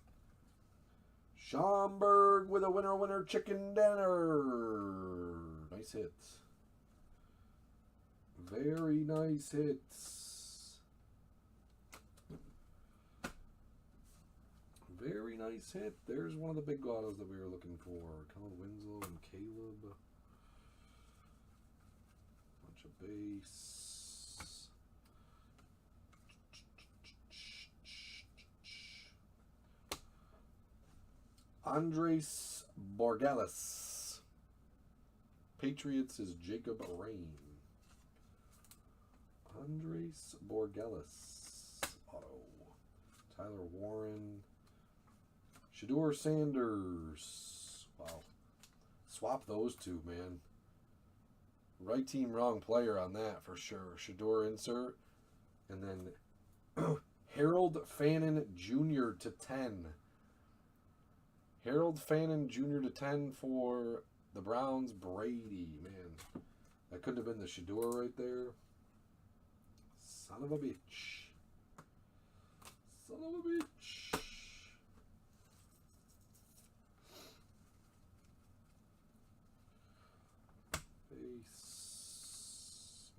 Schomburg with a winner chicken dinner. Nice hit. Very nice hits. Very nice hit. There's one of the big autos that we were looking for. Kellen Winslow and Caleb. Bunch of base. Andres Borgelis. Patriots is Jacob Rain. Andres Borgelis auto. Tyler Warren. Shedeur Sanders. Wow. Swap those two, man. Right team, wrong player on that for sure. Shedeur insert. And then Harold Fannin Jr. to 10. Harold Fannin Jr. to 10 for the Browns. Brady, man. That couldn't have been the Shedeur right there. Son of a bitch. Son of a bitch.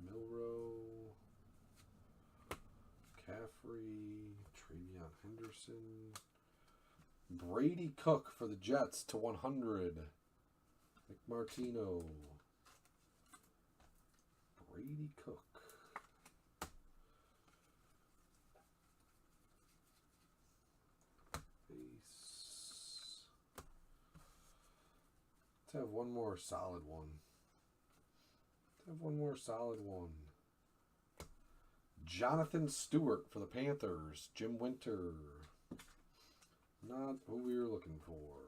Milrow, Caffrey, Travion Henderson, Brady Cook for the Jets to 100. Nick Martino, Brady Cook. Base. Let's have one more solid one. Jonathan Stewart for the Panthers. Jim Winter. Not who we were looking for.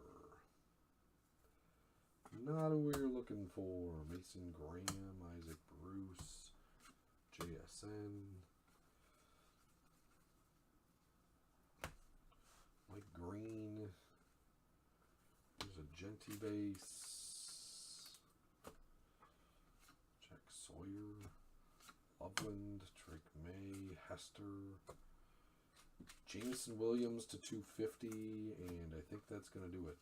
Mason Graham, Isaac Bruce, JSN. Mike Green. There's a Genty base. Sawyer, Loveland, Drake May, Hester, Jameson Williams to 250, and I think that's going to do it.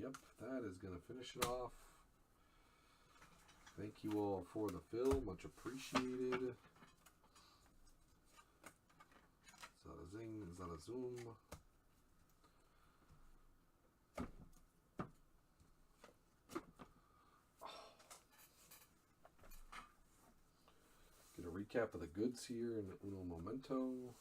Yep, that is going to finish it off. Thank you all for the fill. Much appreciated. Is that a zing? Is that a zoom? Recap of the goods here in Uno Momento.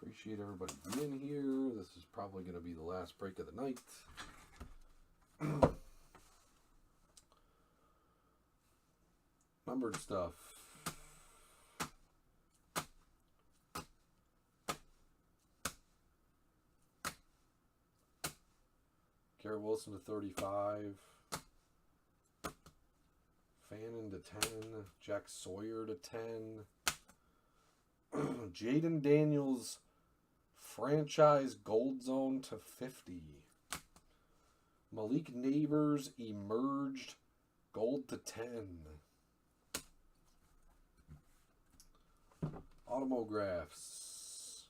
Appreciate everybody being here. This is probably going to be the last break of the night. numbered stuff. Garrett Wilson to 35. Fannin to 10. Jack Sawyer to 10. Jaden Daniels franchise gold zone to 50. Malik Neighbors emerged gold to 10. Automographs.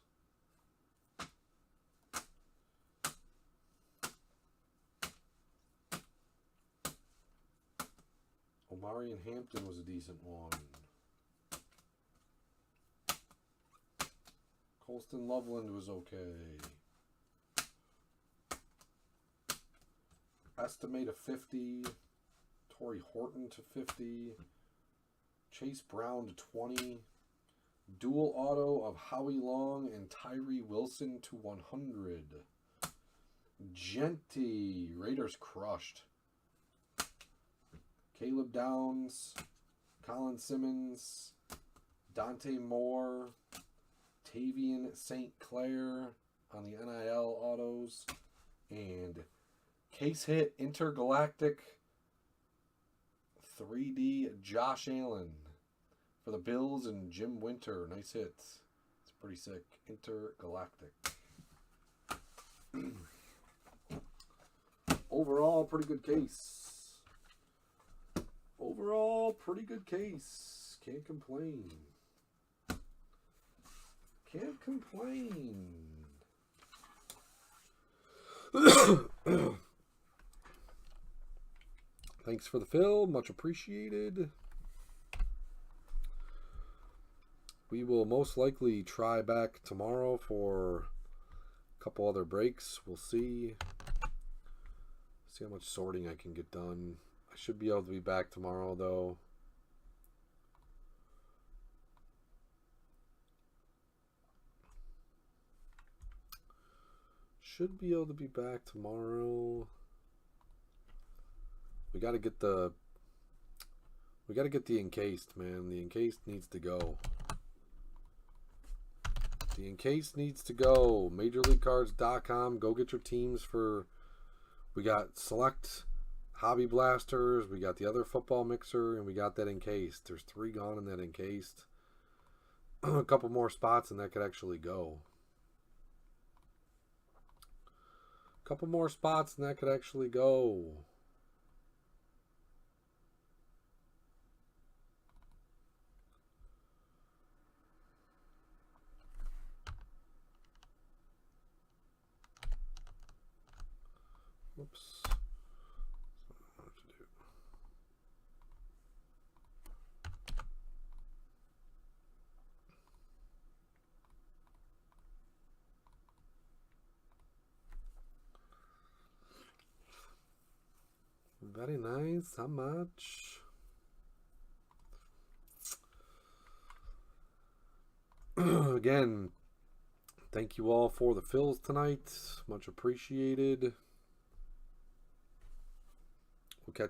Omarion Hampton was a decent one. Colston Loveland was okay. Estimate of 50. Torrey Horton to 50. Chase Brown to 20. Dual auto of Howie Long and Tyree Wilson to 100. Genty, Raiders crushed. Caleb Downs, Colin Simmons, Dante Moore, Tavian St. Clair on the NIL autos, and case hit Intergalactic 3D Josh Allen for the Bills and Jim Winter. Nice hits. It's pretty sick. Intergalactic. Overall, pretty good case. Overall, pretty good case. Can't complain. Can't complain. Thanks for the fill. Much appreciated. We will most likely try back tomorrow for a couple other breaks. We'll see. See how much sorting I can get done. I should be able to be back tomorrow, though. Should be able to be back tomorrow. We got to get the encased, man. The encased needs to go. The encased needs to go. MajorLeagueCards.com. Go get your teams for. We got select Hobby Blasters. We got the other football mixer, and we got that encased. There's 3 gone in that encased. A couple more spots, and that could actually go. A couple more spots, and that could actually go. Whoops. What to do? Very nice. How much? Again, thank you all for the fills tonight. Much appreciated.